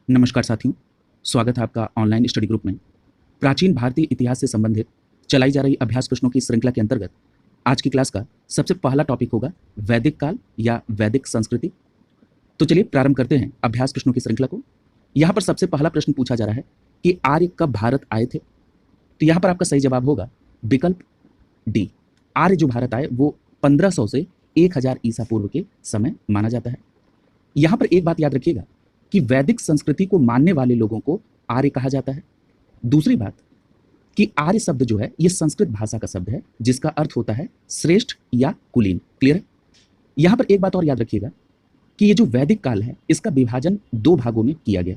नमस्कार साथियों, स्वागत है आपका ऑनलाइन स्टडी ग्रुप में। प्राचीन भारतीय इतिहास से संबंधित चलाई जा रही अभ्यास प्रश्नों की श्रृंखला के अंतर्गत आज की क्लास का सबसे पहला टॉपिक होगा वैदिक काल या वैदिक संस्कृति। तो चलिए प्रारंभ करते हैं अभ्यास प्रश्नों की श्रृंखला को। यहाँ पर सबसे पहला प्रश्न पूछा जा रहा है कि आर्य कब भारत आए थे। तो यहाँ पर आपका सही जवाब होगा विकल्प डी। आर्य जो भारत आए वो 1500 से 1000 ईसा पूर्व के समय माना जाता है। यहाँ पर एक बात याद रखिएगा कि वैदिक संस्कृति को मानने वाले लोगों को आर्य कहा जाता है। दूसरी बात कि आर्य शब्द जो है ये संस्कृत भाषा का शब्द है जिसका अर्थ होता है श्रेष्ठ या कुलीन। क्लियर है? यहाँ पर एक बात और याद रखिएगा कि ये जो वैदिक काल है इसका विभाजन दो भागों में किया गया।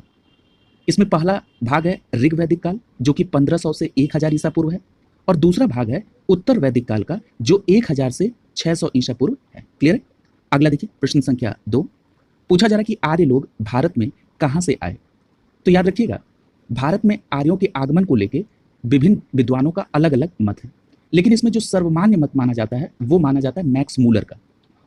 इसमें पहला भाग है ऋग वैदिक काल जो कि 1500 से 1000 ईसा पूर्व है, और दूसरा भाग है उत्तर वैदिक काल का जो 1000 से 600 ईसा पूर्व है। क्लियर है? अगला देखिए प्रश्न संख्या 2। पूछा जा रहा है कि आर्य लोग भारत में कहां से आए। तो याद रखिएगा भारत में आर्यों के आगमन को लेकर विभिन्न विद्वानों का अलग अलग मत है, लेकिन इसमें जो सर्वमान्य मत माना जाता है वो माना जाता है मैक्स मूलर का।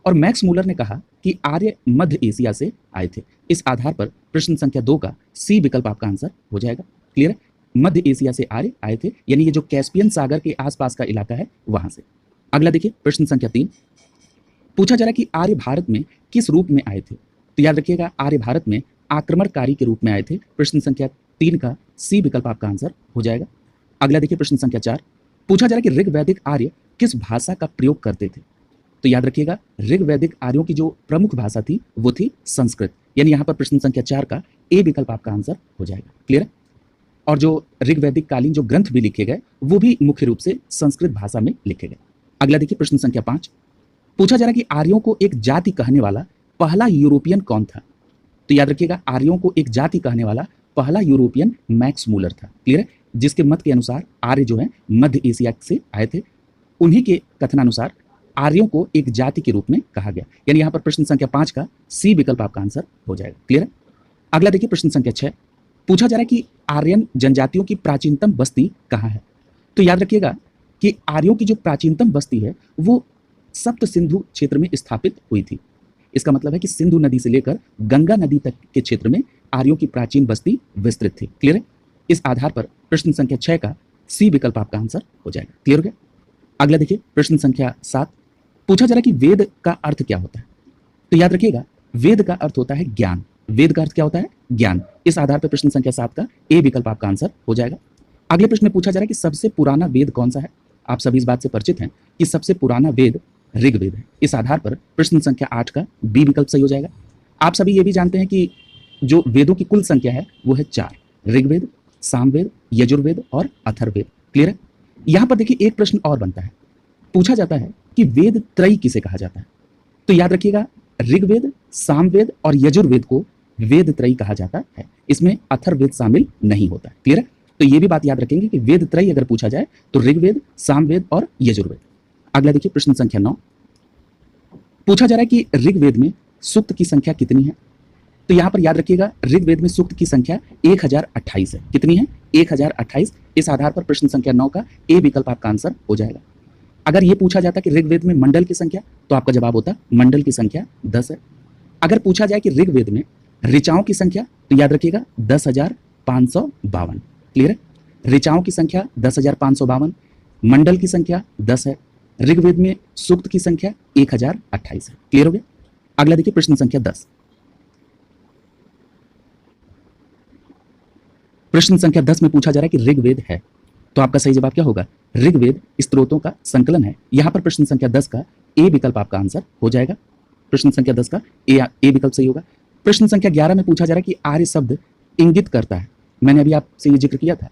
और मैक्स मूलर ने कहा कि आर्य मध्य एशिया से आए थे। इस आधार पर प्रश्न संख्या 2 का सी विकल्प आपका आंसर हो जाएगा। क्लियर है? मध्य एशिया से आर्य आए थे, यानी ये जो कैस्पियन सागर के आसपास का इलाका है वहां से। अगला देखिए प्रश्न संख्या 3। पूछा जा रहा है कि आर्य भारत में किस रूप में आए थे। तो याद रखिएगा आर्य भारत में आक्रमणकारी के रूप में आए थे। प्रश्न संख्या 3 का सी विकल्प आपका आंसर हो जाएगा। अगला देखिए प्रश्न संख्या 4। पूछा जा रहा है कि ऋग वैदिक आर्य किस भाषा का प्रयोग करते थे। तो याद रखिएगा ऋग वैदिक आर्यों की जो प्रमुख भाषा थी वो थी संस्कृत, यानी यहाँ पर प्रश्न संख्या 4 का ए विकल्प आपका आंसर हो जाएगा। क्लियर है? और जो ऋग वैदिक कालीन जो ग्रंथ भी लिखे गए वो भी मुख्य रूप से संस्कृत भाषा में लिखे गए। अगला देखिए प्रश्न संख्या 5। पूछा जा रहा है कि आर्यों को एक जाति कहने वाला पहला यूरोपियन कौन था। तो याद रखिएगा आर्यों को एक जाति कहने वाला पहला यूरोपियन मैक्स मूलर था। क्लियर है? जिसके मत के अनुसार आर्य जो है मध्य एशिया से आए थे। उन्हीं के कथनानुसार आर्यों को एक जाति के रूप में कहा गया, यानी यहाँ पर प्रश्न संख्या 5 का सी विकल्प आपका आंसर हो जाएगा। क्लियर है? अगला देखिए प्रश्न संख्या 6। पूछा जा रहा है कि आर्यन जनजातियों की प्राचीनतम बस्ती कहाँ है। तो याद रखिएगा कि आर्यों की जो प्राचीनतम बस्ती है वो सप्त सिंधु क्षेत्र में स्थापित हुई थी। इसका मतलब है कि सिंधु नदी से लेकर गंगा नदी तक के क्षेत्र में आर्यों की प्राचीन बस्ती विस्तृत थी। क्लियर है? इस आधार पर प्रश्न संख्या 6 का सी विकल्प आपका आंसर हो जाएगा। क्लियर हो गया? अगला देखिए प्रश्न संख्या 7। पूछा जा रहा है कि वेद का अर्थ क्या होता है। तो याद रखिएगा वेद का अर्थ होता है ज्ञान। वेद का अर्थ क्या होता है? ज्ञान। इस आधार पर प्रश्न संख्या 7 का ए विकल्प आपका आंसर हो जाएगा। अगले प्रश्न में पूछा जा रहा है कि सबसे पुराना वेद कौन सा है। आप सभी इस बात से परिचित हैं कि सबसे पुराना वेद ऋग्वेद है। इस आधार पर प्रश्न संख्या 8 का बी विकल्प सही हो जाएगा। आप सभी ये भी जानते हैं कि जो वेदों की कुल संख्या है वो है 4, ऋग्वेद, सामवेद, यजुर्वेद और अथर्ववेद। क्लियर है? यहां पर देखिए एक प्रश्न और बनता है। पूछा जाता है कि वेद त्रयी किसे कहा जाता है। तो याद रखिएगा ऋग्वेद, सामवेद और यजुर्वेद को वेद त्रयी कहा जाता है। इसमें अथर्ववेद शामिल नहीं होता है। क्लियर है? तो ये भी बात याद रखेंगे कि वेद त्रयी अगर पूछा जाए तो ऋग्वेद, सामवेद और यजुर्वेद। अगला देखिए प्रश्न संख्या 9। पूछा जा रहा है कि ऋग्वेद में सूक्त की संख्या कितनी है। तो यहां पर याद रखिएगा ऋग्वेद में सूक्त की संख्या 1028 है। कितनी है? 1028। इस आधार पर प्रश्न संख्या 9 का ए विकल्प आपका आंसर हो जाएगा। अगर यह पूछा जाता कि ऋग्वेद में मंडल की संख्या तो आपका जवाब होता मंडल की संख्या 10 है। अगर पूछा जाए कि ऋग्वेद में ऋचाओं की संख्या तो याद रखिएगा 10,552। क्लियर है? ऋचाओं की संख्या 10,552, मंडल की संख्या 10 है, ऋग्वेद में सूक्त की संख्या 1028 है। क्लियर हो गया? अगला देखिए प्रश्न संख्या 10। प्रश्न संख्या 10 में पूछा जा रहा है कि ऋग्वेद है, तो आपका सही जवाब क्या होगा? ऋग्वेद स्त्रोतों का संकलन है। यहां पर प्रश्न संख्या 10 का ए विकल्प आपका आंसर हो जाएगा। प्रश्न संख्या 10 का ए विकल्प सही होगा। प्रश्न संख्या 11 में पूछा जा रहा है कि आर्य शब्द इंगित करता है। मैंने अभी आपसे ये जिक्र किया था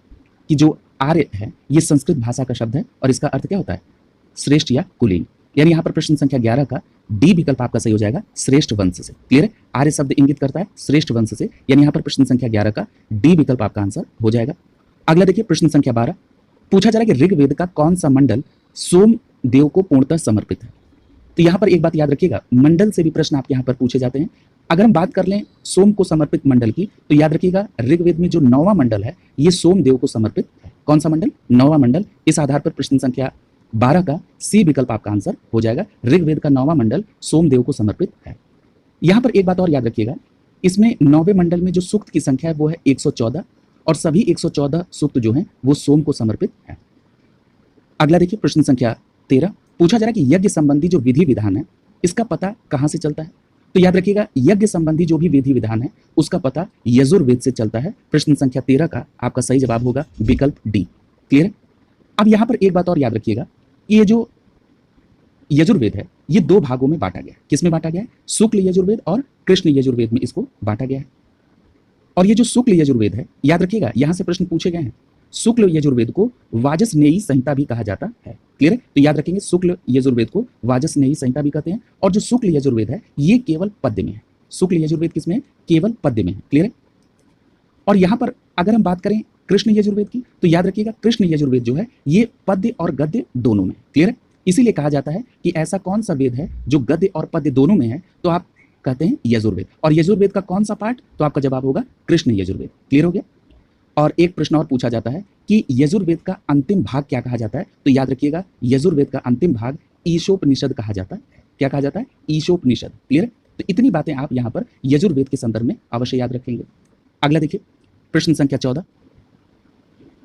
कि जो आर्य है ये संस्कृत भाषा का शब्द है और इसका अर्थ क्या होता है? श्रेष्ठ या कुलीन। यानी यहाँ पर प्रश्न संख्या 11 का डी विकल्प आपका सही हो जाएगा, श्रेष्ठ वंश से। क्लियर है? आर्य शब्द इंगित करता है श्रेष्ठ वंश से, यानी यहाँ पर प्रश्न संख्या 11 का डी विकल्प आपका आंसर हो जाएगा। अगला देखिए प्रश्न संख्या 12। पूछा जा रहा है कि ऋग्वेद का कौन सा मंडल सोम देव को पूर्णतः समर्पित है। तो यहाँ पर एक बात याद रखिएगा, मंडल से भी प्रश्न आपके यहाँ पर पूछे जाते हैं। अगर हम बात कर लें सोम को समर्पित मंडल की तो याद रखिएगा ऋग्वेद में जो 9वां मंडल है ये सोम देव को समर्पित है। कौन सा मंडल? 9वां मंडल। इस आधार पर प्रश्न संख्या 12 का सी विकल्प आपका आंसर हो जाएगा। ऋग्वेद का 9वां मंडल सोमदेव को समर्पित है। यहां पर एक बात और याद रखिएगा इसमें 9वें मंडल में जो सूक्त की संख्या है वो है 114 और सभी 114 सूक्त जो हैं वो सोम को समर्पित है। अगला देखिए प्रश्न संख्या 13, पूछा जा रहा है कि यज्ञ संबंधी जो विधि विधान है इसका पता कहाँ से चलता है। तो याद रखिएगा यज्ञ संबंधी जो भी विधि विधान है उसका पता यजुर्वेद से चलता है। प्रश्न संख्या 13 का आपका सही जवाब होगा विकल्प डी। क्लियर है। अब यहां पर एक बात और याद रखिएगा, ये जो यजुर्वेद है ये दो भागों में बांटा गया है। किसमें बांटा गया है? शुक्ल यजुर्वेद और कृष्ण यजुर्वेद में इसको बांटा गया है। और ये जो शुक्ल यजुर्वेद है, याद रखिएगा यहां से प्रश्न पूछे गए हैं। शुक्ल यजुर्वेद को वाजसनेयी संहिता भी कहा जाता है। क्लियर है। तो याद रखेंगे शुक्ल यजुर्वेद को वाजसनेयी संहिता भी कहते हैं। और जो शुक्ल यजुर्वेद है ये केवल पद्य में है। शुक्ल यजुर्वेद किसमें है? केवल पद्य में है। क्लियर है। और यहां पर अगर हम बात करें कृष्ण यजुर्वेद की, तो याद रखिएगा कृष्ण यजुर्वेद जो है ये पद्य और गद्य दोनों में। क्लियर है। इसीलिए कहा जाता है कि ऐसा कौन सा वेद है जो गद्य और पद्य दोनों में है, तो आप कहते हैं यजुर्वेद। और यजुर्वेद का कौन सा पार्ट? तो आपका जवाब होगा कृष्ण यजुर्वेद। क्लियर हो गया। और एक प्रश्न और पूछा जाता है कि यजुर्वेद का अंतिम भाग क्या कहा जाता है। तो याद रखिएगा यजुर्वेद का अंतिम भाग ईशोपनिषद कहा जाता है। क्या कहा जाता है? ईशोपनिषद। क्लियर। तो इतनी बातें आप यहां पर यजुर्वेद के संदर्भ में अवश्य याद रखेंगे। अगला देखिए प्रश्न संख्या 14।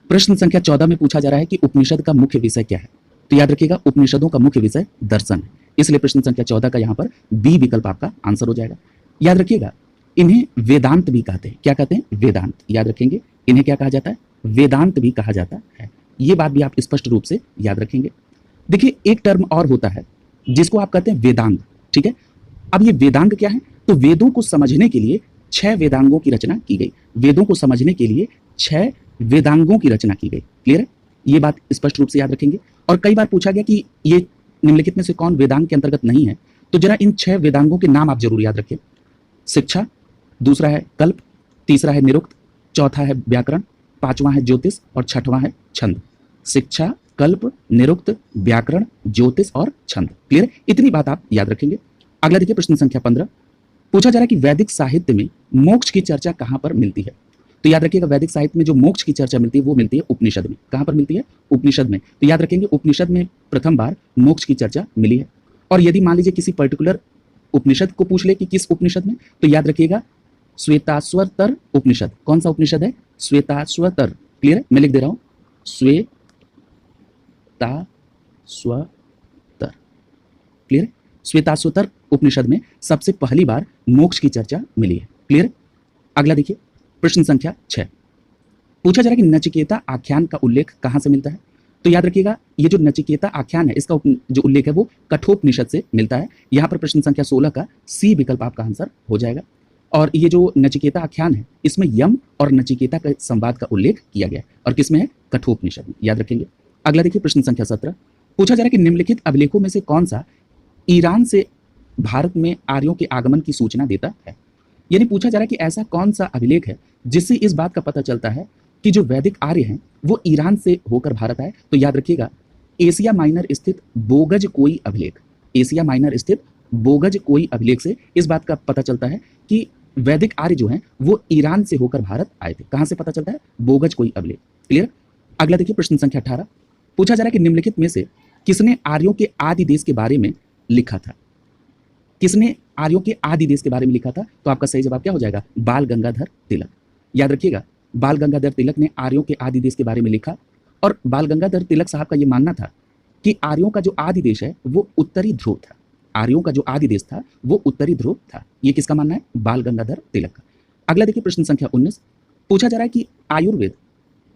प्रश्न संख्या 14 में पूछा जा रहा है कि उपनिषद का मुख्य विषय क्या है। तो याद रखिएगा उपनिषदों का मुख्य विषय दर्शन है। इसलिए प्रश्न संख्या 14 का यहां पर बी विकल्प आपका आंसर हो जाएगा। याद रखिएगा इन्हें वेदांत भी कहते हैं। क्या कहते हैं? वेदांत। याद रखेंगे इन्हें क्या कहा जाता है? वेदांत भी कहा जाता है। ये बात भी आप स्पष्ट रूप से याद रखेंगे। देखिए एक टर्म और होता है जिसको आप कहते हैं वेदांग। ठीक है। अब ये वेदांग क्या है? तो वेदों को समझने के लिए 6 वेदांगों की रचना की गई। वेदों को समझने के लिए 6 वेदांगों की रचना की गई। क्लियर है। ये बात स्पष्ट रूप से याद रखेंगे। और कई बार पूछा गया कि ये निम्नलिखित में से कौन वेदांग के अंतर्गत नहीं है, तो जरा इन 6 वेदांगों के नाम आप जरूर याद रखें। शिक्षा, दूसरा है कल्प, तीसरा है निरुक्त, चौथा है व्याकरण, पांचवा है ज्योतिष और छठवां है छंद। शिक्षा, कल्प, निरुक्त, व्याकरण, ज्योतिष और छंद। क्लियर। इतनी बात आप याद रखेंगे। अगला देखिए प्रश्न संख्या 15। पूछा जा रहा है कि वैदिक साहित्य में मोक्ष की चर्चा कहां पर मिलती है। तो याद रखिएगा वैदिक साहित्य में जो मोक्ष की चर्चा मिलती है वो मिलती है उपनिषद में। कहां पर मिलती है? उपनिषद में। तो याद रखेंगे उपनिषद में प्रथम बार मोक्ष की चर्चा मिली है। और यदि मान लीजिए किसी पर्टिकुलर उपनिषद को पूछ ले कि किस उपनिषद में, तो याद रखिएगा श्वेताश्वतर उपनिषद। कौन सा उपनिषद है? श्वेताश्वतर। क्लियर है। मैं लिख दे रहा हूं श्वेताश्वतर। क्लियर। श्वेताश्वतर उपनिषद में सबसे पहली बार मोक्ष की चर्चा मिली है। क्लियर। अगला देखिए प्रश्न संख्या 6। पूछा जा रहा है कि नचिकेता आख्यान का उल्लेख कहां से मिलता है। तो याद रखिएगा ये जो नचिकेता आख्यान है इसका जो उल्लेख है वो कठोपनिषद से मिलता है। यहां पर प्रश्न संख्या 16 का सी विकल्प आपका आंसर हो जाएगा। और ये जो नचिकेता आख्यान है इसमें यम और नचिकेता का संवाद का उल्लेख किया गया है। और किसमें है? कठोपनिषद में। याद रखेंगे। अगला देखिए प्रश्न संख्या 17। पूछा जा रहा है कि निम्नलिखित अभिलेखों में से कौन सा ईरान से भारत में आर्यों के आगमन की सूचना देता है। यानी पूछा जा रहा है कि ऐसा कौन सा अभिलेख है जिससे इस बात का पता चलता है कि जो वैदिक आर्य हैं वो ईरान से होकर भारत आए। तो याद रखिएगा एशिया माइनर स्थित बोगज कोई अभिलेख, एशिया माइनर स्थित बोगज कोई अभिलेख से इस बात का पता चलता है कि वैदिक आर्य जो हैं वो ईरान से होकर भारत आए थे। कहां से पता चलता है? बोगज कोई अभिलेख। क्लियर। अगला देखिए प्रश्न संख्या 18। पूछा जा रहा है कि निम्नलिखित में से किसने आर्यों के आदि देश के बारे में लिखा था। किसने आर्यों के आदि देश के बारे में लिखा था? तो आपका सही जवाब क्या हो जाएगा? बाल गंगाधर तिलक। याद रखिएगा बाल गंगाधर तिलक ने आर्यों के आदि देश के बारे में लिखा। और बाल गंगाधर तिलक साहब का यह मानना था कि आर्यों का जो आदि देश है वो उत्तरी ध्रुव था। आर्यों का जो आदि देश था वो उत्तरी ध्रुव था। ये किसका मानना है? बाल गंगाधर तिलक का। अगला देखिए प्रश्न संख्या 19। पूछा जा रहा है कि आयुर्वेद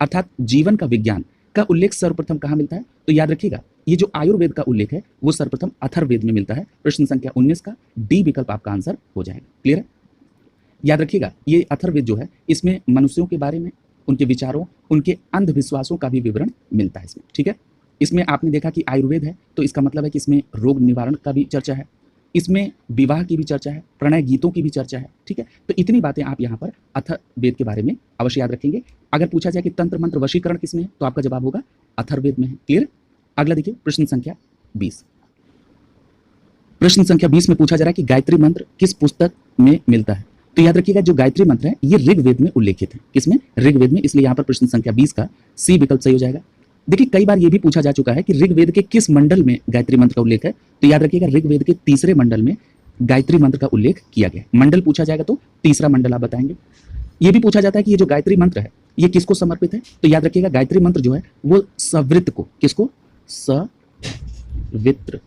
अर्थात जीवन का विज्ञान का उल्लेख सर्वप्रथम कहां मिलता है। तो याद रखिएगा ये जो आयुर्वेद का उल्लेख है वो सर्वप्रथम अथर्ववेद में मिलता है। प्रश्न संख्या 19 का डी विकल्प आपका आंसर हो जाएगा। क्लियर है। याद रखिएगा ये अथर्ववेद जो है इसमें मनुष्यों के बारे में, उनके विचारों, उनके अंधविश्वासों का भी विवरण मिलता है इसमें। ठीक है। इसमें आपने देखा कि आयुर्वेद है तो इसका मतलब है कि इसमें रोग निवारण का भी चर्चा है, इसमें विवाह की भी चर्चा है, प्रणय गीतों की भी चर्चा है। ठीक है। तो इतनी बातें आप यहाँ पर अथर्ववेद के बारे में अवश्य याद रखेंगे। अगर पूछा जाए कि तंत्र मंत्र वशीकरण किसमें है तो आपका जवाब होगा अथर्ववेद में है। क्लियर। अगला देखिए प्रश्न संख्या 20। प्रश्न संख्या 20 में पूछा जा रहा है कि गायत्री मंत्र किस पुस्तक में मिलता है। तो याद रखिएगा जो गायत्री मंत्र है ये ऋग्वेद में उल्लेखित है। किसमें? ऋग्वेद में। इसलिए यहाँ पर प्रश्न संख्या 20 का सी विकल्प सही हो जाएगा। देखिए कई बार ये भी पूछा जा चुका है कि ऋग्वेद के किस मंडल में गायत्री मंत्र का उल्लेख है। तो याद रखिएगा ऋग्वेद के तीसरे मंडल में गायत्री मंत्र का उल्लेख किया गया है? मंडल पूछा जाएगा तो तीसरा मंडल आप बताएंगे। ये भी पूछा जाता है कि ये जो गायत्री मंत्र है ये किसको समर्पित है? तो याद रखिएगा गायत्री मंत्र जो है वो सवृत को, किसको? सवित्र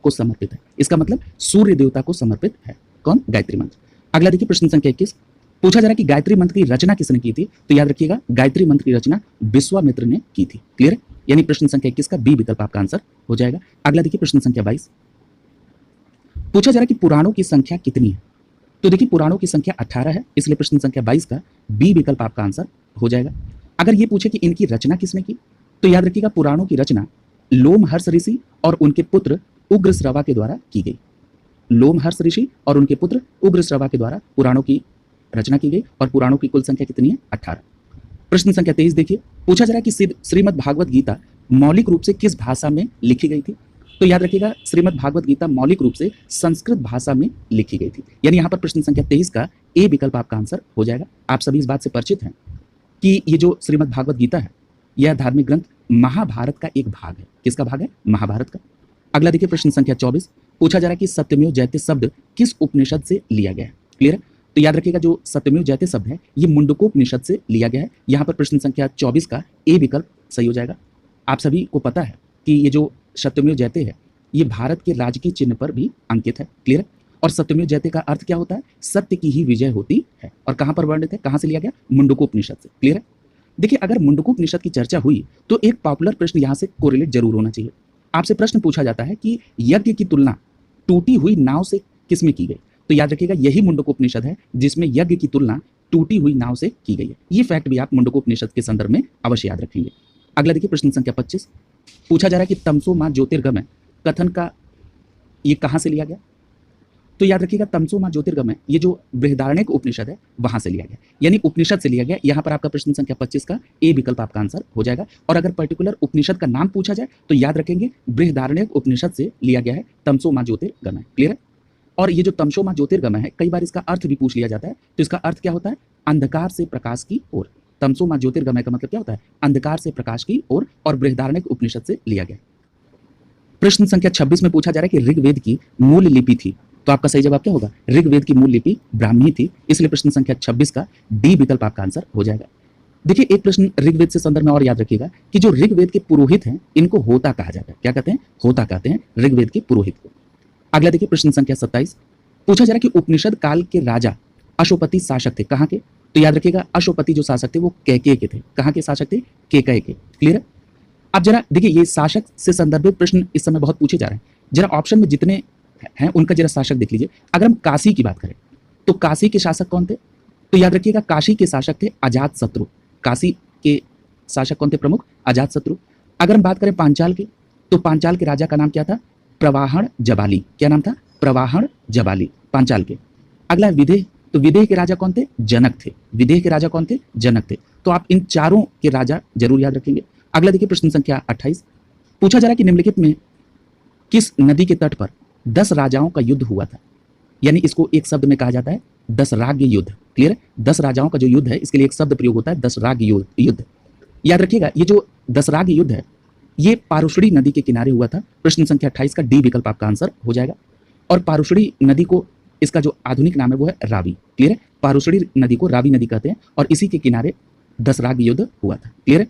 को समर्पित है। इसका मतलब सूर्य देवता को समर्पित है। कौन? गायत्री मंत्र। अगला देखिए प्रश्न संख्या 21, पूछा जा रहा है कि गायत्री मंत्र की रचना किसने की थी? तो याद रखिएगा गायत्री मंत्र की रचना विश्वामित्र ने की थी। क्लियर है? यानी प्रश्न संख्या 21 का बी विकल्प आपका आंसर हो जाएगा। अगला देखिए प्रश्न संख्या 22, पूछा जा रहा है कि पुराणों की संख्या कितनी है? तो देखिए पुराणों की संख्या 18 है, इसलिए प्रश्न संख्या 22 का बी विकल्प आपका आंसर हो जाएगा। अगर ये पूछे कि इनकी रचना किसने की, तो याद रखिएगा पुराणों की रचना लोमहर्ष ऋषि और उनके पुत्र उग्रश्रवा के द्वारा की गई। लोमहर्ष ऋषि और उनके पुत्र उग्रश्रवा के द्वारा पुराणों की रचना की गई और पुराणों की कुल संख्या कितनी है? 18। प्रश्न संख्या 23 देखिए, पूछा जा रहा है कि श्रीमद् भागवत गीता मौलिक रूप से किस भाषा में लिखी गई थी? तो याद रखिएगा श्रीमद् भागवत गीता मौलिक रूप से संस्कृत भाषा में लिखी गई थी। यानी यहाँ पर प्रश्न संख्या 23 का ए विकल्प आपका आंसर हो जाएगा। आप सभी इस बात से परिचित हैं कि ये जो श्रीमद् भागवत गीता है यह धार्मिक ग्रंथ महाभारत का एक भाग है। किसका भाग है? महाभारत का। अगला देखिए प्रश्न संख्या 24, पूछा जा रहा है कि सत्यमेव जयते शब्द किस उपनिषद से लिया गया है? क्लियर है? तो याद रखिएगा जो सत्यमेव जयते शब्द है ये मुंडकोपनिषद से लिया गया है। यहाँ पर प्रश्न संख्या 24 का ए विकल्प सही हो जाएगा। आप सभी को पता है कि ये जो सत्यमेव जयते है ये भारत के राजकीय चिन्ह पर भी अंकित है। क्लियर है? और सत्यमेव जयते का अर्थ क्या होता है? सत्य की ही विजय होती है। और कहाँ पर वर्णित है? कहाँ से लिया गया? मुंडकोपनिषद से। क्लियर है? देखिए अगर मुंडकोपनिषद की चर्चा हुई तो एक पॉपुलर प्रश्न यहाँ से कोरिलेट जरूर होना चाहिए। आपसे प्रश्न पूछा जाता है कि यज्ञ की तुलना टूटी हुई नाव से किसमें की गई? तो याद रखिएगा यही मुंडकोपनिषद है जिसमें यज्ञ की तुलना टूटी हुई नाव से की गई है। ये फैक्ट भी आप मुंडकोपनिषद के संदर्भ में अवश्य याद रखेंगे। अगला देखिए प्रश्न संख्या 25, पूछा जा रहा है कि तमसो मां ज्योतिर्गमय कथन का ये कहाँ से लिया गया? तो याद रखिएगा तमसो मां ज्योतिर्गमय ये जो बृहदारण्यक उपनिषद है वहां से लिया गया, यानी उपनिषद से लिया गया। यहाँ पर आपका प्रश्न संख्या 25 का ए विकल्प आपका आंसर हो जाएगा। और अगर पर्टिकुलर उपनिषद का नाम पूछा जाए तो याद रखेंगे बृहदारण्यक उपनिषद से लिया गया है तमसो मां ज्योतिर्गमय। क्लियर है? और ये जो तमसो मां ज्योतिर्गमय है कई बार इसका अर्थ भी पूछ लिया जाता है। तो इसका अर्थ क्या होता है? अंधकार से प्रकाश की ओर। तमसो मां ज्योतिर्गमय का मतलब क्या होता है? अंधकार से प्रकाश की ओर, और बृहदारण्यक उपनिषद से लिया गया। प्रश्न संख्या 26 में पूछा जा रहा है कि ऋग्वेद की मूल लिपि थी, तो आपका सही जवाब क्या होगा? ऋग्वेद की मूल लिपि ब्राह्मी थी, इसलिए प्रश्न संख्या 26 का डी विकल्प आपका आंसर हो जाएगा। देखिए एक प्रश्न ऋग्वेद से संदर्भ में और याद रखिएगा कि जो ऋग्वेद के पुरोहित हैं इनको होता कहा जाता है। क्या कहते हैं? होता कहते हैं ऋग्वेद के पुरोहित को। अगला देखिए प्रश्न संख्या 27, पूछा जा रहा है कि उपनिषद काल के राजा अशोपति शासक थे, कहाँ के? तो याद रखिएगा अशोपति जो शासक थे वो कैकेय के थे। कहाँ के शासक थे? केकय के। क्लियर है? अब जरा देखिए ये शासक से संदर्भित प्रश्न इस समय बहुत पूछे जा रहे हैं। जरा ऑप्शन में जितने हैं उनका जरा शासक देख लीजिए। अगर हम काशी की बात करें तो काशी के शासक कौन थे? तो याद रखिएगा काशी के शासक थे अजातशत्रु। काशी के शासक कौन थे? प्रमुख अजातशत्रु। अगर हम बात करें पांचाल की तो पांचाल के राजा का नाम क्या था? प्रवाहण जबाली। क्या नाम था? प्रवाहण जबाली पांचाल के। अगला विदेह, तो विदेह के राजा कौन थे? जनक थे। विदेह के राजा कौन थे? जनक थे। तो आप इन चारों के राजा जरूर याद रखेंगे। अगला देखिए प्रश्न संख्या 28, पूछा जा रहा है कि निम्नलिखित में किस नदी के तट पर 10 राजाओं का युद्ध हुआ था? यानी इसको एक शब्द में कहा जाता है दशराग्य युद्ध। क्लियर है? 10 राजाओं का जो युद्ध है इसके लिए एक शब्द प्रयोग होता है दशराग्य युद्ध। याद रखिएगा ये जो दशराग्य युद्ध है ये पारुषणी नदी के किनारे हुआ था। प्रश्न संख्या 28 का डी विकल्प आपका आंसर हो जाएगा। और पारुषणी नदी को इसका जो आधुनिक नाम है वो है रावी। क्लियर है? पारुषणी नदी को रावी नदी कहते हैं और इसी के किनारे दशराग्य युद्ध हुआ था। क्लियर है?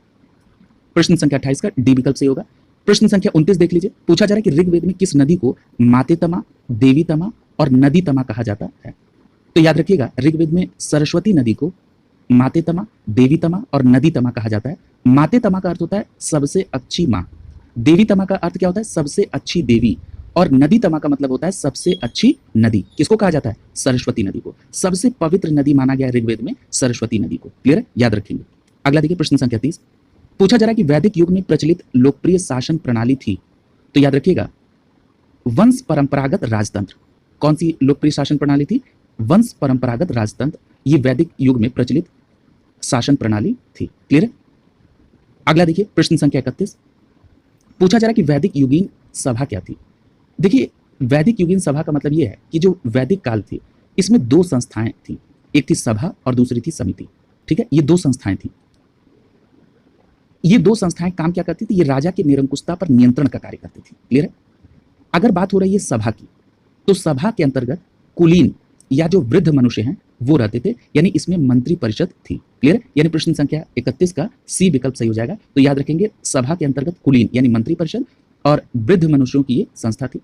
प्रश्न संख्या 28 का डी विकल्प सही होगा। प्रश्न संख्या 29 देख लीजिए, पूछा जा रहा है कि ऋग्वेद में किस नदी को मातेतमा, देवीतमा और नदीतमा कहा जाता है? तो याद रखिएगा ऋग्वेद में सरस्वती नदी को मातेतमा, देवीतमा और नदीतमा कहा जाता है। मातेतमा का अर्थ होता है सबसे अच्छी माँ, देवीतमा का अर्थ क्या होता है? सबसे अच्छी देवी, और नदीतमा का मतलब होता है सबसे अच्छी नदी। किसको कहा जाता है? सरस्वती नदी को। सबसे पवित्र नदी माना गया ऋग्वेद में सरस्वती नदी को। क्लियर है? याद रखेंगे। अगला देखिए प्रश्न संख्या 30, पूछा जा रहा है कि वैदिक युग में प्रचलित लोकप्रिय शासन प्रणाली थी, तो याद रखिएगा वंश परंपरागत राजतंत्र। कौन सी लोकप्रिय शासन प्रणाली थी? वंश परंपरागत राजतंत्र। ये वैदिक युग में प्रचलित शासन प्रणाली थी। क्लियर है? अगला देखिए प्रश्न संख्या 31, पूछा जा रहा है कि वैदिक युगीन सभा क्या थी? देखिए वैदिक युगीन सभा का मतलब यह है कि जो वैदिक काल थी इसमें 2 संस्थाएं थी, एक थी सभा और दूसरी थी समिति। ठीक है? ये 2 संस्थाएं थी। ये 2 संस्थाएं काम क्या करती थी? ये राजा की निरंकुशता पर नियंत्रण का कार्य करती थी। क्लियर है? अगर बात हो रही है सभा की तो सभा के अंतर्गत कुलीन या जो वृद्ध मनुष्य हैं वो रहते थे, यानी इसमें मंत्री परिषद थी। क्लियर? यानी प्रश्न संख्या 31 का सी विकल्प सही हो जाएगा। तो याद रखेंगे सभा के अंतर्गत कुलीन यानी मंत्री परिषद और वृद्ध मनुष्यों की ये संस्था थी,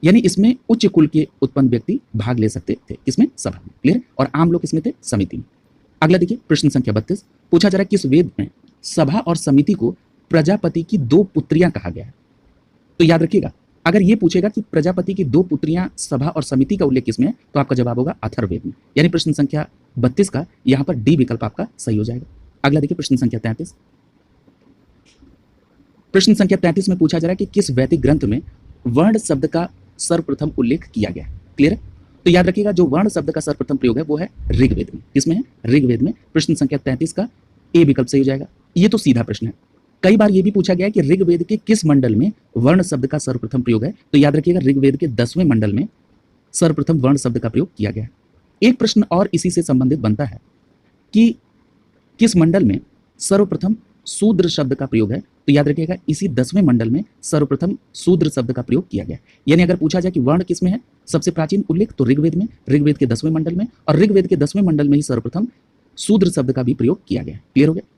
यानी इसमें उच्च कुल के उत्पन्न व्यक्ति भाग ले सकते थे। इसमें सभा में। क्लियर? और आम लोग इसमें थे समिति में। अगला देखिए प्रश्न संख्या 32 पूछा जा रहा है किस वेद में सभा और समिति को प्रजापति की 2 पुत्रियां कहा गया है। तो याद रखिएगा अगर ये पूछेगा कि प्रजापति की 2 पुत्रियां सभा और समिति का उल्लेख किसमें है तो आपका जवाब होगा अथर्ववेद में। यानी प्रश्न संख्या 32 का यहां पर डी विकल्प आपका सही हो जाएगा। अगला देखिए प्रश्न संख्या 33। प्रश्न संख्या 33 में पूछा जा रहा है कि किस वैदिक ग्रंथ में वर्ण शब्द का सर्वप्रथम उल्लेख किया गया है। क्लियर है? तो याद रखिएगा जो वर्ण शब्द का सर्वप्रथम प्रयोग है वो है ऋग्वेद में। किसमें है? ऋग्वेद में। प्रश्न संख्या 33 का ए विकल्प सही हो जाएगा। ये तो सीधा प्रश्न है। कई बार ये भी पूछा गया है कि ऋग्वेद के किस मंडल में वर्ण शब्द का सर्वप्रथम प्रयोग है। तो याद रखिएगा ऋग्वेद के 10वें मंडल में सर्वप्रथम वर्ण शब्द का प्रयोग किया गया है। एक प्रश्न और इसी से संबंधित बनता है कि किस मंडल में सर्वप्रथम शूद्र शब्द का प्रयोग है। तो याद रखिएगा इसी 10वें मंडल में सर्वप्रथम शूद्र शब्द का प्रयोग किया गया। यानी अगर पूछा जाए कि वर्ण किसमें है सबसे प्राचीन उल्लेख तो ऋग्वेद में, ऋग्वेद के 10वें मंडल में, और ऋग्वेद के 10वें मंडल में ही सर्वप्रथम शूद्र शब्द का भी प्रयोग किया गया। क्लियर हो गया?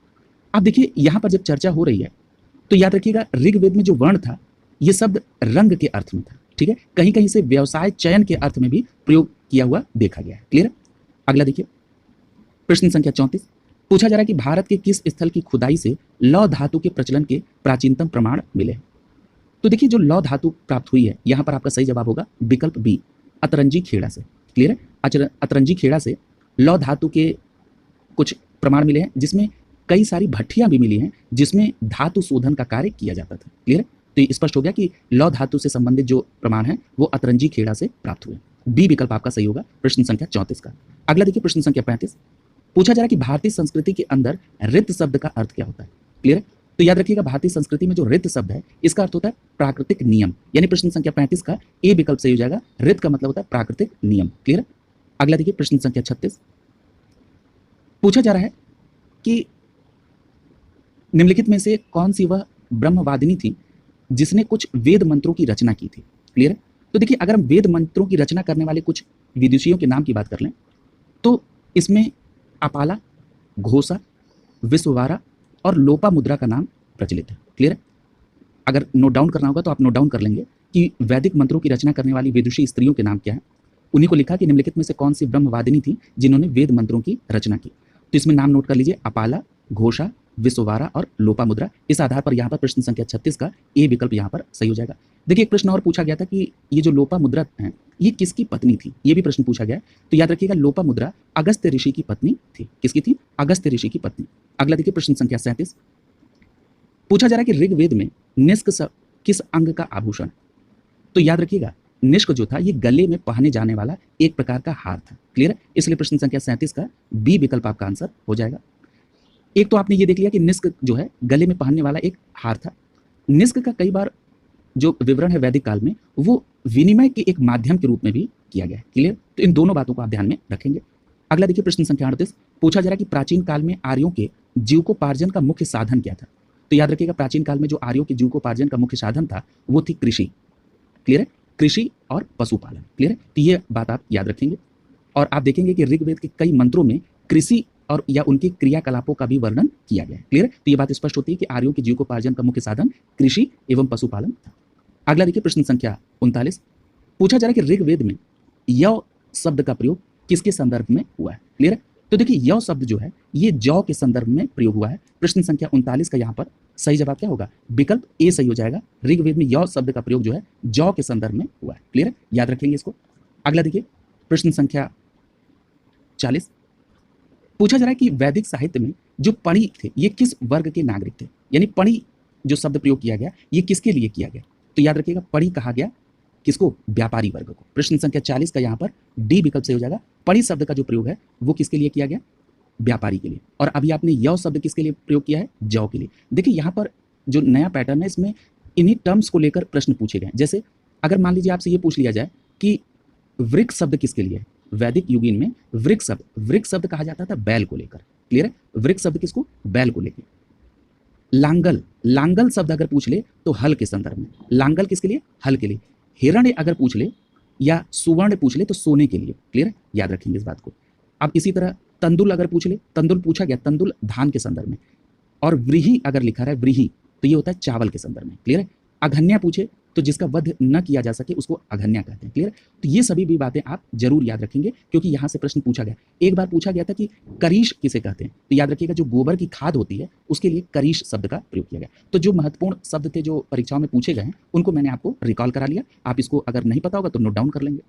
अब देखिए यहां पर जब चर्चा हो रही है तो याद रखिएगा ऋग्वेद में जो वर्ण था यह शब्द रंग के अर्थ में था। ठीक है? कहीं कहीं से व्यवसाय चयन के अर्थ में भी प्रयोग किया हुआ देखा गया है। क्लियर? अगला देखिए प्रश्न संख्या 34 पूछा जा रहा है कि भारत के किस स्थल की खुदाई से लौह धातु के प्रचलन के प्राचीनतम प्रमाण मिले। तो देखिए जो लौह धातु प्राप्त हुई है यहां पर आपका सही जवाब होगा विकल्प बी अतरंजी खेड़ा से। क्लियर है? अतरंजी खेड़ा से लौह धातु के कुछ प्रमाण मिले हैं जिसमें कई सारी भट्टियां भी मिली हैं जिसमें धातु शोधन का कार्य किया जाता था। क्लियर? तो ये स्पष्ट हो गया कि लौह धातु से संबंधित जो प्रमाण है वो अतरंजी खेड़ा से प्राप्त हुए। बी विकल्प आपका सही होगा प्रश्न संख्या 34 का। अगला देखिए प्रश्न संख्या 35 पूछा जा रहा है कि भारतीय संस्कृति के अंदर ऋत शब्द का अर्थ क्या होता है। क्लियर? तो याद रखिएगा भारतीय संस्कृति में जो ऋत शब्द है इसका अर्थ होता है प्राकृतिक नियम। यानी प्रश्न संख्या 35 का ए विकल्प सही हो जाएगा। ऋत का मतलब होता है प्राकृतिक नियम। क्लियर? अगला देखिए प्रश्न संख्या 36 पूछा जा रहा है कि निम्नलिखित में से कौन सी वह ब्रह्मवादिनी थी जिसने कुछ वेद मंत्रों की रचना की थी। क्लियर है? तो देखिए अगर हम वेद मंत्रों की रचना करने वाले कुछ विदुषियों के नाम की बात कर लें तो इसमें अपाला, घोषा, विश्ववारा और लोपामुद्रा का नाम प्रचलित है। क्लियर है? अगर नोट डाउन करना होगा तो आप नोट डाउन कर लेंगे कि वैदिक मंत्रों की रचना करने वाली विदुषी स्त्रियों के नाम क्या है। उन्हीं को लिखा कि निम्नलिखित में से कौन सी ब्रह्मवादिनी थी जिन्होंने वेद मंत्रों की रचना की। तो इसमें नाम नोट कर लीजिए अपाला, घोषा, विश्ववारा और लोपामुद्रा। इस आधार पर यहाँ पर प्रश्न संख्या 36 का ए विकल्प यहाँ पर सही हो जाएगा। देखिए एक प्रश्न और पूछा गया था कि ये जो लोपामुद्रा है ये किसकी पत्नी थी, ये भी प्रश्न पूछा गया। तो याद रखिएगा लोपामुद्रा अगस्त्य ऋषि की पत्नी थी। किसकी थी? अगस्त्य ऋषि की पत्नी। अगला देखिए प्रश्न संख्या 37 पूछा जा रहा है कि ऋग्वेद में निष्क किस अंग का आभूषण। तो याद रखिएगा निष्क जो था ये गले में पहने जाने वाला एक प्रकार का हार था। क्लियर है? इसलिए प्रश्न संख्या 37 का बी विकल्प आपका आंसर हो जाएगा। एक तो आपने ये देख लिया कि निष्क जो है गले में पहनने वाला एक हार था। निष्क का कई बार जो विवरण है वैदिक काल में वो विनिमय के एक माध्यम के रूप में भी किया गया है। क्लियर? तो इन दोनों बातों को आप ध्यान में रखेंगे। अगला देखिए प्रश्न संख्या 38 पूछा जा रहा है कि प्राचीन काल में आर्यों के जीविकोपार्जन का मुख्य साधन क्या था। तो याद रखिएगा प्राचीन काल में जो आर्यों के जीविकोपार्जन का मुख्य साधन था वो थी कृषि। क्लियर है? कृषि और पशुपालन। क्लियर है? तो ये बात आप याद रखेंगे और आप देखेंगे कि ऋग्वेद के कई मंत्रों में कृषि और या उनके क्रियाकलापों का भी वर्णन किया गया है। क्लियर? तो ये बात स्पष्ट होती है कि आर्यों के जीविकोपार्जन का मुख्य साधन कृषि एवं पशुपालन था। अगला देखिए प्रश्न संख्या 39 पूछा जा रहा है कि ऋग्वेद में यव शब्द का प्रयोग किसके संदर्भ में हुआ है। क्लियर है? तो देखिए यव शब्द जो है ये जौ के संदर्भ में प्रयोग हुआ है। प्रश्न संख्या 39 का यहाँ पर सही जवाब क्या होगा? विकल्प ए सही हो जाएगा। ऋग्वेद में यव शब्द का प्रयोग जो है जौ के संदर्भ में हुआ है। क्लियर है? याद रखेंगे इसको। अगला देखिए प्रश्न संख्या 40 पूछा जा रहा है कि वैदिक साहित्य में जो पणि थे ये किस वर्ग के नागरिक थे। यानी पणि जो शब्द प्रयोग किया गया ये किसके लिए किया गया। तो याद रखिएगा पणि कहा गया किसको? व्यापारी वर्ग को। प्रश्न संख्या 40 का यहाँ पर डी विकल्प से हो जाएगा। पणि शब्द का जो प्रयोग है वो किसके लिए किया गया? व्यापारी के लिए। और अभी आपने यव शब्द किसके लिए प्रयोग किया है? जौ के लिए। देखिए यहाँ पर जो नया पैटर्न है इसमें इन्हीं टर्म्स को लेकर प्रश्न पूछे गए। जैसे अगर मान लीजिए आपसे ये पूछ लिया जाए कि वृक्ष शब्द किसके लिए है। वैदिक युगीन में वृक्ष शब्द कहा जाता था बैल को लेकर। क्लियर है? वृक्ष शब्द किसको? बैल को लेकर। लांगल शब्द अगर पूछ ले तो हल के संदर्भ में। लांगल किसके लिए? हल के लिए। हिरण्य अगर पूछ ले या सुवर्ण पूछ ले तो सोने के लिए, क्लियर है, याद रखेंगे इस बात को। अब इसी तरह तंदुल अगर पूछ ले, तंदुल पूछा गया, तंदुल धान के संदर्भ में, और व्रीहि अगर लिखा रहा है व्रीहि तो ये होता है चावल के संदर्भ में, क्लियर है। अघन्या पूछे तो जिसका वध न किया जा सके उसको अघन्या कहते हैं, क्लियर। तो ये सभी भी बातें आप जरूर याद रखेंगे क्योंकि यहाँ से प्रश्न पूछा गया। एक बार पूछा गया था कि करीश किसे कहते हैं, तो याद रखिएगा जो गोबर की खाद होती है उसके लिए करीश शब्द का प्रयोग किया गया। तो जो महत्वपूर्ण शब्द थे जो परीक्षाओं में पूछे गए हैं उनको मैंने आपको रिकॉल करा लिया। आप इसको अगर नहीं पता होगा तो नोट डाउन कर लेंगे,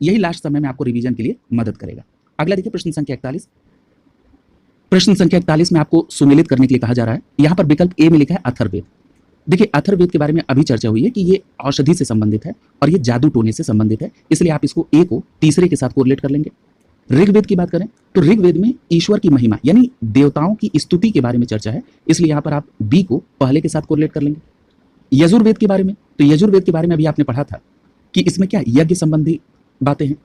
यही लास्ट समय में आपको रिवीजन के लिए मदद करेगा। अगला देखिए प्रश्न संख्या 41। प्रश्न संख्या 41 में आपको सुमेलित करने के लिए कहा जा रहा है। यहाँ पर विकल्प ए में लिखा है अथर्ववेद। देखिए अथर्ववेद के बारे में अभी चर्चा हुई है कि ये औषधि से संबंधित है और ये जादू टोने से संबंधित है, इसलिए आप इसको ए को तीसरे के साथ कोरिलेट कर लेंगे। ऋग्वेद की बात करें तो ऋग्वेद में ईश्वर की महिमा यानी देवताओं की स्तुति के बारे में चर्चा है, इसलिए यहाँ पर आप बी को पहले के साथ कोरिलेट कर लेंगे। यजुर्वेद के बारे में, तो यजुर्वेद के बारे में अभी आपने पढ़ा था कि इसमें क्या यज्ञ संबंधी बातें हैं,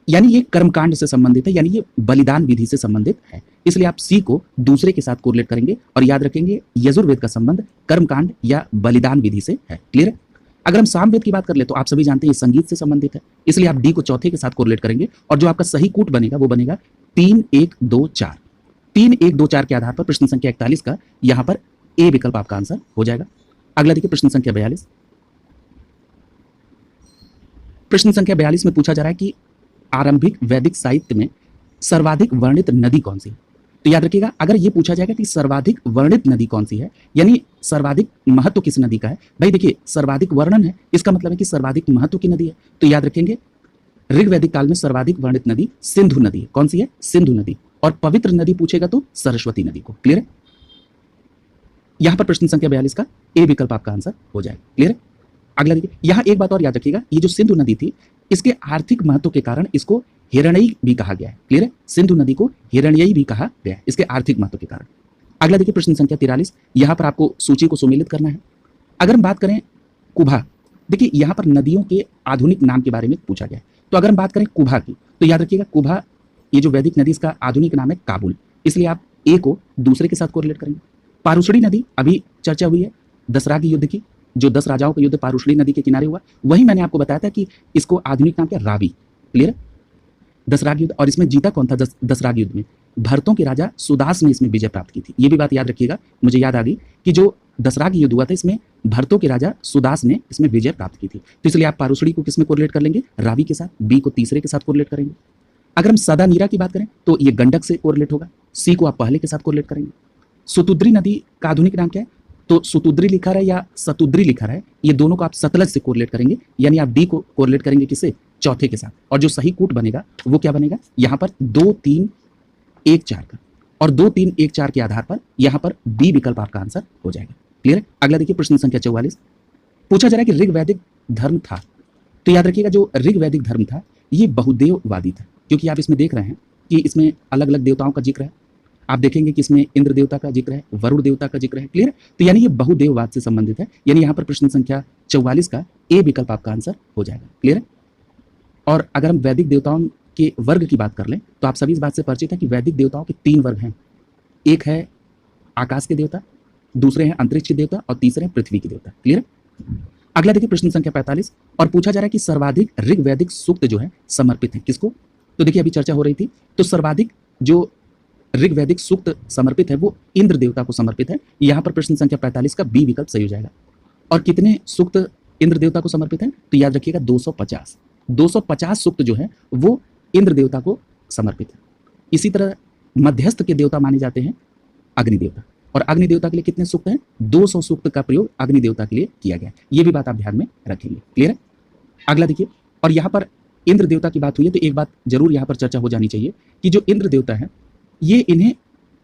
यानी ये कर्मकांड से संबंधित है, यानी ये बलिदान विधि से संबंधित है, इसलिए आप सी को दूसरे के साथ कोरिलेट करेंगे और याद रखेंगे यजुर्वेद का संबंध कर्मकांड या बलिदान विधि से है, क्लियर है। अगर हम सामवेद की बात कर ले तो आप सभी जानते हैं ये संगीत से संबंधित है, इसलिए आप डी को चौथे के साथ कोरिलेट करेंगे और जो आपका सही कूट बनेगा वो बनेगा 3 1 2 4। 3 1 2 4 के आधार पर प्रश्न संख्या 41 का यहाँ पर ए विकल्प आपका आंसर हो जाएगा। अगला देखिए प्रश्न संख्या 42। प्रश्न संख्या 42 में पूछा जा रहा है कि आरंभिक वैदिक साहित्य में सर्वाधिक वर्णित नदी कौन सी है। तो याद रखिएगा अगर ये पूछा जाएगा कि सर्वाधिक वर्णित नदी कौन सी है यानी सर्वाधिक महत्व किस नदी का है, भाई देखिए सर्वाधिक वर्णन है इसका मतलब है कि सर्वाधिक महत्व की नदी है, तो याद रखेंगे ऋग्वैदिक काल में सर्वाधिक वर्णित नदी सिंधु नदी है। कौन सी है? सिंधु नदी। और पवित्र नदी पूछेगा तो सरस्वती नदी को, क्लियर है। यहां पर प्रश्न संख्या 42 का ए विकल्प आपका आंसर हो जाएगा, क्लियर है। अगला देखिए, यहां एक बात और याद रखिएगा, ये जो सिंधु नदी थी इसके आर्थिक महत्व के कारण इसको हिरण्ययी भी कहा गया है, क्लियर है। सिंधु नदी को हिरण्ययी भी कहा गया है इसके आर्थिक महत्व के कारण। अगला देखिए प्रश्न संख्या 43, यहां पर आपको सूची को सुमेलित करना है। अगर हम बात करें कुभा, देखिए यहां पर नदियों के आधुनिक नाम के बारे में पूछा गया है, तो अगर हम बात करें कुभा की तो याद रखिएगा कुभा ये जो वैदिक नदी इसका आधुनिक नाम है काबुल, इसलिए आप ए को दूसरे के साथ कोरिलेट करेंगे। पारुषणी नदी अभी चर्चा हुई है दसरागी युद्ध की, जो 10 राजाओं का युद्ध पारुषणी नदी के किनारे हुआ, वही मैंने आपको बताया था कि इसको आधुनिक नाम क्या, रावी, क्लियर है। दसराग युद्ध, और इसमें जीता कौन था दसराग युद्ध में? भरतों के राजा सुदास ने इसमें विजय प्राप्त की थी। ये भी बात याद रखिएगा, मुझे याद आ गई कि जो दसराग युद्ध हुआ था इसमें भरतों के राजा सुदास ने इसमें विजय प्राप्त की थी, तो इसलिए आप पारुषणी को किसमें कोरिलेट कर लेंगे? रावी के साथ। बी को तीसरे के साथ कोरिलेट करेंगे। अगर हम सदा नीरा की बात करें तो ये गंडक से कोरिलेट होगा, सी को आप पहले के साथ कोरिलेट करेंगे। सुतुद्री नदी का आधुनिक नाम क्या है? तो सुतुद्री लिखा रहा है या सतुद्री लिखा रहा है, ये दोनों को आप सतलज से कोरिलेट करेंगे, यानी आप डी को कोरिलेट करेंगे किससे? चौथे के साथ। और जो सही कूट बनेगा वो क्या बनेगा? यहाँ पर 2 3 1 4 का, और 2 3 1 4 के आधार पर यहाँ पर बी विकल्प आपका आंसर हो जाएगा, क्लियर है। अगला देखिए प्रश्न संख्या 44, पूछा जा रहा है कि ऋग्वैदिक धर्म था, तो याद रखिएगा जो ऋग्वैदिक धर्म था ये बहुदेववादी था, क्योंकि आप इसमें देख रहे हैं कि इसमें अलग अलग देवताओं का जिक्र है। आप देखेंगे कि इसमें इंद्र देवता का जिक्र है, वरुण देवता का जिक्र है, क्लियर है। तो यानी ये बहुदेववाद से संबंधित है, यानी यहाँ पर प्रश्न संख्या 44 का ए विकल्प आपका आंसर हो जाएगा, क्लियर है। और अगर हम वैदिक देवताओं के वर्ग की बात कर लें तो आप सभी इस बात से परिचित हैं कि वैदिक देवताओं के 3 वर्ग हैं। एक है आकाश के देवता, दूसरे हैं अंतरिक्ष के देवता, और तीसरे हैं पृथ्वी के देवता, क्लियर है। अगला देखिए प्रश्न संख्या 45, और पूछा जा रहा है कि सर्वाधिक ऋग्वैदिक सूक्त जो है समर्पित है किसको? तो देखिए अभी चर्चा हो रही थी, तो सर्वाधिक जो ऋग्वैदिक सूक्त समर्पित है वो इंद्र देवता को समर्पित है। यहाँ पर प्रश्न संख्या 45 का बी विकल्प सही हो जाएगा। और कितने सूक्त इंद्र देवता को समर्पित है? तो याद रखिएगा 250 सूक्त जो है वो इंद्र देवता को समर्पित है। इसी तरह मध्यस्थ के देवता माने जाते हैं अग्नि देवता, और अग्नि देवता के लिए कितने सूक्त हैं? 200 सूक्त का प्रयोग अग्नि देवता के लिए किया गया है। ये भी बात आप ध्यान में रखेंगे, क्लियर है। अगला देखिए, और यहाँ पर इंद्र देवता की बात हुई है तो एक बात जरूर यहाँ पर चर्चा हो जानी चाहिए कि जो इंद्र देवता है ये इन्हें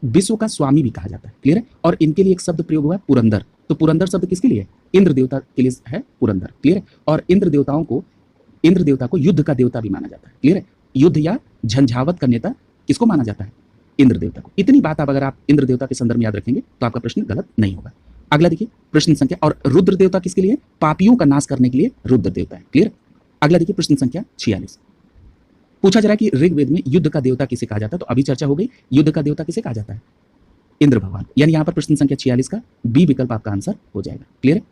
विश्व का स्वामी भी कहा जाता है, क्लियर है। और इनके लिए एक शब्द प्रयोग हुआ है पुरंदर, तो पुरंदर शब्द किसके लिए? इंद्र देवता के लिए है पुरंदर, क्लियर है। और इंद्र देवता को युद्ध का देवता भी माना जाता है, क्लियर है। युद्ध या झंझावत का नेता किसको माना जाता है? इंद्र देवता को। इतनी बात आप अगर आप इंद्र देवता के संदर्भ में याद रखेंगे तो आपका प्रश्न गलत नहीं होगा। अगला देखिए प्रश्न संख्या, और रुद्र देवता किसके लिए? पापियों का नाश करने के लिए रुद्र देवता है, क्लियर। अगला देखिए प्रश्न संख्या 46, पूछा जा रहा है कि ऋग्वेद में युद्ध का देवता किसे कहा जाता है? तो अभी चर्चा हो गई, युद्ध का देवता किसे कहा जाता है? इंद्र भगवान, यानी यहाँ पर प्रश्न संख्या 46 का बी विकल्प आपका आंसर हो जाएगा, क्लियर है।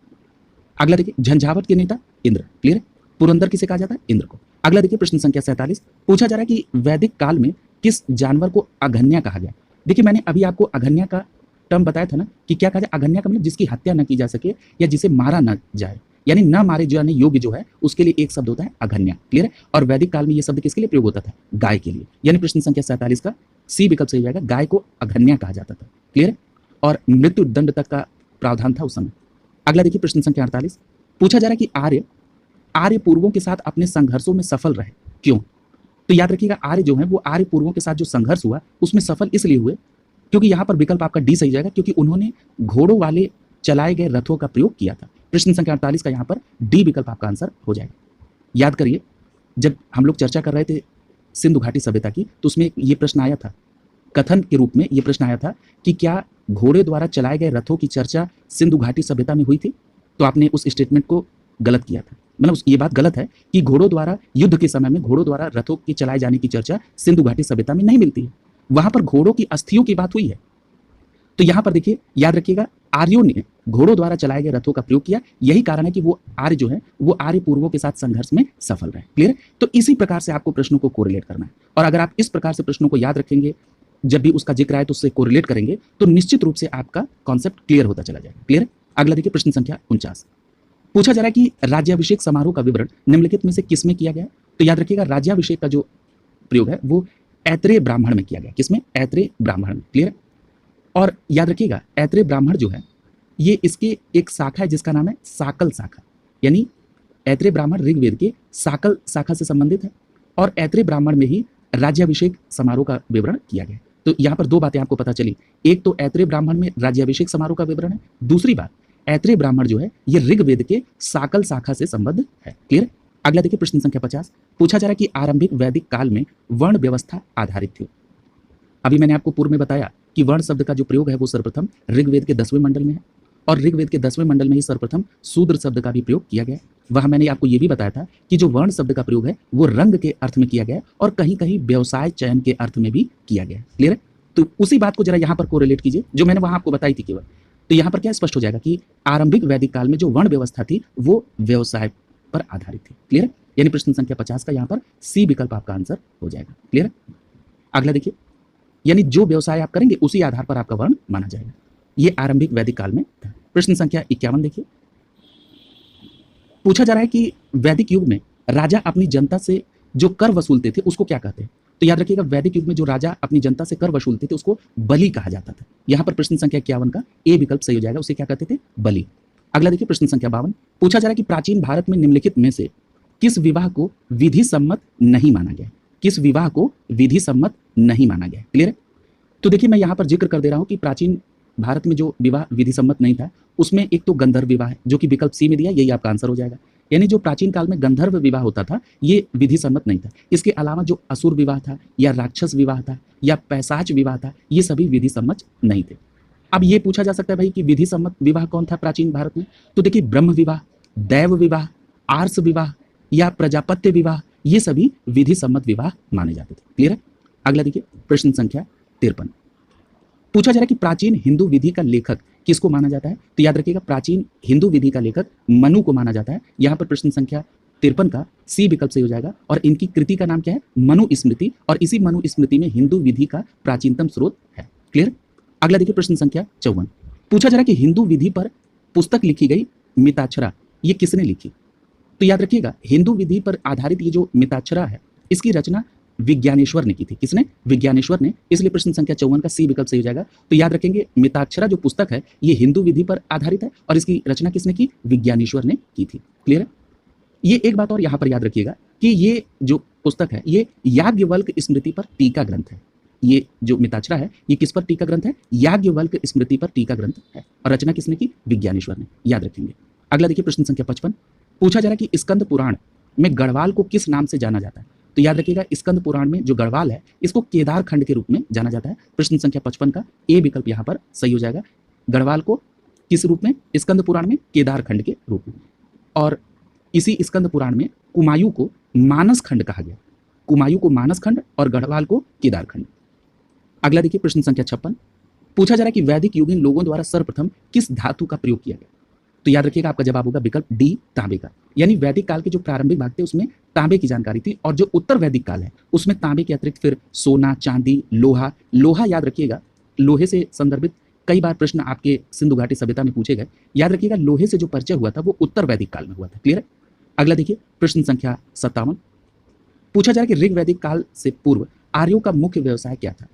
अगला देखिए झंझावत के नेता इंद्र, क्लियर है। पुरंदर किसे कहा जाता है? इंद्र को। अगला देखिए प्रश्न संख्या 47, पूछा जा रहा है कि वैदिक काल में किस जानवर को अघन्या कहा गया? देखिए मैंने अभी आपको अघन्या का टर्म बताया था ना कि क्या कहा जाए, अघन्या का मतलब जिसकी हत्या न की जा सके या जिसे मारा न जाए, यानी न मारे जाने योग्य जो है उसके लिए एक शब्द होता है अघन्या। क्लियर है? और वैदिक काल में ये शब्द किसके लिए प्रयोग होता था? गाय के लिए। यानी प्रश्न संख्या 47 का सी विकल्प सही जाएगा, गाय को अघन्या कहा जाता था। क्लियर है? और मृत्यु दंड तक का प्रावधान था उस समय। अगला देखिए प्रश्न संख्या 48, पूछा जा रहा है कि आर्य पूर्वों के साथ अपने संघर्षों में सफल रहे, क्यों? तो याद रखिएगा आर्य जो है वो आर्य पूर्वों के साथ जो संघर्ष हुआ उसमें सफल इसलिए हुए क्योंकि यहां पर विकल्प आपका डी सही जाएगा, क्योंकि उन्होंने घोड़ों वाले चलाए गए रथों का प्रयोग किया था। प्रश्न संख्या 48 का यहां पर डी विकल्प आपका आंसर हो जाएगा। याद करिए जब हम लोग चर्चा कर रहे थे सिंधु घाटी सभ्यता की तो उसमें ये प्रश्न आया था, कथन के रूप में ये प्रश्न आया था कि क्या घोड़े द्वारा चलाए गए रथों की चर्चा सिंधु घाटी सभ्यता में हुई थी? तो आपने उस स्टेटमेंट को गलत किया था, मतलब ये बात गलत है कि घोड़ों द्वारा युद्ध के समय में घोड़ों द्वारा रथों के चलाए जाने की चर्चा सिंधु घाटी सभ्यता में नहीं मिलती है। वहां पर घोड़ों की अस्थियों की बात हुई है। तो यहां पर देखिए याद रखिएगा आर्यों ने घोड़ों द्वारा चलाए गए रथों का प्रयोग किया, यही कारण है कि वो आर्य जो है वो आर्य पूर्वों के साथ संघर्ष में सफल रहे। क्लियर? तो इसी प्रकार से आपको प्रश्नों को कोरिलेट करना है, और अगर आप इस प्रकार से प्रश्नों को याद रखेंगे, जब भी उसका जिक्र आए तो उससे कोरिलेट करेंगे, तो निश्चित रूप से आपका कॉन्सेप्ट क्लियर होता चला जाएगा। क्लियर? अगला देखिए प्रश्न संख्या 49, पूछा जा रहा है कि राज्याभिषेक समारोह का विवरण निम्नलिखित में से किसमें किया गया? तो याद रखिएगा राज्याभिषेक का जो प्रयोग है वो ऐत्रेय ब्राह्मण में किया गया। किसमें? ऐत्रेय ब्राह्मण में। क्लियर? और याद रखिएगा ऐत्रेय ब्राह्मण जो है ये इसके एक शाखा है जिसका नाम है साकल शाखा, यानी ऐत्रेय ब्राह्मण ऋग्वेद के साकल शाखा से संबंधित है, और ऐत्रेय ब्राह्मण में ही राज्याभिषेक समारोह का विवरण किया गया। तो यहाँ पर दो बातें आपको पता चली, एक तो ऐत्रेय ब्राह्मण में राज्याभिषेक समारोह का विवरण है, दूसरी बात ऐत्रेय ब्राह्मण जो है ये ऋग्वेद के साकल शाखा से संबद्ध है। क्लियर? अगला देखिए प्रश्न संख्या 50, पूछा जा रहा है कि आरंभिक वैदिक काल में वर्ण व्यवस्था आधारित थी। अभी मैंने आपको पूर्व में बताया कि वर्ण शब्द का जो प्रयोग है वो सर्वप्रथम ऋग्वेद के 10वें मंडल में है, और ऋग्वेद के 10वें मंडल में ही सर्वप्रथम शूद्र शब्द का भी प्रयोग किया गया है। वहां मैंने आपको ये भी बताया था कि जो वर्ण शब्द का प्रयोग है वो रंग के अर्थ में किया गया और कहीं कहीं व्यवसाय चयन के अर्थ में भी किया गया। क्लियर है? तो उसी बात को जरा यहाँ पर कोरिलेट कीजिए जो मैंने वहां आपको बताई थी केवल, तो यहाँ पर क्या स्पष्ट हो जाएगा कि आरंभिक वैदिक काल में जो वर्ण व्यवस्था थी वो व्यवसाय पर आधारित थी। क्लियर है? यानी प्रश्न संख्या 50 का यहाँ पर सी विकल्प आपका आंसर हो जाएगा। क्लियर है? अगला देखिए, यानी जो व्यवसाय आप करेंगे उसी आधार पर आपका वर्ण माना जाएगा। ये आरंभिक वैदिक काल में था। प्रश्न संख्या 51 देखिए, पूछा जा रहा है कि वैदिक युग में राजा अपनी जनता से जो कर वसूलते थे उसको क्या कहते हैं? तो याद रखिएगा वैदिक युग में जो राजा अपनी जनता से कर वसूलते थे उसको बलि कहा जाता था। यहां पर प्रश्न संख्या 51 का ए विकल्प सही हो जाएगा, उसे क्या कहते थे? बलि। अगला देखिए प्रश्न संख्या 52, पूछा जा रहा है कि प्राचीन भारत में निम्नलिखित में से किस विवाह को विधि सम्मत नहीं माना गया? किस विवाह को विधि सम्मत नहीं माना गया? क्लियर है? तो देखिए मैं यहाँ पर जिक्र कर दे रहा हूँ कि प्राचीन भारत में जो विवाह विधि सम्मत नहीं था उसमें एक तो गंधर्व विवाह है जो कि विकल्प सी में दिया, यही आपका आंसर हो जाएगा। यानी जो प्राचीन काल में गंधर्व विवाह होता था ये विधि सम्मत नहीं था। इसके अलावा जो असुर विवाह था या राक्षस विवाह था या पैशाच विवाह था ये सभी विधि सम्मत नहीं थे। अब ये पूछा जा सकता है भाई कि विधि सम्मत विवाह कौन था प्राचीन भारत में? तो देखिए ब्रह्म विवाह, दैव विवाह, आर्ष विवाह या प्रजापत्य विवाह, ये सभी विधि सम्मत विवाह माने जाते थे। क्लियर है? अगला देखिए प्रश्न संख्या 53, पूछा जा रहा है कि प्राचीन हिंदू विधि का लेखक किसको माना जाता है? तो याद रखिएगा प्राचीन हिंदू विधि का लेखक मनु को माना जाता है। यहाँ पर प्रश्न संख्या 53 का सी विकल्प से हो जाएगा, और इनकी कृति का नाम क्या है? मनु स्मृति, और इसी मनु स्मृति में हिंदू विधि का प्राचीनतम स्रोत है। क्लियर? अगला देखिए प्रश्न संख्या 54, पूछा जा रहा है कि हिंदू विधि पर पुस्तक लिखी गई मिताक्षरा ये किसने लिखी? तो याद रखिएगा हिंदू विधि पर आधारित ये जो मिताक्षरा है इसकी रचना विज्ञानेश्वर ने की थी। किसने? विज्ञानेश्वर ने, इसलिए प्रश्न संख्या 54 का सी विकल्प सही हो जाएगा। तो याद रखेंगे मिताक्षरा जो पुस्तक है ये हिंदू विधि पर आधारित है और इसकी रचना किसने की? विज्ञानेश्वर ने की थी। क्लियर है? ये एक बात और यहाँ पर याद रखिएगा कि ये जो पुस्तक है ये याज्ञवल्क्य स्मृति पर टीका ग्रंथ है। ये जो मिताक्षरा है ये किस पर टीका ग्रंथ है? याज्ञवल्क्य स्मृति पर टीका ग्रंथ है, और रचना किसने की? विज्ञानेश्वर ने। याद रखेंगे। अगला देखिए प्रश्न संख्या 55, पूछा जा रहा है कि स्कंद पुराण में गढ़वाल को किस नाम से जाना जाता है? तो याद रखिएगा स्कंद पुराण में जो गढ़वाल है इसको केदार खंड के रूप में जाना जाता है। प्रश्न संख्या 55 का ए विकल्प यहाँ पर सही हो जाएगा। गढ़वाल को किस रूप में? स्कंद पुराण में केदार खंड के रूप में, और इसी स्कंद पुराण में कुमायूं को मानस खंड कहा गया। कुमायूं को मानस खंड और गढ़वाल को केदार खंड। अगला देखिए प्रश्न संख्या 56, पूछा जा रहा है कि वैदिक युगीन लोगों द्वारा सर्वप्रथम किस धातु का प्रयोग किया गया? तो याद रखिएगा आपका जवाब होगा विकल्प डी, तांबे का। यानी वैदिक काल के जो प्रारंभिक भाग थे उसमें तांबे की जानकारी थी, और जो उत्तर वैदिक काल है उसमें तांबे के अतिरिक्त फिर सोना, चांदी, लोहा, लोहा याद रखिएगा, लोहे से संदर्भित कई बार प्रश्न आपके सिंधु घाटी सभ्यता में पूछे गए। याद रखिएगा लोहे से जो परिचय हुआ था वो उत्तर वैदिक काल में हुआ था। क्लियर है? अगला देखिए प्रश्न संख्या 57, पूछा जा रहा है कि ऋग वैदिक काल से पूर्व आर्यों का मुख्य व्यवसाय क्या था।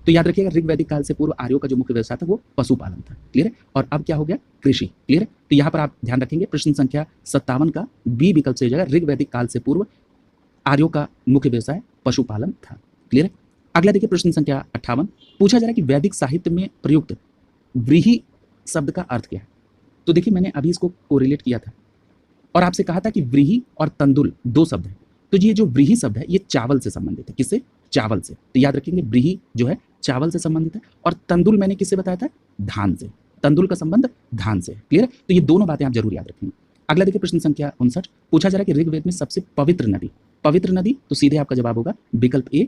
तो याद रखिएगा ऋग वैदिक काल से पूर्व आर्यों का जो मुख्य व्यवसाय था वो पशुपालन था। क्लियर है? और अब क्या हो गया? कृषि। क्लियर है? तो यहाँ पर आप ध्यान रखेंगे प्रश्न संख्या 57 का बी विकल्प से हो जाएगा, ऋग वैदिक काल से पूर्व आर्यों का मुख्य व्यवसाय पशुपालन था। क्लियर है? अगला देखिए प्रश्न संख्या 58, पूछा जा रहा है कि वैदिक साहित्य में प्रयुक्त व्रीहि शब्द का अर्थ क्या है। तो देखिए मैंने अभी इसको कोरिलेट किया था और आपसे कहा था कि व्रीहि और तंदुल दो शब्द हैं। तो ये जो व्रीहि शब्द है ये चावल से संबंधित है। किससे? चावल से। तो याद रखेंगे व्रीहि जो है चावल से संबंधित है, और तंदुल मैंने किससे बताया था? धान से। तंदुल का संबंध धान से। क्लियर है? तो ये दोनों बातें आप जरूर याद रखेंगे। अगला देखिए प्रश्न संख्या 59, पूछा जा रहा है कि ऋग्वेद में सबसे पवित्र नदी। पवित्र नदी, तो सीधे आपका जवाब होगा विकल्प ए,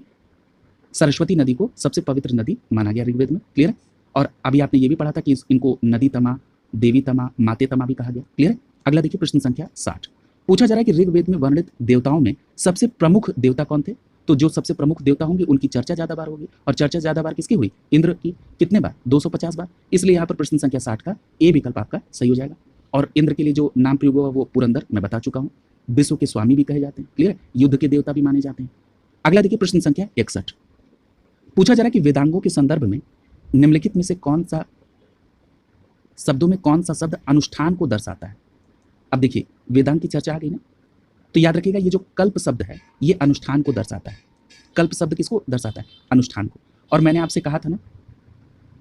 सरस्वती नदी को सबसे पवित्र नदी माना गया ऋग्वेद में। क्लियर है? और अभी आपने ये भी पढ़ा था कि इनको नदी तमा, देवी तमा, माते तमा भी कहा गया। क्लियर है? अगला देखिए प्रश्न संख्या 60, पूछा जा रहा है कि ऋग्वेद में वर्णित देवताओं में सबसे प्रमुख देवता कौन थे। तो जो सबसे प्रमुख देवता होंगे उनकी चर्चा ज्यादा बार होगी, और चर्चा ज्यादा बार किसकी हुई? इंद्र की। कितने बार? 250 बार। इसलिए यहाँ पर प्रश्न संख्या 60 का ए विकल्प आपका सही हो जाएगा। और इंद्र के लिए जो नाम प्रयोग हुआ वो पुरंदर, मैं बता चुका हूँ। विश्व के स्वामी भी कहे जाते हैं। क्लियर है? युद्ध के देवता भी माने जाते हैं। अगला देखिए प्रश्न संख्या 61, पूछा जा रहा है कि वेदांगों के संदर्भ में निम्नलिखित में से कौन सा शब्दों में कौन सा शब्द अनुष्ठान को दर्शाता है। अब देखिए वेदांग की चर्चा आ गई ना, तो याद रखिएगा ये जो कल्प शब्द है ये अनुष्ठान को दर्शाता है। कल्प शब्द किसको दर्शाता है? अनुष्ठान को। और मैंने आपसे कहा था ना,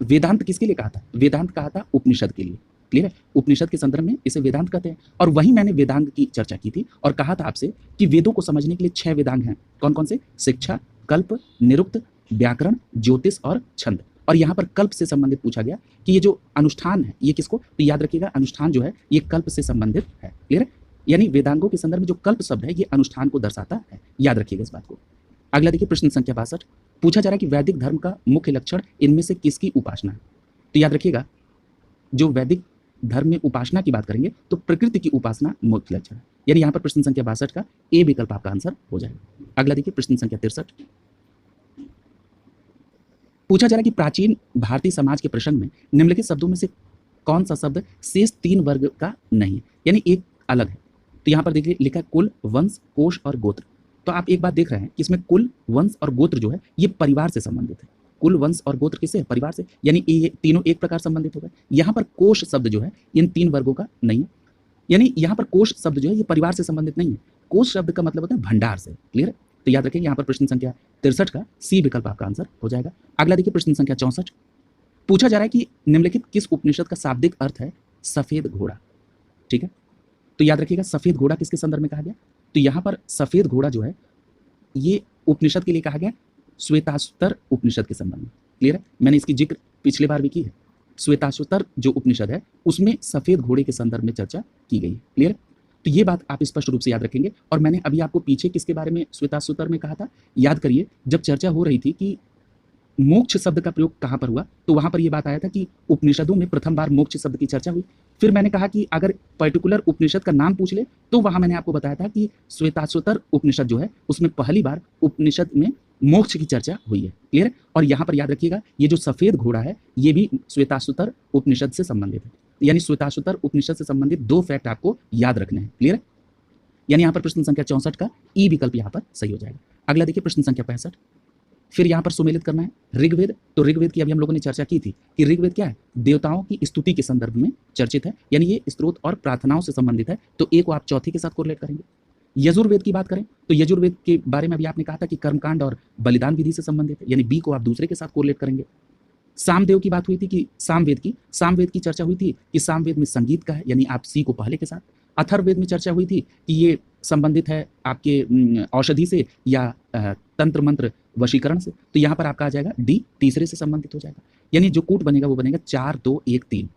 वेदांत किसके लिए कहा था? वेदांत कहा था उपनिषद के लिए। क्लियर है? उपनिषद के संदर्भ में इसे वेदांत कहते हैं। और वहीं मैंने वेदांग की चर्चा की थी और कहा था आपसे कि वेदों को समझने के लिए 6 वेदांग हैं। कौन कौन से? शिक्षा, कल्प, निरुक्त, व्याकरण, ज्योतिष और छंद। और यहाँ पर कल्प से संबंधित पूछा गया कि ये जो अनुष्ठान है ये किसको? तो याद रखिएगा अनुष्ठान जो है ये कल्प से संबंधित है। क्लियर है? यानी वेदांगों के संदर्भ में जो कल्प शब्द है ये अनुष्ठान को दर्शाता है। याद रखिएगा इस बात को। अगला देखिए प्रश्न संख्या 62, पूछा जा रहा है कि वैदिक धर्म का मुख्य लक्षण इनमें से किसकी उपासना है। तो याद रखिएगा जो वैदिक धर्म में उपासना की बात करेंगे तो प्रकृति की उपासना मुख्य लक्षण है। यानी यहाँ पर प्रश्न संख्या 62 का ए विकल्प आपका आंसर हो जाएगा। अगला देखिए प्रश्न संख्या 63, पूछा जा रहा है कि प्राचीन भारतीय समाज के प्रसंग में निम्नलिखित शब्दों में से कौन सा शब्द शेष 3 वर्ग का नहीं है, यानी एक अलग है। तो यहाँ पर देखिए लिखा है कुल, वंश, कोश और गोत्र। तो आप एक बात देख रहे हैं कि इसमें कुल, वंश और गोत्र जो है ये परिवार से संबंधित है। कुल, वंश और गोत्र किससे? परिवार से। यानी ये तीनों एक प्रकार संबंधित हो गए। यहाँ पर कोश शब्द जो है इन 3 वर्गों का नहीं है। यानी यहाँ पर कोश शब्द जो है ये परिवार से संबंधित नहीं है। कोश शब्द का मतलब होता है भंडार से। क्लियर है? तो याद रखेंगे यहाँ पर प्रश्न संख्या 63 का सी विकल्प आपका आंसर हो जाएगा। अगला देखिए प्रश्न संख्या 64, पूछा जा रहा है कि निम्नलिखित किस उपनिषद का शाब्दिक अर्थ है सफेद घोड़ा। ठीक है? तो याद रखिएगा सफेद घोड़ा किसके संदर्भ में कहा गया? तो यहाँ पर सफेद घोड़ा जो है ये उपनिषद के लिए कहा गया, श्वेताश्वतर उपनिषद के संबंध में। क्लियर है? मैंने इसकी जिक्र पिछले बार भी की है। श्वेताश्वतर जो उपनिषद है उसमें सफेद घोड़े के संदर्भ में चर्चा की गई है। क्लियर है? तो ये बात आप स्पष्ट रूप से याद रखेंगे। और मैंने अभी आपको पीछे किसके बारे में श्वेताश्वतर में कहा था, याद करिए, जब चर्चा हो रही थी कि मोक्ष शब्द का प्रयोग कहाँ पर हुआ, तो वहां पर यह बात आया था कि उपनिषदों में प्रथम बार मोक्ष शब्द की चर्चा हुई। फिर मैंने कहा कि अगर पर्टिकुलर उपनिषद का नाम पूछ ले तो वहां मैंने आपको बताया था कि श्वेताश्वतर उपनिषद जो है उसमें पहली बार उपनिषद में मोक्ष की चर्चा हुई है। क्लियर है? और यहाँ पर याद रखिएगा ये जो सफेद घोड़ा है ये भी श्वेताश्वतर उपनिषद से संबंधित है। यानी श्वेताश्वतर उपनिषद से संबंधित 2 फैक्ट आपको याद रखने हैं। क्लियर है? यानी यहाँ पर प्रश्न संख्या 64 का ई विकल्प यहाँ पर सही हो जाएगा। अगला देखिए प्रश्न संख्या 65, फिर यहाँ पर सुमेलित करना है ऋग्वेद। तो ऋग्वेद की अभी हम लोगों ने चर्चा की थी कि ऋग्वेद क्या है? देवताओं की स्तुति के संदर्भ में चर्चित है, यानी ये स्तोत्र और प्रार्थनाओं से संबंधित है। तो ए को आप चौथे के साथ कोरिलेट करेंगे। यजुर्वेद की बात करें तो यजुर्वेद के बारे में अभी आपने कहा था कि कर्मकांड और बलिदान विधि से संबंधित है, यानी बी को आप दूसरे के साथ कोरिलेट करेंगे। सामदेव की बात हुई थी कि सामवेद की चर्चा हुई थी कि सामवेद में संगीत का है, यानी आप सी को पहले के साथ। अथर्ववेद में चर्चा हुई थी कि ये संबंधित है आपके औषधि से या तंत्र मंत्र वशीकरण से। तो यहाँ पर आपका आ जाएगा डी, तीसरे से संबंधित हो जाएगा। यानी जो कूट बनेगा वो बनेगा 4 2 1 3,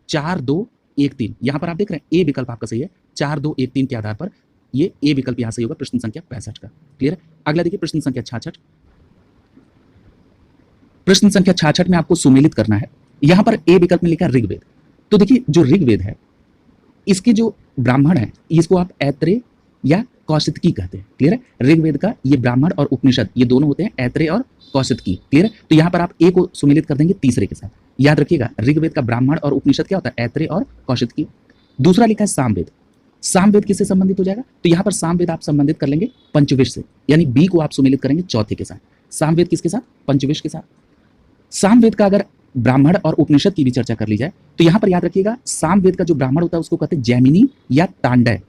4 2 1 3। यहाँ पर आप देख रहे हैं ए विकल्प आपका सही है। 4 2 1 3 के आधार पर ये ए विकल्प यहाँ सही होगा प्रश्न संख्या 65 का। क्लियर है? अगला देखिए प्रश्न संख्या 66। प्रश्न संख्या 66 में आपको सुमेलित करना है। यहाँ पर ए विकल्प में लिखा ऋग्वेद। तो देखिए जो ऋग्वेद है इसके जो ब्राह्मण है इसको आप ऐत्रेय या कौशितकी कहते हैं। क्लियर है। ऋग्वेद का ये ब्राह्मण और उपनिषद ये दोनों होते हैं ऐत्रेय और कौशितकी। क्लियर है। तो यहाँ पर आप ए को सुमेलित कर देंगे तीसरे के साथ। याद रखिएगा ऋग्वेद का ब्राह्मण और उपनिषद क्या होता है, ऐत्रेय और कौशितकी। दूसरा लिखा है सामवेद। सामवेद किससे संबंधित हो जाएगा, तो यहाँ पर सामवेद आप संबंधित कर लेंगे पंचविश से, यानी बी को आप सुमेलित करेंगे चौथे के साथ। सामवेद किसके साथ, पंचविश के साथ। सामवेद का अगर ब्राह्मण और उपनिषद की भी चर्चा कर ली जाए तो यहाँ पर याद रखिएगा सामवेद का जो ब्राह्मण होता है उसको कहते हैं जैमिनी या तांडय।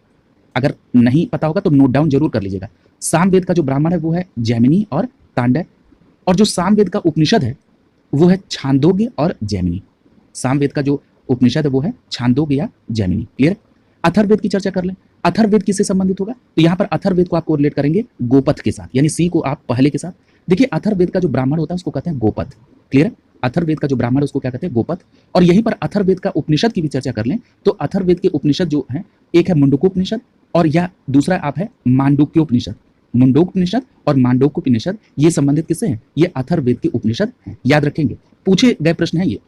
अगर नहीं पता होगा तो नोट डाउन जरूर कर लीजिएगा। सामवेद का जो ब्राह्मण है वो है जैमिनी और तांडय, और जो सामवेद का उपनिषद है वो है छांदोग्य और जैमिनी। सामवेद का जो उपनिषद है वो है छांदोग्य या जैमिनी। क्लियर। अथर्ववेद की चर्चा कर लें। अथर्ववेद किससे संबंधित होगा, तो यहाँ पर अथर्ववेद को आप कोरिलेट करेंगे गोपथ के साथ, यानी सी को आप पहले के साथ। देखिए अथर्ववेद का जो ब्राह्मण होता है उसको कहते हैं गोपथ। क्लियर। अथर्ववेद का जो ब्राह्मण है उसको क्या कहते हैं, गोपथ। और यहीं पर अथर्ववेद का उपनिषद की भी चर्चा कर लें तो अथर्ववेद के उपनिषद जो है एक है मुंडकोपनिषद और या दूसरा आप है मांडुक्योपनिषद। मुंडकोपनिषद और मांडुक्योपनिषद ये संबंधित किससे हैं, ये अथर्ववेद के उपनिषद हैं। याद रखेंगे, पूछे गए प्रश्न है ये।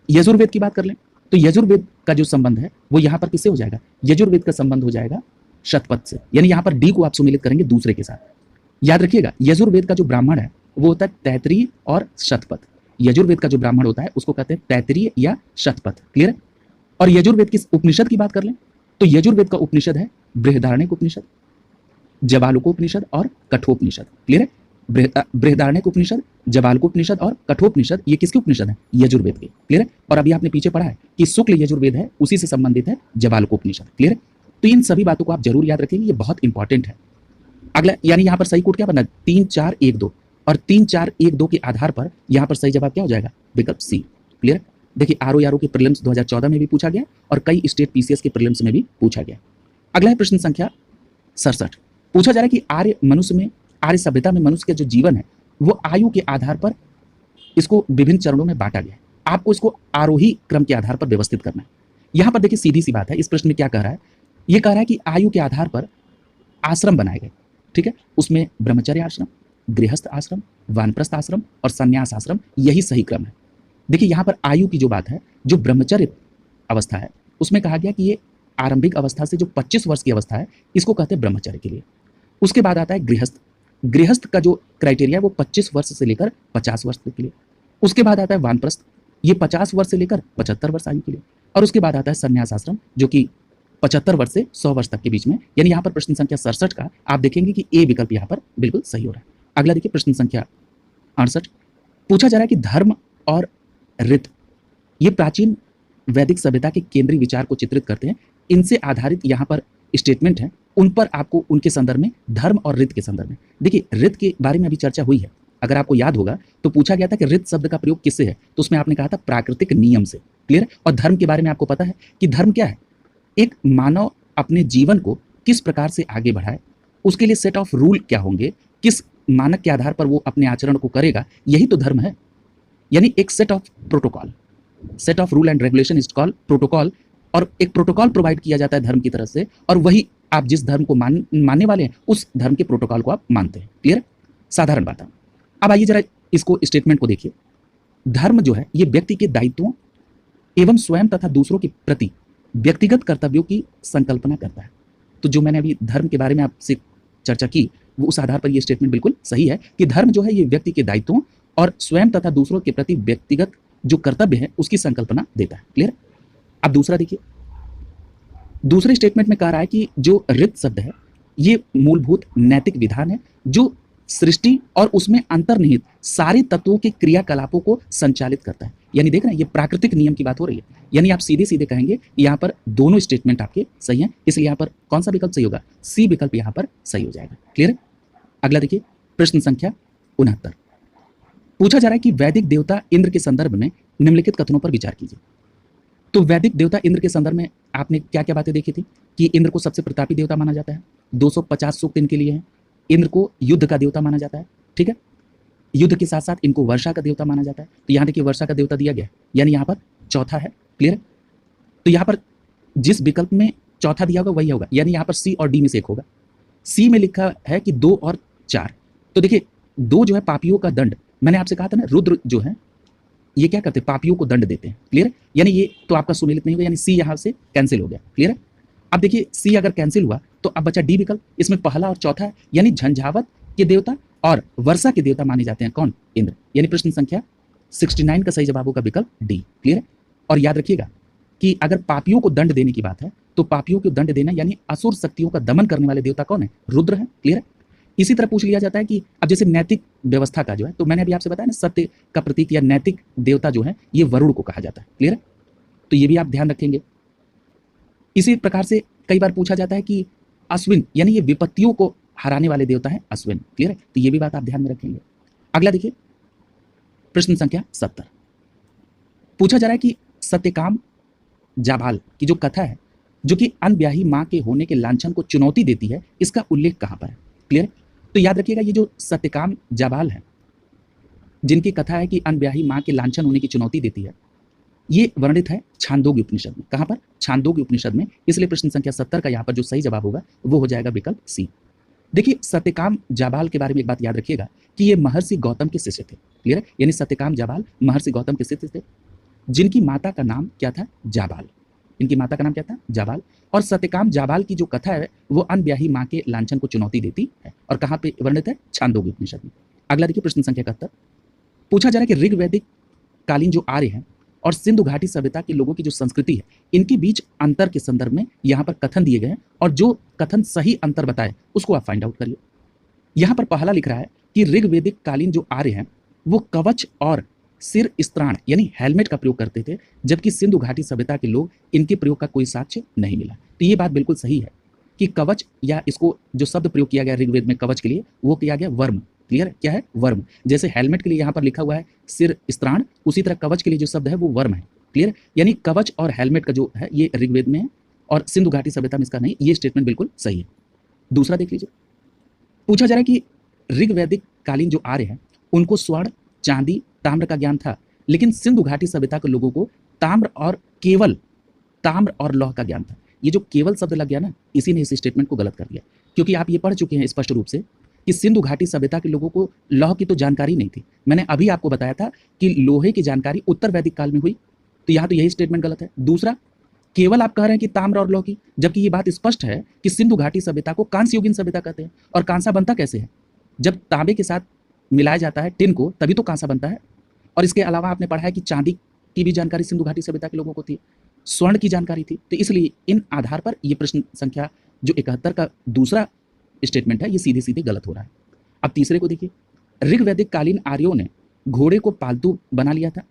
यजुर्वेद की बात कर लें तो यजुर्वेद का जो संबंध है वो यहाँ पर किससे हो जाएगा, यजुर्वेद का संबंध हो जाएगा शतपथ से, यानी यहाँ पर डी को आप सुमेलित करेंगे दूसरे के साथ। याद रखिएगा यजुर्वेद का जो ब्राह्मण है वो होता है तैतरीय और शतपथ। यजुर्वेद का जो ब्राह्मण होता है उसको कहते हैं तैतरीय या शतपथ। क्लियर है। और यजुर्वेद की उपनिषद की बात कर लें तो यजुर्वेद का उपनिषद है बृहदारण्यक उपनिषद, जवालकोपनिषद और कठोपनिषद। क्लियर है। बृहदारण्यक उपनिषद, जवालकोपनिषद और कठोपनिषद ये किसके उपनिषद हैं, यजुर्वेद के। क्लियर है। और अभी आपने पीछे पढ़ा है कि शुक्ल यजुर्वेद है उसी से संबंधित है जवालकोपनिषद। क्लियर है। तो इन सभी बातों को आप जरूर याद रखेंगे, ये बहुत इंपॉर्टेंट है। अगला यानी यहाँ पर सही कोड क्या बना, 3 4 1 2, और 3 4 1 2 के आधार पर यहाँ पर सही जवाब क्या हो जाएगा, विकल्प सी। क्लियर। देखिए आरओ के प्रीलिम्स 2014 में भी पूछा गया और कई स्टेट पीसीएस के प्रीलिम्स में भी पूछा गया। अगला है प्रश्न संख्या 67। पूछा जा रहा है कि आर्य सभ्यता में मनुष्य का जो जीवन है वो आयु के आधार पर इसको विभिन्न चरणों में बांटा गया है। आपको इसको आरोही क्रम के आधार पर व्यवस्थित करना है। यहाँ पर देखिए सीधी सी बात है, इस प्रश्न में क्या कह रहा है, ये कह रहा है कि आयु के आधार पर आश्रम बनाए गए। ठीक है। उसमें ब्रह्मचर्य आश्रम, गृहस्थ आश्रम, वानप्रस्थ आश्रम और संन्यास आश्रम, यही सही क्रम है। देखिए यहाँ पर आयु की जो बात है, जो ब्रह्मचर्य अवस्था है उसमें कहा गया कि ये आरंभिक अवस्था से जो 25 वर्ष की अवस्था है इसको कहते हैं ब्रह्मचर्य के लिए। उसके बाद आता है गृहस्थ। गृहस्थ का जो क्राइटेरिया है वो 25 वर्ष से लेकर 50 वर्ष तक के लिए। उसके बाद आता है वानप्रस्थ, ये 50 वर्ष से लेकर 75 वर्ष आयु के लिए। और उसके बाद आता है संन्यास आश्रम जो कि 75 वर्ष से 100 वर्ष तक के बीच में। यानी यहाँ पर प्रश्न संख्या 67 का आप देखेंगे कि ए विकल्प यहाँ पर बिल्कुल सही हो रहा है। अगला देखिए प्रश्न संख्या 68। पूछा जा रहा है कि धर्म और ऋत ये प्राचीन वैदिक सभ्यता के केंद्रीय विचार को चित्रित करते हैं। इनसे आधारित यहाँ पर स्टेटमेंट है, उन पर आपको उनके संदर्भ में, धर्म और ऋत के संदर्भ में। देखिए ऋत के बारे में अभी चर्चा हुई है, अगर आपको याद होगा तो पूछा गया था कि ऋत शब्द का प्रयोग किससे है, तो उसमें आपने कहा था प्राकृतिक नियम से। क्लियर। और धर्म के बारे में आपको पता है कि धर्म क्या है, एक मानव अपने जीवन को किस प्रकार से आगे बढ़ाए, उसके लिए सेट ऑफ रूल क्या होंगे, किस मानक के आधार पर वो अपने आचरण को करेगा, यही तो धर्म है। यानी एक set of protocol, set of rule and regulation is called protocol. और एक प्रोटोकॉल प्रोवाइड किया जाता है धर्म की तरफ से, और वही आप जिस धर्म को मानने वाले हैं उस धर्म के प्रोटोकॉल को आप मानते हैं। क्लियर। साधारण बात है। अब आइए जरा इसको स्टेटमेंट को देखिए। धर्म जो है ये व्यक्ति के दायित्वों एवं स्वयं तथा दूसरों के प्रति व्यक्तिगत कर्तव्यों की संकल्पना करता है। तो जो मैंने अभी धर्म के बारे में आपसे चर्चा की वो उस आधार पर ये स्टेटमेंट बिल्कुल सही है कि धर्म जो है ये व्यक्ति के दायित्वों और स्वयं तथा दूसरों के प्रति व्यक्तिगत जो कर्तव्य है उसकी संकल्पना देता है। क्लियर। अब दूसरा देखिए, दूसरे स्टेटमेंट में कह रहा है कि जो ऋत शब्द है ये मूलभूत नैतिक विधान है जो सृष्टि और उसमें अंतर्निहित सारे तत्वों के क्रियाकलापों को संचालित करता है। यानी देख रहे हैं ये प्राकृतिक नियम की बात हो रही है। यानी आप सीधे सीधे कहेंगे यहाँ पर दोनों स्टेटमेंट आपके सही हैं, इसलिए यहाँ पर कौन सा विकल्प सही होगा, सी विकल्प यहाँ पर सही हो जाएगा। क्लियर है। अगला देखिए प्रश्न संख्या 69। पूछा जा रहा है कि वैदिक देवता इंद्र के संदर्भ में निम्नलिखित कथनों पर विचार कीजिए। तो वैदिक देवता इंद्र के संदर्भ में आपने क्या क्या बातें देखी थी कि इंद्र को सबसे प्रतापी देवता माना जाता है, 250 सूक्त इनके लिए हैं। इंद्र को युद्ध का देवता माना जाता है। ठीक है। युद्ध के साथ साथ इनको वर्षा का देवता माना जाता है। तो यहाँ देखिए वर्षा का देवता दिया गया है, यानी यहाँ पर चौथा है। क्लियर है। तो यहाँ पर जिस विकल्प में चौथा दिया होगा वही होगा, यानी यहाँ पर सी और डी में से एक होगा। सी में लिखा है कि 2 और 4। तो देखिए 2 जो है पापियों का दंड, मैंने आपसे कहा था ना रुद्र जो है ये क्या करते हैं, पापियों को दंड देते हैं। क्लियर है, यानी ये तो आपका सुमेलित नहीं होगा, यानी सी यहाँ से कैंसिल हो गया। क्लियर है, अब देखिए सी अगर कैंसिल हुआ तो अब बचा डी विकल्प। इसमें पहला और चौथा है, यानी झंझावत के देवता और वर्षा के देवता माने जाते हैं कौन, इंद्र। यानी प्रश्न संख्या 69 का सही जवाब होगा विकल्प डी। क्लियर है, और याद रखिएगा कि अगर पापियों को दंड देने की बात है तो पापियों को दंड देना यानी असुर शक्तियों का दमन करने वाले देवता कौन है, रुद्र है। क्लियर है, इसी तरह पूछ लिया जाता है कि अब जैसे नैतिक व्यवस्था का जो है, तो मैंने अभी आपसे बताया ना, सत्य का प्रतीक या नैतिक देवता जो है ये वरुण को कहा जाता है। क्लियर है, तो ये भी आप ध्यान रखेंगे। इसी प्रकार से कई बार पूछा जाता है कि अश्विन यानी ये विपत्तियों को हराने वाले देवता है अश्विन। क्लियर है, तो ये भी बात आप ध्यान में रखेंगे। अगला देखिए प्रश्न संख्या 70, पूछा जा रहा है कि सत्यकाम जाबाल की जो कथा है जो कि अनब्याही मां के होने के लांछन को चुनौती देती है, इसका उल्लेख कहां पर है। क्लियर है, तो याद रखिएगा ये जो सत्यकाम जाबाल है जिनकी कथा है कि अनब्याही मां के लांछन होने की चुनौती देती है, ये वर्णित है छांदोग्य उपनिषद में। कहां पर, छांदोग्य उपनिषद में। इसलिए प्रश्न संख्या 70 का यहाँ पर जो सही जवाब होगा वो हो जाएगा विकल्प सी। देखिए सत्यकाम जाबाल के बारे में एक बात याद रखिएगा कि ये महर्षि गौतम के शिष्य थे। क्लियर है, यानी सत्यकाम जाबाल महर्षि गौतम के शिष्य थे जिनकी माता का नाम क्या था, जाबाल। इनकी माता का नाम क्या था, जाबाल। और सत्यकाम जाबाल की जो कथा है वो अनब्याही मां के लांछन को चुनौती देती है और कहाँ पे वर्णित है, छांदोग्य उपनिषद में। अगला देखिए प्रश्न संख्या 71, पूछा जा रहा है कि ऋग्वैदिक कालीन जो आर्य हैं और सिंधु घाटी सभ्यता के लोगों की जो संस्कृति है इनके बीच अंतर के संदर्भ में यहाँ पर कथन दिए गए हैं और जो कथन सही अंतर बताए उसको आप फाइंड आउट करिए। यहाँ पर पहला लिख रहा है कि ऋग्वैदिक कालीन जो आर्य हैं वो कवच और सिर स्त्राण यानी हेलमेट का प्रयोग करते थे, जबकि सिंधु घाटी सभ्यता के लोग इनके प्रयोग का कोई साक्ष्य नहीं मिला। तो ये बात बिल्कुल सही है कि कवच या इसको जो शब्द प्रयोग किया गया ऋग्वेद में कवच के लिए वो किया गया वर्म। क्लियर है, क्या है, वर्म। जैसे हेलमेट के लिए यहाँ पर लिखा हुआ है सिर स्त्राण, उसी तरह कवच के लिए जो शब्द है वो वर्म है। क्लियर, यानी कवच और हेलमेट का जो है ये ऋग्वेद में है और सिंधु घाटी सभ्यता में इसका नहीं। ये स्टेटमेंट बिल्कुल सही है। दूसरा देख लीजिए, पूछा जा रहा है कि ऋग्वैदिक कालीन जो आर्य है उनको स्वर्ण, चांदी, ताम्र का ज्ञान था, लेकिन सिंधु घाटी सभ्यता के लोगों को ताम्र और केवल ताम्र और लौह का ज्ञान था। ये जो केवल शब्द लग गया ना, इसी ने इस स्टेटमेंट को गलत कर दिया, क्योंकि आप ये पढ़ चुके हैं स्पष्ट रूप से कि सिंधु घाटी सभ्यता के लोगों को लौह की तो जानकारी नहीं थी। मैंने अभी आपको बताया था कि लोहे की जानकारी उत्तर वैदिक काल में हुई, तो यहाँ तो यही स्टेटमेंट गलत है। दूसरा, केवल आप कह रहे हैं कि ताम्र और लौह की, जबकि ये बात स्पष्ट है कि सिंधु घाटी सभ्यता को कांस्य युगीन सभ्यता कहते हैं। और कांसा बनता कैसे है, जब तांबे के साथ मिलाया जाता है टिन को, तभी तो कांसा बनता है। और इसके अलावा आपने पढ़ा है कि चांदी की भी जानकारी सिंधु घाटी सभ्यता के लोगों को थी, स्वर्ण की जानकारी थी। तो इसलिए इन आधार पर ये प्रश्न संख्या जो 71 का दूसरा स्टेटमेंट है ये सीधे सीधे गलत हो रहा है। अब तीसरे को देखिए, ऋग्वैदिक कालीन आर्यों ने घोड़े को पालतू बना लिया था,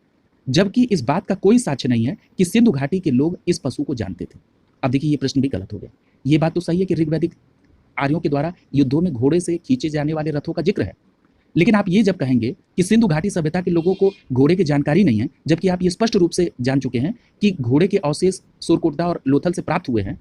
जबकि इस बात का कोई साक्ष्य नहीं है कि सिंधु घाटी के लोग इस पशु को जानते थे। अब देखिए ये प्रश्न भी गलत हो गया। ये बात तो सही है कि ऋग्वैदिक आर्यों के द्वारा युद्धों में घोड़े से खींचे जाने वाले रथों का जिक्र है, लेकिन आप ये जब कहेंगे कि सिंधु घाटी सभ्यता के लोगों को घोड़े की जानकारी नहीं है, जबकि आप ये स्पष्ट रूप से जान चुके हैं कि घोड़े के अवशेष सुरकोटदा और लोथल से प्राप्त हुए हैं,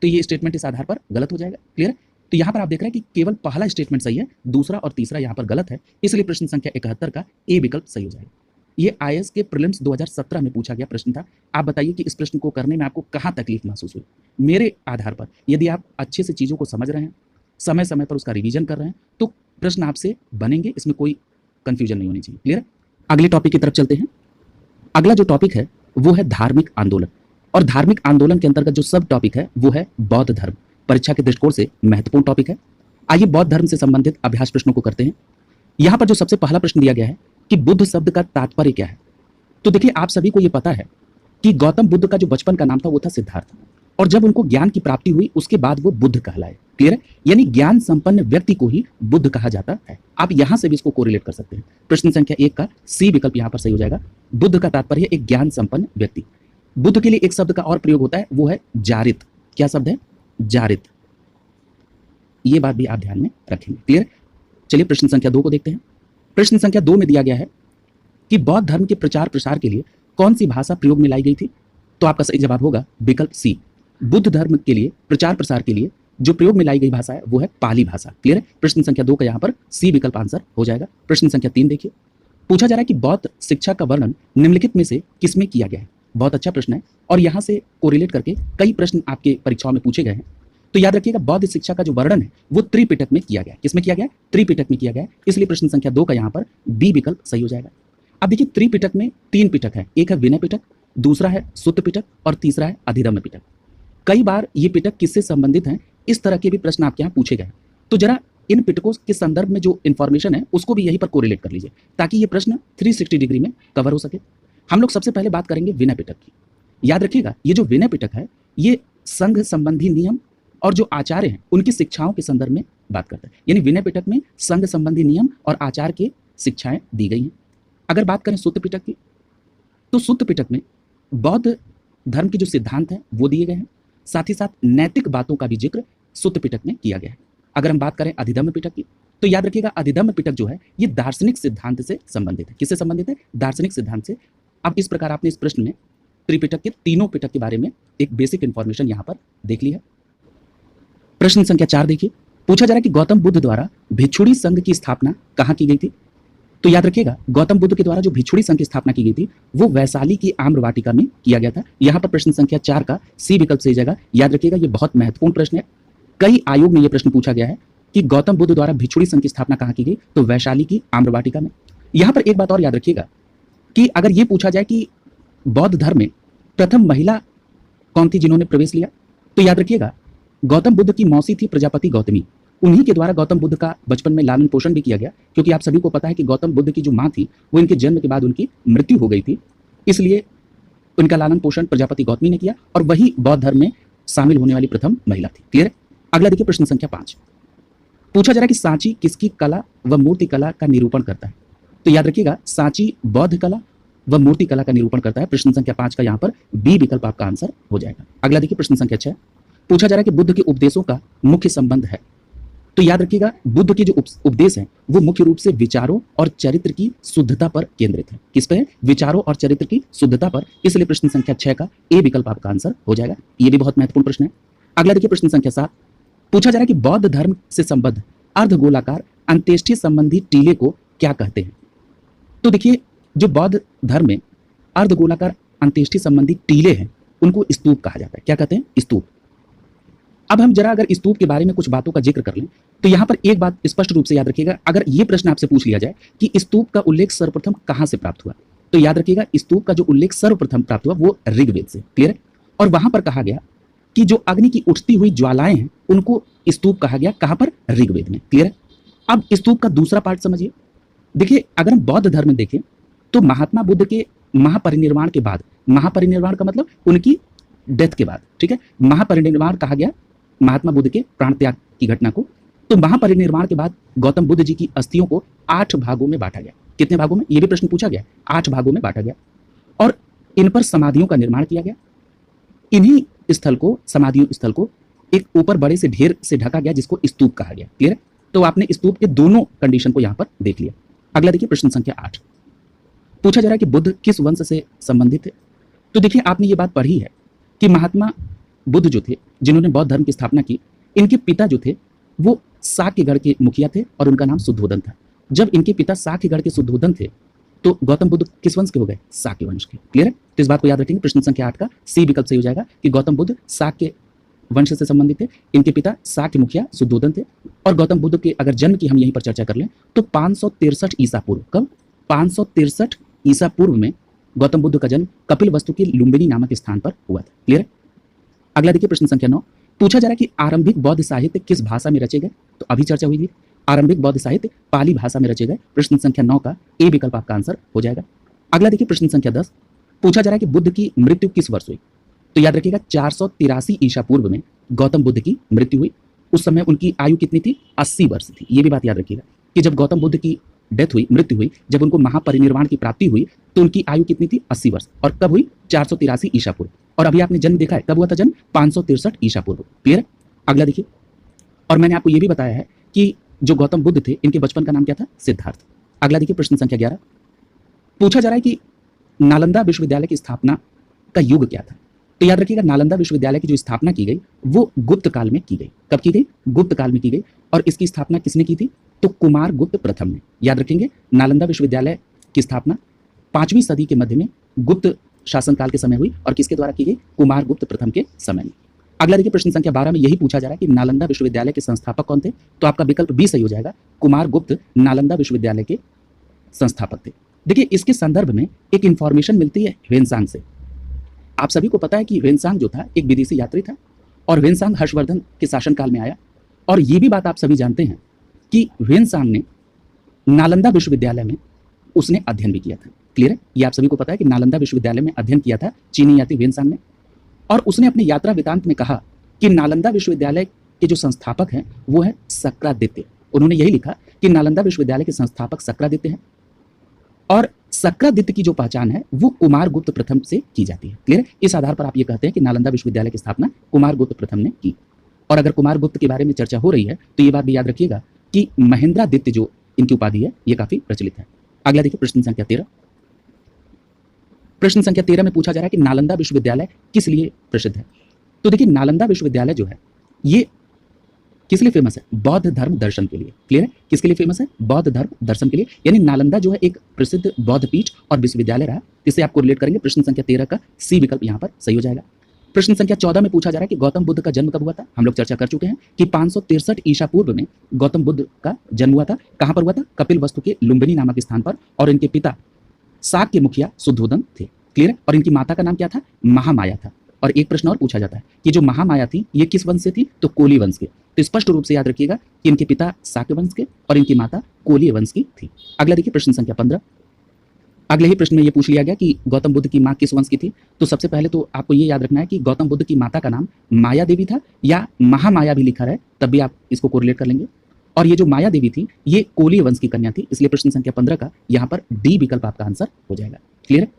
तो ये स्टेटमेंट इस आधार पर गलत हो जाएगा। क्लियर है, तो यहाँ पर आप देख रहे हैं कि केवल पहला स्टेटमेंट सही है, दूसरा और तीसरा यहाँ पर गलत है। इसलिए प्रश्न संख्या 71 का ए विकल्प सही हो जाएगा। ये आईएएस के प्रीलिम्स 2017 में पूछा गया प्रश्न था। आप बताइए कि इस प्रश्न को करने में आपको कहाँ तकलीफ महसूस हुई। मेरे आधार पर यदि आप अच्छे से चीज़ों को समझ रहे हैं, समय समय पर उसका रिवीजन कर रहे हैं, तो प्रश्न आपसे बनेंगे, इसमें कोई कंफ्यूजन नहीं होनी चाहिए। क्लियर है, अगले टॉपिक की तरफ चलते हैं। अगला जो टॉपिक है वो है धार्मिक आंदोलन, और धार्मिक आंदोलन के अंतर्गत जो सब टॉपिक है वो है बौद्ध धर्म। परीक्षा के दृष्टिकोण से महत्वपूर्ण टॉपिक है। आइए बौद्ध धर्म से संबंधित अभ्यास प्रश्नों को करते हैं। यहाँ पर जो सबसे पहला प्रश्न दिया गया है कि बुद्ध शब्द का तात्पर्य क्या है। तो देखिए आप सभी को ये पता है कि गौतम बुद्ध का जो बचपन का नाम था वो था सिद्धार्थ, और जब उनको ज्ञान की प्राप्ति हुई उसके बाद वो बुद्ध कहलाए। क्लियर है, यानी ज्ञान संपन्न व्यक्ति को ही बुद्ध कहा जाता है। आप यहां से भी इसको कोरिलेट कर सकते हैं। प्रश्न संख्या 1 का सी विकल्प यहां पर सही हो जाएगा। बुद्ध का तात्पर्य एक ज्ञान संपन्न व्यक्ति। बुद्ध के लिए एक शब्द का और प्रयोग होता है, वो है जारित। क्या शब्द है, जारित। ये बात भी आप ध्यान में रखेंगे। क्लियर, चलिए प्रश्न संख्या 2 को देखते हैं। प्रश्न संख्या 2 में दिया गया है कि बौद्ध धर्म के प्रचार प्रसार के लिए कौन सी भाषा प्रयोग में लाई गई थी। तो आपका सही जवाब होगा विकल्प सी। बुद्ध धर्म के लिए प्रचार प्रसार के लिए जो प्रयोग में लाई गई भाषा है वो है पाली भाषा। क्लियर है, प्रश्न संख्या 2 का यहाँ पर सी विकल्प आंसर हो जाएगा। प्रश्न संख्या 3 देखिए, पूछा जा रहा है कि बौद्ध शिक्षा का वर्णन निम्नलिखित में से किसमें किया गया है। बहुत अच्छा प्रश्न है, और यहाँ से कोरिलेट करके कई प्रश्न आपके परीक्षाओं में पूछे गए हैं। तो याद रखिएगा बौद्ध शिक्षा का जो वर्णन है वो त्रिपिटक में किया गया है। किसमें किया गया है, त्रिपिटक में किया गया है। इसलिए प्रश्न संख्या 2 का यहाँ पर बी विकल्प सही हो जाएगा। अब देखिए त्रिपिटक में 3 पिटक है, एक है विनय पिटक, दूसरा है सुत्त पिटक और तीसरा है अधिधम्म पिटक। कई बार ये पिटक किससे संबंधित हैं, इस तरह के भी प्रश्न आपके यहाँ पूछे गए। तो जरा इन पिटकों के संदर्भ में जो इन्फॉर्मेशन है उसको भी यहीं पर कोरिलेट कर लीजिए, ताकि ये प्रश्न 360 डिग्री में कवर हो सके। हम लोग सबसे पहले बात करेंगे विनय पिटक की। याद रखिएगा, ये जो विनय पिटक है ये संघ संबंधी नियम और जो आचार्य हैं उनकी शिक्षाओं के संदर्भ में बात करता है। यानी विनय पिटक में संघ संबंधी नियम और आचार की शिक्षाएं दी गई हैं। अगर बात करें सुत्त पिटक की, तो सुत्त पिटक में बौद्ध धर्म के जो सिद्धांत हैं वो दिए गए हैं, साथ ही साथ नैतिक बातों का भी जिक्र सुत्त पिटक में किया गया है। अगर हम बात करें अधिधम्म पिटक की, तो याद रखिएगा अधिधम्म पिटक जो है ये दार्शनिक सिद्धांत से संबंधित है। किससे संबंधित है? दार्शनिक सिद्धांत से। अब इस प्रकार आपने इस प्रश्न में त्रिपिटक के तीनों पिटक के बारे में एक बेसिक इंफॉर्मेशन यहाँ पर देख ली है। प्रश्न संख्या 4 देखिए, पूछा जा रहा है कि गौतम बुद्ध द्वारा भिक्षुणी संघ की स्थापना कहाँ की गई थी? तो याद रखिएगा, गौतम बुद्ध के द्वारा जो भिक्षुणी संघ की स्थापना की गई थी वो वैशाली की आम्र वाटिका में किया गया था। यहाँ पर प्रश्न संख्या 4 का सी विकल्प सही जाएगा। याद रखिएगा, ये बहुत महत्वपूर्ण प्रश्न है। कई आयोग में यह प्रश्न पूछा गया है कि गौतम बुद्ध द्वारा भिक्षुणी संघ की स्थापना कहाँ की गई, तो वैशाली की आम्र वाटिका में। यहाँ पर एक बात और याद रखिएगा कि अगर ये पूछा जाए कि बौद्ध धर्म में प्रथम महिला कौन थी जिन्होंने प्रवेश लिया, तो याद रखिएगा गौतम बुद्ध की मौसी थी प्रजापति गौतमी। उन्हीं के द्वारा गौतम बुद्ध का बचपन में लालन पोषण भी किया गया, क्योंकि आप सभी को पता है कि गौतम बुद्ध की जो माँ थी वो इनके जन्म के बाद उनकी मृत्यु हो गई थी, इसलिए उनका लालन पोषण प्रजापति गौतमी ने किया और वही बौद्ध धर्म में शामिल होने वाली प्रथम महिला थी। क्लियर है? अगला देखिए प्रश्न संख्या 5, पूछा जा रहा है कि सांची किसकी कला व मूर्ति कला का निरूपण करता है? तो याद रखिएगा, सांची बौद्ध कला व मूर्ति कला का निरूपण करता है। प्रश्न संख्या 5 का यहाँ पर बी विकल्प आपका आंसर हो जाएगा। अगला देखिए प्रश्न संख्या 6, पूछा जा रहा है कि बुद्ध के उपदेशों का मुख्य संबंध है। तो याद रखिएगा, बुद्ध के जो उपदेश हैं वो मुख्य रूप से विचारों और चरित्र की शुद्धता पर केंद्रित है। किस पे है? विचारों और चरित्र की शुद्धता पर। इसलिए प्रश्न संख्या 6 का ए विकल्प आपका आंसर हो जाएगा। ये भी बहुत महत्वपूर्ण प्रश्न है। अगला देखिए प्रश्न संख्या 7, पूछा जा रहा है कि बौद्ध धर्म से संबद्ध अर्धगोलाकार अंत्येष्टि संबंधी टीले को क्या कहते हैं? तो देखिए, जो बौद्ध धर्म में अर्धगोलाकार अंत्येष्टि संबंधी टीले हैं उनको स्तूप कहा जाता है। क्या कहते हैं? स्तूप। अब हम जरा अगर स्तूप के बारे में कुछ बातों का जिक्र कर लें, तो यहाँ पर एक बात स्पष्ट रूप से याद रखिएगा, अगर ये प्रश्न आपसे पूछ लिया जाए कि स्तूप का उल्लेख सर्वप्रथम कहाँ से प्राप्त हुआ, तो याद रखिएगा स्तूप का जो उल्लेख सर्वप्रथम प्राप्त हुआ वो ऋग्वेद से। क्लियर है? और वहां पर कहा गया कि जो अग्नि की उठती हुई ज्वालाएं हैं उनको स्तूप कहा गया। कहां पर? ऋग्वेद में। क्लियर है? अब स्तूप का दूसरा पार्ट समझिए। देखिए, अगर हम बौद्ध धर्म में देखें तो महात्मा बुद्ध के महापरिनिर्वाण के बाद, महापरिनिर्वाण का मतलब उनकी डेथ के बाद, ठीक है, महापरिनिर्वाण कहा गया महात्मा बुद्ध के प्राण त्याग की घटना को। तो महापरिनिर्वाण के बाद गौतम बुद्ध जी की अस्थियों को 8 भागों में बांटा गया। कितने भागों में? ये भी प्रश्न पूछा गया। 8 भागों में बांटा गया और इन पर समाधियों का निर्माण किया गया। इन्हीं स्थल को, समाधियों स्थल को एक ऊपर बड़े से ढेर से ढका गया जिसको स्तूप कहा गया। क्लियर है? तो आपने स्तूप के दोनों कंडीशन को यहां पर देख लिया। अगला देखिए प्रश्न संख्या 8, पूछा जा रहा है कि बुद्ध किस वंश से संबंधित है? तो देखिए, आपने ये बात पढ़ी है कि महात्मा बुद्ध जो थे जिन्होंने बौद्ध धर्म की स्थापना की, इनके पिता जो थे वो शाक्यगढ़ के मुखिया थे और उनका नाम शुद्धोदन था। जब इनके पिता शाक्यगढ़ के शुद्धोदन थे तो गौतम बुद्ध किस वंश के हो गए? शाक्य वंश के। क्लियर है? तो इस बात को याद रखेंगे। प्रश्न संख्या 8 का सी विकल्प सही हो जाएगा कि गौतम बुद्ध शाक्य वंश से संबंधित थे, इनके पिता शाक्य मुखिया शुद्धोदन थे। और गौतम बुद्ध के अगर जन्म की हम यहीं पर चर्चा कर लें तो 563 ईसा पूर्व, कब? 563 ईसा पूर्व में गौतम बुद्ध का जन्म कपिलवस्तु के लुम्बिनी नामक स्थान पर हुआ था। क्लियर है? अगला देखिए प्रश्न संख्या 9, पूछा जा रहा है कि आरंभिक बौद्ध साहित्य किस भाषा में रचे गए? तो अभी चर्चा हुई थी, आरंभिक बौद्ध साहित्य पाली भाषा में रचे गए। प्रश्न संख्या 9 का ए विकल्प आपका आंसर हो जाएगा। अगला देखिए प्रश्न संख्या 10, पूछा जा रहा है कि बुद्ध की मृत्यु किस वर्ष हुई? तो याद रखिएगा 483 ईसा पूर्व में गौतम बुद्ध की मृत्यु हुई। उस समय उनकी आयु कितनी थी? 80 वर्ष थी। ये भी बात याद रखिएगा कि जब गौतम बुद्ध की डेथ हुई, मृत्यु हुई, जब उनको महापरिनिर्वाण की प्राप्ति हुई तो उनकी आयु कितनी थी? 80 वर्ष। और कब हुई? 483 ईसा पूर्व। और अभी आपने जन्म देखा है, कब हुआ था जन्म? 563 ईसा पूर्व। क्लियर है? अगला देखिए, और मैंने आपको यह भी बताया है कि जो गौतम बुद्ध थे इनके बचपन का नाम क्या था? सिद्धार्थ। अगला देखिए प्रश्न संख्या 11, पूछा जा रहा है कि नालंदा विश्वविद्यालय की स्थापना का युग क्या था? तो याद रखिएगा, नालंदा विश्वविद्यालय की जो स्थापना की गई वो गुप्त काल में की गई। कब की गई? गुप्त काल में की गई। और इसकी स्थापना किसने की थी? तो कुमार गुप्त प्रथम ने। याद रखेंगे, नालंदा विश्वविद्यालय की स्थापना 5वीं सदी के मध्य में गुप्त शासनकाल के समय हुई और किसके द्वारा की गई? कुमार गुप्त प्रथम के समय में। अगला देखिए प्रश्न संख्या 12 में यही पूछा जा रहा है कि नालंदा विश्वविद्यालय के संस्थापक कौन थे? तो आपका विकल्प बी सही हो जाएगा, कुमार गुप्त नालंदा विश्वविद्यालय के संस्थापक थे। देखिए इसके संदर्भ में एक इंफॉर्मेशन मिलती है ह्वेनसांग से। आप सभी को पता है कि ह्वेनसांग जो था एक विदेशी यात्री था और ह्वेनसांग हर्षवर्धन के शासनकाल में आया। और ये भी बात आप सभी जानते हैं कि ह्वेनसांग ने नालंदा विश्वविद्यालय में उसने अध्ययन भी किया था। क्लियर है? ये आप सभी को पता है कि नालंदा विश्वविद्यालय में अध्ययन किया था चीनी यात्री ह्वेनसांग ने। और उसने अपनी यात्रा वृतांत में कहा कि नालंदा विश्वविद्यालय के जो संस्थापक हैं वो है सक्रादित्य। उन्होंने यही लिखा कि नालंदा विश्वविद्यालय के संस्थापक सक्रादित्य हैं और सक्रादित्य की जो पहचान है वो कुमारगुप्त प्रथम से की जाती है। क्लियर है? इस आधार पर आप ये कहते हैं कि नालंदा विश्वविद्यालय की स्थापना कुमारगुप्त प्रथम ने की। और अगर कुमारगुप्त के बारे में चर्चा हो रही है तो ये बात भी याद रखिएगा कि महेंद्रादित्य जो इनकी उपाधि है ये काफी प्रचलित है। अगला देखिए प्रश्न संख्या 13। प्रश्न संख्या 13 में पूछा जा रहा है कि नालंदा विश्वविद्यालय किस लिए प्रसिद्ध है। तो देखिए नालंदा विश्वविद्यालय जो है ये किस लिए फेमस है? बौद्ध धर्म दर्शन के लिए। क्लियर है? किसके लिए फेमस है? बौद्ध धर्म दर्शन के लिए। यानी नालंदा जो है एक प्रसिद्ध बौद्ध पीठ और विश्वविद्यालय रहा, जिससे आपको रिलेट करेंगे। प्रश्न संख्या 13 का सी विकल्प यहाँ पर सही हो जाएगा। प्रश्न संख्या 14 में पूछा जा रहा है कि गौतम बुद्ध का जन्म कब हुआ था। हम लोग चर्चा कर चुके हैं कि 563 ईसा पूर्व में गौतम बुद्ध का जन्म हुआ था। कहां पर हुआ था? कपिल वस्तु के लुम्बिनी नामक स्थान पर। और इनके पिता साक के मुखिया शुद्धोदन थे। क्लियर है? और इनकी माता का नाम क्या था? महामाया था। और एक प्रश्न और पूछा जाता है कि जो महामाया थी ये किस वंश से थी? तो कोली वंश के। तो स्पष्ट रूप से याद रखिएगा कि इनके पिता साक्य वंश के और इनकी माता कोली वंश की थी। अगला देखिए प्रश्न संख्या 15। अगले ही प्रश्न में ये पूछ लिया गया कि गौतम बुद्ध की मां किस वंश की थी। तो सबसे पहले तो आपको ये याद रखना है कि गौतम बुद्ध की माता का नाम माया देवी था, या महामाया भी लिखा है तब भी आप इसको कोरिलेट कर लेंगे। और ये जो माया देवी थी ये कोली वंश की कन्या थी, इसलिए प्रश्न संख्या 15 का यहाँ पर डी विकल्प आपका आंसर हो जाएगा। क्लियर है?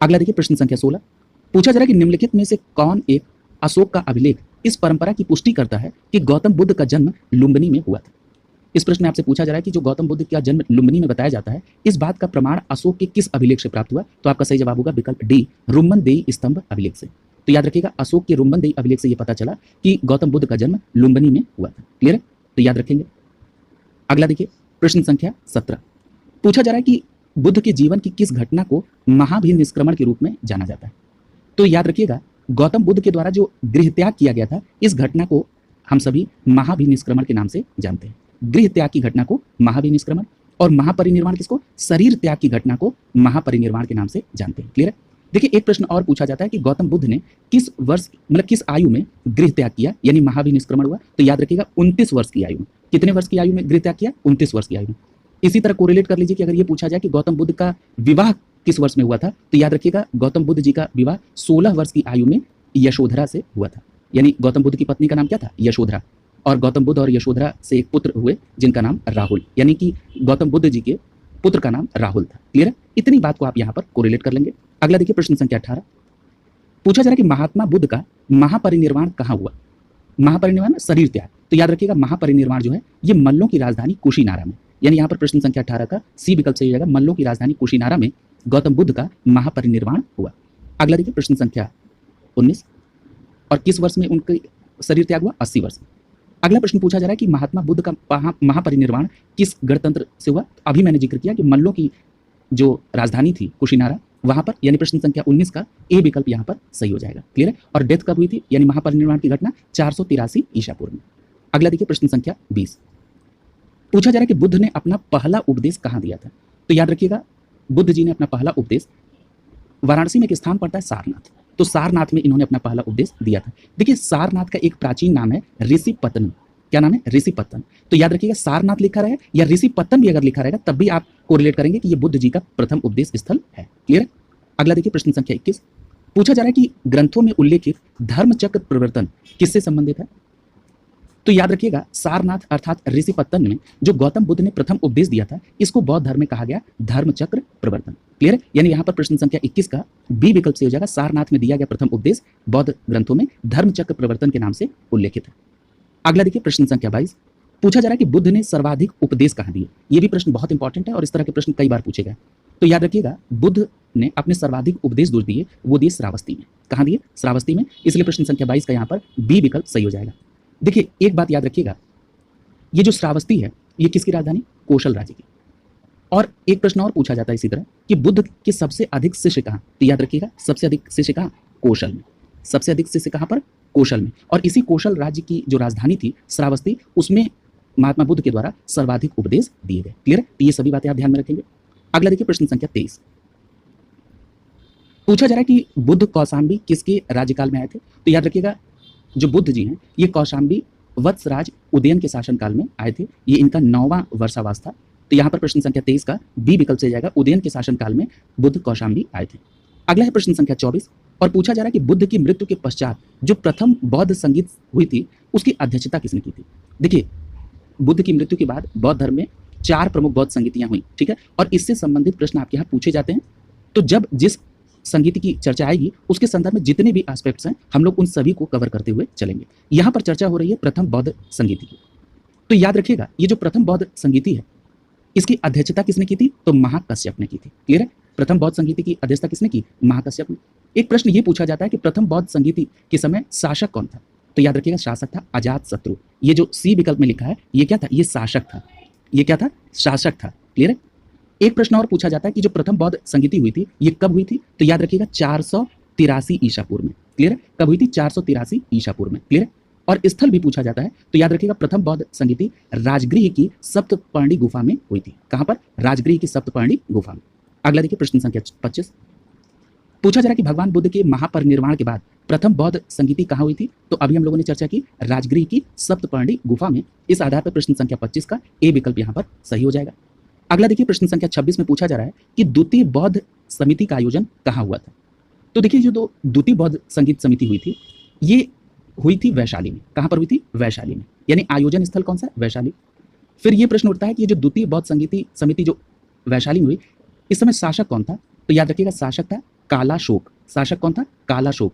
अगला देखिए प्रश्न संख्या 16। पूछा जा रहा है कि निम्नलिखित में से कौन एक अशोक का अभिलेख इस परंपरा की पुष्टि करता है कि गौतम बुद्ध का जन्म लुम्बिनी में हुआ था। इस प्रश्न में आपसे पूछा जा रहा है कि जो गौतम बुद्ध का जन्म लुम्बिनी में बताया जाता है, इस बात का प्रमाण अशोक के किस अभिलेख से प्राप्त हुआ। तो आपका सही जवाब होगा विकल्प डी, रुम्बनदेई स्तंभ अभिलेख से। तो याद रखिएगा अशोक के रुम्बनदेई अभिलेख से यह पता चला कि गौतम बुद्ध का जन्म लुम्बिनी में हुआ था। क्लियर है? तो याद रखेंगे। अगला देखिए प्रश्न संख्या 17। पूछा जा रहा है कि बुद्ध के जीवन की किस घटना को महाभिनिष्क्रमण के रूप में जाना जाता है। तो याद रखिएगा गौतम बुद्ध के द्वारा जो गृह त्याग किया गया था, इस घटना को हम सभी महाभिनिष्क्रमण के नाम से जानते हैं। गृह त्याग की घटना को महाभिनिष्क्रमण और महापरिनिर्वाण किसको? शरीर त्याग की घटना को महापरिनिर्वाण के नाम से जानते हैं। क्लियर है? देखिए एक प्रश्न और पूछा जाता है कि गौतम बुद्ध ने किस वर्ष मतलब किस आयु में गृह त्याग किया, यानी महाभिनिष्क्रमण हुआ। तो याद रखिएगा 29 वर्ष की आयु में। कितने वर्ष की आयु में गृह त्याग किया? 29 वर्ष की आयु में। इसी तरह कोरिलेट कर लीजिए कि अगर ये पूछा जाए कि गौतम बुद्ध का विवाह किस वर्ष में हुआ था, तो याद रखिएगा गौतम बुद्ध जी का विवाह 16 वर्ष की आयु में यशोधरा से हुआ था। यानी गौतम बुद्ध की पत्नी का नाम क्या था? यशोधरा। और गौतम बुद्ध और यशोधरा से एक पुत्र हुए जिनका नाम राहुल, यानी कि गौतम बुद्ध जी के पुत्र का नाम राहुल था। क्लियर है? इतनी बात को आप यहाँ पर कोरिलेट कर लेंगे। अगला देखिए प्रश्न संख्या 18। पूछा जा रहा है कि महात्मा बुद्ध का महापरिनिर्वाण कहाँ हुआ। महापरिनिर्वाण शरीर त्याग। तो याद रखिएगा महापरिनिर्वाण जो है ये मल्लों की राजधानी कुशीनारा में, यानी यहाँ पर प्रश्न संख्या 18 का सी विकल्प सही हो जाएगा। मल्लों की राजधानी कुशीनारा में गौतम बुद्ध का महापरिनिर्वाण हुआ। अगला देखिए प्रश्न संख्या 19। और किस वर्ष में उनका शरीर त्याग हुआ? 80 वर्ष में। अगला प्रश्न पूछा जा रहा है कि महात्मा बुद्ध का महापरिनिर्वाण किस गणतंत्र से हुआ। अभी मैंने जिक्र किया कि मल्लों की जो राजधानी थी कुशीनारा, वहां पर, यानी प्रश्न संख्या 19 का ए विकल्प यहाँ पर सही हो जाएगा। क्लियर है? और डेथ कब हुई थी, यानी महापरिनिर्वाण की घटना 483 ईसा पूर्व में। अगला देखिए प्रश्न संख्या 20। पूछा जा रहा है कि बुद्ध ने अपना पहला उपदेश कहाँ दिया था। तो याद रखिएगा बुद्ध जी ने अपना पहला उपदेश वाराणसी में एक स्थान पड़ता है सारनाथ, तो सारनाथ में इन्होंने अपना पहला उपदेश दिया था। देखिए सारनाथ का एक प्राचीन नाम है ऋषिपत्तन। क्या नाम है? ऋषिपत्तन। तो याद रखिएगा सारनाथ लिखा रहे या ऋषिपत्तन भी अगर लिखा रहेगा तब भी आप कोरिलेट करेंगे कि ये बुद्ध जी का प्रथम उपदेश स्थल है। क्लियर है? अगला देखिए प्रश्न संख्या 21। पूछा जा रहा है कि ग्रंथों में उल्लेखित धर्मचक्र प्रवर्तन किससे संबंधित है। तो याद रखिएगा सारनाथ अर्थात ऋषिपत्तन में जो गौतम बुद्ध ने प्रथम उपदेश दिया था, इसको बौद्ध धर्म में कहा गया धर्मचक्र प्रवर्तन। क्लियर है? यानी यहाँ पर प्रश्न संख्या 21 का बी विकल्प से हो जाएगा। सारनाथ में दिया गया प्रथम उपदेश बौद्ध ग्रंथों में धर्मचक्र प्रवर्तन के नाम से उल्लेखित है। अगला देखिए प्रश्न संख्या 22। पूछा जा रहा है कि बुद्ध ने सर्वाधिक उपदेश कहाँ दिए। ये भी प्रश्न बहुत इंपॉर्टेंट है और इस तरह के प्रश्न कई बार पूछे गए। तो याद रखिएगा बुद्ध ने अपने सर्वाधिक उपदेश जो दिए वो दिए श्रावस्ती में। कहाँ दिए? श्रावस्ती में। इसलिए प्रश्न संख्या 22 का यहाँ पर बी विकल्प सही हो जाएगा। देखिए एक बात याद रखिएगा, ये जो श्रावस्ती है ये किसकी राजधानी? कोशल राज्य की। और एक प्रश्न और पूछा जाता है इसी तरह कि बुद्ध के सबसे अधिक शिष्य कहाँ। तो याद रखिएगा सबसे अधिक शिष्य कहाँ? कोशल में। सबसे अधिक शिष्य कहाँ पर? कोशल में। और इसी कोशल राज्य की जो राजधानी थी श्रावस्ती, उसमें महात्मा बुद्ध के द्वारा सर्वाधिक उपदेश दिए गए। क्लियर है? तो ये सभी बातें आप ध्यान में रखेंगे। अगला देखिए प्रश्न संख्या 23। पूछा जा रहा है कि बुद्ध कौशाम्बी किसके राज्यकाल में आए थे? तो याद रखिएगा जो बुद्ध जी हैं ये कौशाम्बी वत्सराज उदयन के शासनकाल में आए थे। ये इनका 9वां वर्षावास था। तो यहाँ पर प्रश्न संख्या 23 का बी विकल्प से जाएगा, उदयन के शासनकाल में बुद्ध कौशाम्बी आए थे। अगला है प्रश्न संख्या 24 और पूछा जा रहा है कि बुद्ध की मृत्यु के पश्चात जो प्रथम बौद्ध संगीत हुई थी उसकी अध्यक्षता किसने की थी? देखिए बुद्ध की मृत्यु के बाद बौद्ध धर्म में 4 प्रमुख बौद्ध संगीतियां हुई, ठीक है, और इससे संबंधित प्रश्न आपके यहाँ पूछे जाते हैं। तो जब जिस संगीत की चर्चा आएगी उसके संदर्भ में जितने भी एस्पेक्ट्स हैं हम लोग उन सभी को कवर करते हुए चलेंगे। यहाँ पर चर्चा हो रही है प्रथम बौद्ध संगीति की। तो याद रखिएगा ये जो प्रथम बौद्ध संगीति है इसकी अध्यक्षता किसने की थी? तो महाकश्यप ने की थी। क्लियर है? प्रथम बौद्ध संगीति की अध्यक्षता किसने की? महाकश्यप ने। एक प्रश्न ये पूछा जाता है कि प्रथम बौद्ध संगीति के समय शासक कौन था? तो याद रखिएगा शासक था अजातशत्रु। ये जो सी विकल्प में लिखा है ये क्या था? ये शासक था। ये क्या था? शासक था। क्लियर है? एक प्रश्न और पूछा जाता है कि जो प्रथम बौद्ध संगीति हुई थी ये कब हुई थी? तो याद रखिएगा 483 ईसा पूर्व में। क्लियर है? कब हुई थी? 483 ईसा पूर्व में। क्लियर है? और स्थल भी पूछा जाता है तो याद रखिएगा प्रथम बौद्ध संगीति राजगृह की सप्तपर्णी गुफा में हुई थी। कहां पर? राजगृह की सप्तपर्णी गुफा में। अगला देखिए प्रश्न संख्या 25। पूछा जा रहा है कि भगवान बुद्ध के महापरिनिर्वाण के बाद प्रथम बौद्ध संगीति कहां हुई थी? तो अभी हम लोगों ने चर्चा की राजगृह की सप्तपर्णी गुफा में। इस आधार पर प्रश्न संख्या 25 का ए विकल्प यहां पर सही हो जाएगा। अगला देखिए प्रश्न संख्या 26 में पूछा जा रहा है कि द्वितीय बौद्ध समिति का आयोजन कहां हुआ था? तो देखिए जो द्वितीय बौद्ध संगीत समिति हुई थी ये हुई थी वैशाली में। कहां पर हुई थी? वैशाली में। यानी आयोजन स्थल कौन सा? वैशाली। फिर ये प्रश्न उठता है कि ये जो द्वितीय बौद्ध संगीति समिति जो वैशाली में हुई इस समय शासक कौन था? तो याद रखिएगा शासक था कालाशोक। शासक कौन था? कालाशोक।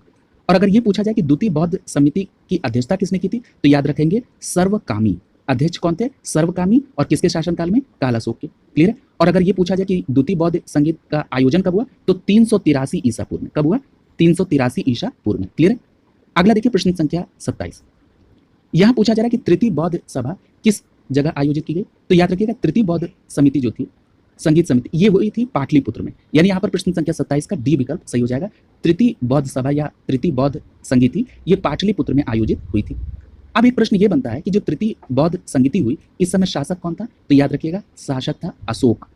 और अगर ये पूछा जाए कि द्वितीय बौद्ध समिति की अध्यक्षता किसने की थी तो याद रखेंगे सर्वकामी। अध्यक्ष कौन थे? सर्वकामी। और किसके शासनकाल में? कालाशोक के। क्लियर है? और अगर ये पूछा जाए कि द्वितीय बौद्ध संगीत का आयोजन कब हुआ तो 383 ईसा पूर्व में। कब हुआ? 383 ईसा पूर्व में। क्लियर है? अगला देखिए प्रश्न संख्या 27। यहां पूछा जा रहा है कि तृतीय बौद्ध सभा किस जगह आयोजित की गई? तो याद रखिएगा तृतीय बौद्ध समिति जो थी संगीत समिति ये हुई थी पाटलिपुत्र में। यानी यहाँ पर प्रश्न संख्या 27 का डी विकल्प सही हो जाएगा। तृतीय बौद्ध सभा या तृतीय बौद्ध संगीति ये पाटलिपुत्र में आयोजित हुई थी। अब एक प्रश्न ये बनता है कि जो तृतीय बौद्ध संगीति हुई इस समय शासक कौन था? तो याद रखिएगा शासक था अशोक।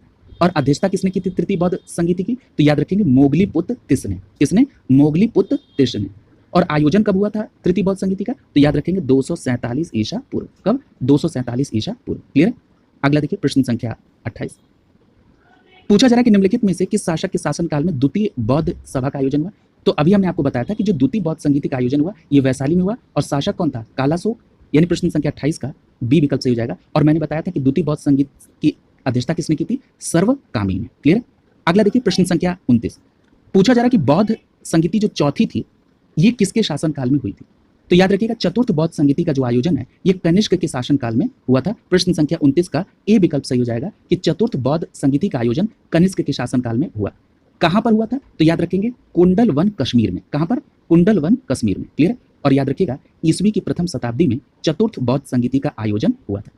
और अध्यक्षता किसने की थी तृतीय बौद्ध संगीति की? तो याद रखेंगे मोगलीपुत्र तिस ने। किसने? मोगलीपुत्र तिस ने। और आयोजन कब हुआ था तृतीय बौद्ध संगीति का? तो याद रखेंगे 247 ईसा पूर्व। कब? 247 ईसा पूर्व। क्लियर है? अगला देखिए प्रश्न संख्या 28। पूछा जा रहा है कि निम्नलिखित में से किस शासक के शासनकाल में द्वितीय बौद्ध सभा का आयोजन हुआ? तो अभी हमने आपको बताया था कि जो द्वितीय बौद्ध संगीति का आयोजन हुआ ये वैशाली में हुआ और शासक कौन था? कालाशोक। यानी प्रश्न संख्या 28 का बी विकल्प सही हो जाएगा। और मैंने बताया था कि द्वितीय बौद्ध संगीत की अध्यक्षता किसने की थी? सर्वकामी ने। क्लियर है? अगला देखिए प्रश्न संख्या 29। पूछा जा रहा है कि बौद्ध संगीति जो चौथी थी ये किसके शासनकाल में हुई थी? तो याद रखिएगा चतुर्थ बौद्ध संगीति का जो आयोजन है ये कनिष्क के शासनकाल में हुआ था। प्रश्न संख्या 29 का ए विकल्प सही हो जाएगा कि चतुर्थ बौद्ध संगीति का आयोजन कनिष्क के शासनकाल में हुआ। कहां पर हुआ था? तो याद रखेंगे कुंडलवन कश्मीर में। कहां पर? कुंडलवन कश्मीर में। क्लियर? और याद रखिएगा ईस्वी की प्रथम शताब्दी में चतुर्थ बौद्ध संगीति का आयोजन हुआ था।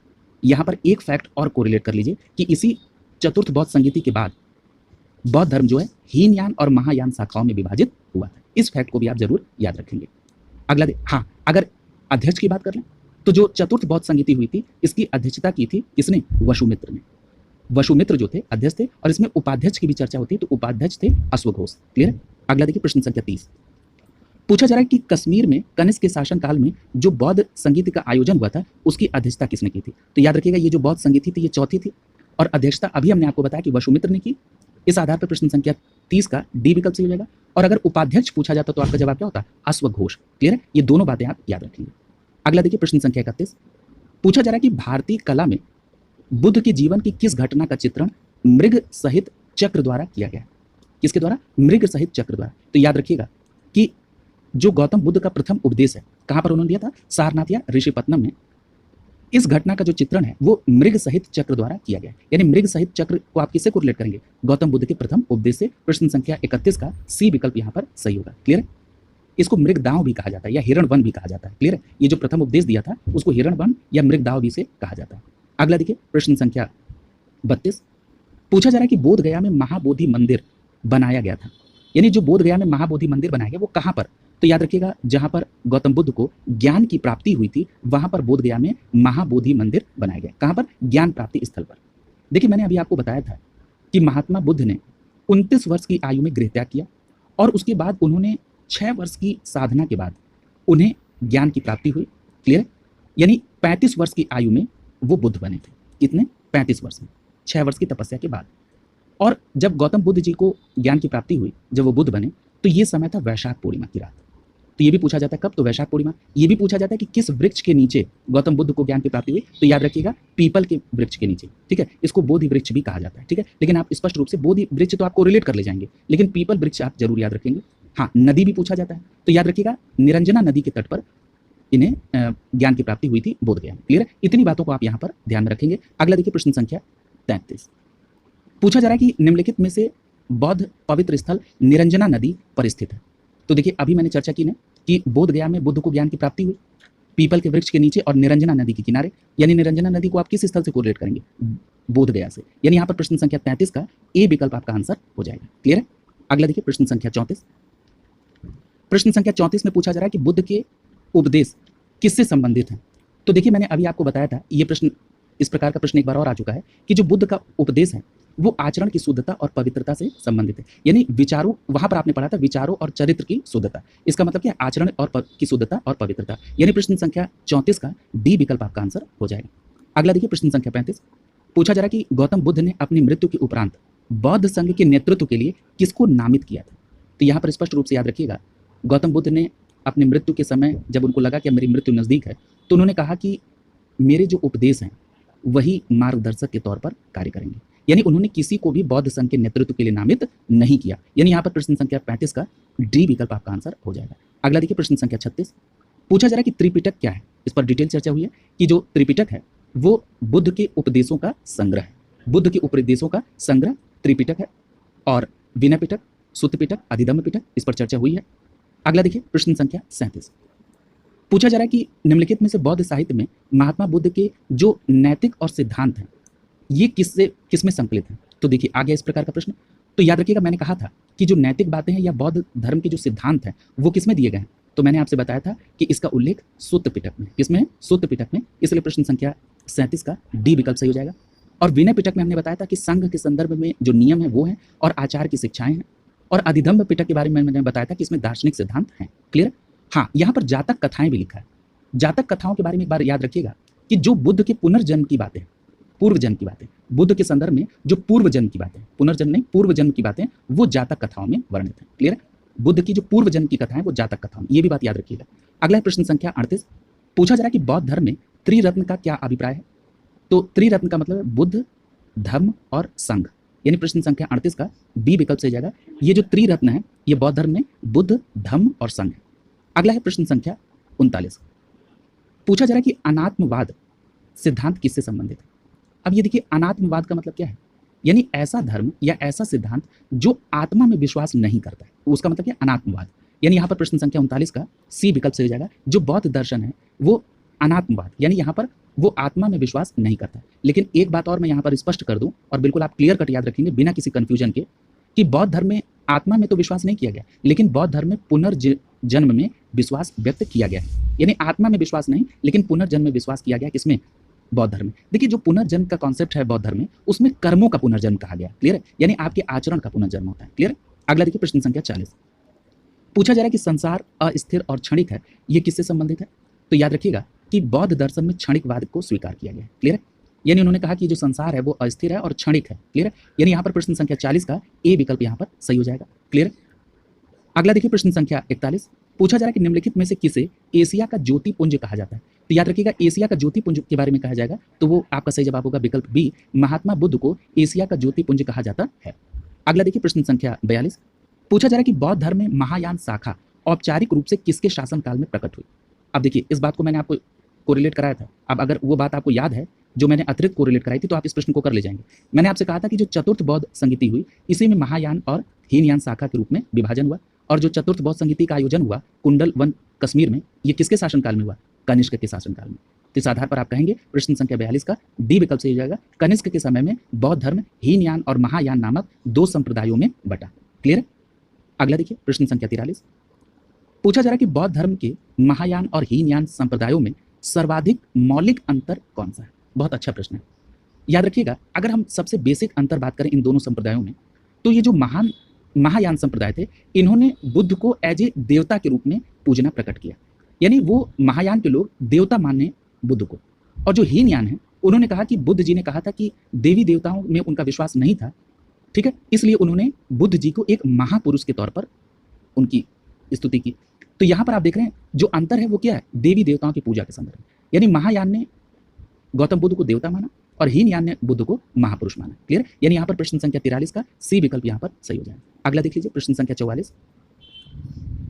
यहां पर एक फैक्ट और कोरिलेट कर लीजिए कि इसी चतुर्थ बौद्ध संगीति के बाद बौद्ध धर्म जो है हीनयान और महायान शाखाओं में विभाजित हुआ था। इस फैक्ट को भी आप जरूर याद रखेंगे। अगला हाँ, अगर अध्यक्ष की बात कर लें तो जो चतुर्थ बौद्ध संगीति हुई थी इसकी अध्यक्षता की थी किसने? वसुमित्र ने। वसुमित्र जो थे अध्यक्ष थे और इसमें उपाध्यक्ष की भी चर्चा होती है तो उपाध्यक्ष थे अश्वघोष। क्लियर है? अगला देखिए प्रश्न संख्या 30। पूछा जा रहा है कि कश्मीर में कनिष्क के शासनकाल में जो बौद्ध संगीत का आयोजन हुआ था उसकी अध्यक्षता किसने की थी? तो याद रखिएगा ये जो बौद्ध संगीत थी ये चौथी थी और अध्यक्षता अभी हमने आपको बताया कि वसुमित्र ने की। इस आधार पर प्रश्न संख्या 30 का डी विकल्प सही हो जाएगा। और अगर उपाध्यक्ष पूछा जाता तो आपका जवाब क्या होता? अश्वघोष। क्लियर है? ये दोनों बातें आप याद रखेंगे। अगला देखिए प्रश्न संख्या 31। पूछा जा रहा है कि भारतीय कला में बुद्ध के जीवन की किस घटना का चित्रण मृग सहित चक्र द्वारा किया गया? किसके द्वारा? मृग सहित चक्र द्वारा। तो याद रखिएगा कि जो गौतम बुद्ध का प्रथम उपदेश है कहां पर उन्होंने दिया था? सारनाथ या ऋषिपत्तनम में। इस घटना का जो चित्रण है वो मृग सहित चक्र द्वारा किया गया है। यानी मृग सहित चक्र को आप किससे कोरिलेट करेंगे? गौतम बुद्ध के प्रथम उपदेश से। प्रश्न संख्या 31 का सी विकल्प यहां पर सही होगा। क्लियर है? इसको मृगदाव भी कहा जाता है या हिरण वन भी कहा जाता है। क्लियर है? ये जो प्रथम उपदेश दिया था उसको हिरण वन या मृगदाव भी से कहा जाता है। अगला देखिए प्रश्न संख्या 32। पूछा जा रहा है कि बोध गया में महाबोधि मंदिर बनाया गया था। यानी जो बोध गया में महाबोधि मंदिर बनाया गया वो कहां पर? तो याद रखिएगा जहां पर गौतम बुद्ध को ज्ञान की प्राप्ति हुई थी वहां पर बोध गया में महाबोधि मंदिर बनाया गया। कहां पर? ज्ञान प्राप्ति स्थल पर। देखिए मैंने अभी आपको बताया था कि महात्मा बुद्ध ने 29 वर्ष की आयु में गृहत्याग किया और उसके बाद उन्होंने 6 वर्ष की साधना के बाद उन्हें ज्ञान की प्राप्ति हुई। क्लियर? यानी 35 वर्ष की आयु में वो बुद्ध बने थे। कितने? 35 वर्ष में, 6 वर्ष की तपस्या के बाद। और जब गौतम बुद्ध जी को ज्ञान की प्राप्ति हुई, जब वो बुद्ध बने, तो ये समय था वैशाख पूर्णिमा की रात। तो ये भी पूछा जाता है कब? तो वैशाख पूर्णिमा। ये भी पूछा जाता है कि किस वृक्ष के नीचे गौतम बुद्ध को ज्ञान की प्राप्ति हुई? तो याद रखिएगा, पीपल के वृक्ष के नीचे। ठीक है, इसको बोधि वृक्ष भी कहा जाता है। ठीक है, लेकिन आप स्पष्ट रूप से बोधि वृक्ष तो आपको रिलेट कर ले जाएंगे, लेकिन पीपल वृक्ष आप जरूर याद रखेंगे। हाँ, नदी भी पूछा जाता है, तो याद रखिएगा निरंजना नदी के तट पर इन्हें ज्ञान की प्राप्ति हुई थी बोध गया में। क्लियर? इतनी बातों को आप यहाँ पर ध्यान में रखेंगे। अगला देखिए प्रश्न संख्या 33। पूछा जा रहा है कि निम्नलिखित में से बौद्ध पवित्र स्थल निरंजना नदी पर स्थित है। तो देखिए अभी मैंने चर्चा की ना कि बोध गया में बुद्ध को ज्ञान की प्राप्ति हुई पीपल के वृक्ष के नीचे और निरंजना नदी के किनारे। यानी निरंजना नदी को आप किस स्थल से कोरिलेट करेंगे? बोध गया से। यानी यहाँ पर प्रश्न संख्या 33 का ए विकल्प आपका आंसर हो जाएगा। क्लियर है? अगला देखिए प्रश्न संख्या 34। प्रश्न संख्या 34 में पूछा जा रहा है कि बुद्ध के उपदेश किससे संबंधित हैं? तो देखिए मैंने अभी आपको बताया था, ये प्रश्न, इस प्रकार का प्रश्न एक बार और आ चुका है कि जो बुद्ध का उपदेश है वो आचरण की शुद्धता और पवित्रता से संबंधित है। यानी विचारों, वहां पर आपने पढ़ा था विचारों और चरित्र की शुद्धता। इसका मतलब क्या? आचरण और की शुद्धता और पवित्रता। यानी प्रश्न संख्या 34 का डी विकल्प आपका आंसर हो जाएगा। अगला देखिए प्रश्न संख्या 35। पूछा जा रहा है कि गौतम बुद्ध ने अपनी मृत्यु के उपरांत बौद्ध संघ के नेतृत्व के लिए किसको नामित किया था? तो यहाँ पर स्पष्ट रूप से याद रखिएगा, गौतम बुद्ध ने अपनी मृत्यु के समय जब उनको लगा कि मेरी मृत्यु नज़दीक है, तो उन्होंने कहा कि मेरे जो उपदेश हैं वही मार्गदर्शक के तौर पर कार्य करेंगे। यानी उन्होंने किसी को भी बौद्ध संघ के नेतृत्व के लिए नामित नहीं किया। यानी यहाँ पर प्रश्न संख्या 35 का डी विकल्प आपका आंसर हो जाएगा। अगला देखिए प्रश्न संख्या 36। पूछा जा रहा है कि त्रिपिटक क्या है? इस पर डिटेल चर्चा हुई है कि जो त्रिपिटक है वो बुद्ध के उपदेशों का संग्रह है। बुद्ध के उपदेशों का संग्रह त्रिपिटक है। और विनय पिटक, सुत्त पिटक, अधिधम्म पिटक, इस पर चर्चा हुई है। अगला देखिए प्रश्न संख्या 37। पूछा जा रहा है कि निम्नलिखित में से बौद्ध साहित्य में महात्मा बुद्ध के जो नैतिक और सिद्धांत हैं ये किसमें संकलित हैं? तो देखिए आ गया इस प्रकार का प्रश्न। तो याद रखिएगा, मैंने कहा था कि जो नैतिक बातें हैं या बौद्ध धर्म के जो सिद्धांत हैं वो किसमें दिए गए हैं? तो मैंने आपसे बताया था कि इसका उल्लेख सुत्त पिटक में। किसमें है? सुत्त पिटक में। इसलिए प्रश्न संख्या 37 का डी विकल्प सही हो जाएगा। और विनय पिटक में हमने बताया था कि संघ के संदर्भ में जो नियम है वो है और आचार की शिक्षाएं हैं। और अधिधम्म पिटक के बारे में मैंने बताया था कि इसमें दार्शनिक सिद्धांत हैं। क्लियर? हाँ, यहाँ पर जातक कथाएं भी लिखा है। जातक कथाओं के बारे में एक बार याद रखिएगा कि जो बुद्ध के पुनर्जन्म की बातें, पूर्व जन्म की बातें, बुद्ध के संदर्भ में जो पूर्व जन्म की बातें, पुनर्जन्म नहीं पूर्व जन्म की बातें, वो जातक कथाओं में वर्णित है। क्लियर है? बुद्ध की जो पूर्व जन्म की कथाएं वो जातक कथाओं, ये भी बात याद रखिएगा। अगला है प्रश्न संख्या 38। पूछा जा रहा है कि बौद्ध धर्म में त्रिरत्न का क्या अभिप्राय है? तो त्रिरत्न का मतलब है बुद्ध, धर्म और संघ। यानी प्रश्न संख्या 38 का बी विकल्प से जाएगा। ये जो त्रिरत्न है ये बौद्ध धर्म में बुद्ध, धर्म और संघ है। अगला है प्रश्न संख्या 39। पूछा जा रहा है कि अनात्मवाद सिद्धांत किससे संबंधित है? अब ये देखिए अनात्मवाद का मतलब क्या है? यानी ऐसा धर्म या ऐसा सिद्धांत जो आत्मा में विश्वास नहीं करता है, उसका मतलब क्या? अनात्मवाद। यानी यहाँ पर प्रश्न संख्या 39 का सी विकल्प से हो जाएगा। जो बौद्ध दर्शन है वो अनात्मवाद, यानी यहाँ पर वो आत्मा में विश्वास नहीं करता। लेकिन एक बात और मैं यहाँ पर स्पष्ट कर दूं और बिल्कुल आप क्लियर कट याद रखेंगे बिना किसी कंफ्यूजन के, कि बौद्ध धर्म में आत्मा में तो विश्वास नहीं किया गया, लेकिन बौद्ध धर्म में पुनर्जन्म में विश्वास व्यक्त किया गया है। यानी आत्मा में विश्वास नहीं, लेकिन पुनर्जन्म में विश्वास किया गया। किसमें? बौद्ध धर्म में। देखिए जो पुनर्जन्म का कॉन्सेप्ट है बौद्ध धर्म में, उसमें कर्मों का पुनर्जन्म कहा गया। क्लियर है? यानी आपके आचरण का पुनर्जन्म होता है। क्लियर? अगला देखिए प्रश्न संख्या 40। पूछा जा रहा है कि संसार अस्थिर और क्षणिक है, ये किससे संबंधित है? तो याद रखिएगा कि बौद्ध दर्शन में क्षणिकवाद को स्वीकार किया गया है। क्लियर है? यानी उन्होंने कहा कि जो संसार है वो अस्थिर है और क्षणिक है। क्लियर है? यानी यहाँ पर प्रश्न संख्या 40 का ए विकल्प यहाँ पर सही हो जाएगा। क्लियर है? अगला देखिए प्रश्न संख्या 41। पूछा जा रहा है कि निम्नलिखित में से किसे एशिया का ज्योतिपुंज कहा जाता है? तो याद रखिएगा एशिया का ज्योतिपुंज के बारे में कहा जाएगा, तो वो आपका सही जवाब होगा विकल्प बी, महात्मा बुद्ध को एशिया का ज्योतिपुंज कहा जाता है। अगला देखिए प्रश्न संख्या 42। पूछा जा रहा है कि बौद्ध धर्म में महायान शाखा औपचारिक रूप से किसके शासनकाल में प्रकट हुई? अब देखिए इस बात को मैंने आपको कोरिलेट कराया था। अब अगर वो बात आपको याद है जो मैंने अतिरिक्त कोरिलेट कराई थी, तो आप इस प्रश्न को कर ले जाएंगे। मैंने आपसे कहा था कि जो चतुर्थ बौद्ध संगीति हुई, इसी में महायान और हीनयान शाखा के रूप में विभाजन हुआ। और जो चतुर्थ बौद्ध संगीति का आयोजन हुआ कुंडल वन कश्मीर में, ये किसके शासनकाल में हुआ? कनिष्क के शासनकाल में। तो इस आधार पर आप कहेंगे प्रश्न संख्या 42 का डी विकल्प सही हो जाएगा। कनिष्क के समय में बौद्ध धर्म हीनयान और महायान नामक दो संप्रदायों में बटा। क्लियर है? अगला देखिए प्रश्न संख्या 43। पूछा जा रहा है कि बौद्ध धर्म के महायान और हीनयान संप्रदायों में सर्वाधिक मौलिक अंतर कौन सा है? बहुत अच्छा प्रश्न है। याद रखिएगा, अगर हम सबसे बेसिक अंतर बात करें इन दोनों संप्रदायों में, तो ये जो महान महायान संप्रदाय थे, इन्होंने बुद्ध को एज ए देवता के रूप में पूजना प्रकट किया। यानी वो महायान के लोग देवता माने बुद्ध को, और जो हीनयान है उन्होंने कहा कि बुद्ध जी ने कहा था कि देवी देवताओं में उनका विश्वास नहीं था, ठीक है, इसलिए उन्होंने बुद्ध जी को एक महापुरुष के तौर पर उनकी स्तुति की। तो यहाँ पर आप देख रहे हैं जो अंतर है वो क्या है, देवी देवताओं की पूजा के संदर्भ में। यानी महायान ने गौतम बुद्ध को देवता माना और हीनयान ने बुद्ध को महापुरुष माना। क्लियर? यानी यहाँ पर प्रश्न संख्या 43 का सी विकल्प यहाँ पर सही हो जाएगा। अगला देख लीजिए, प्रश्न संख्या 44।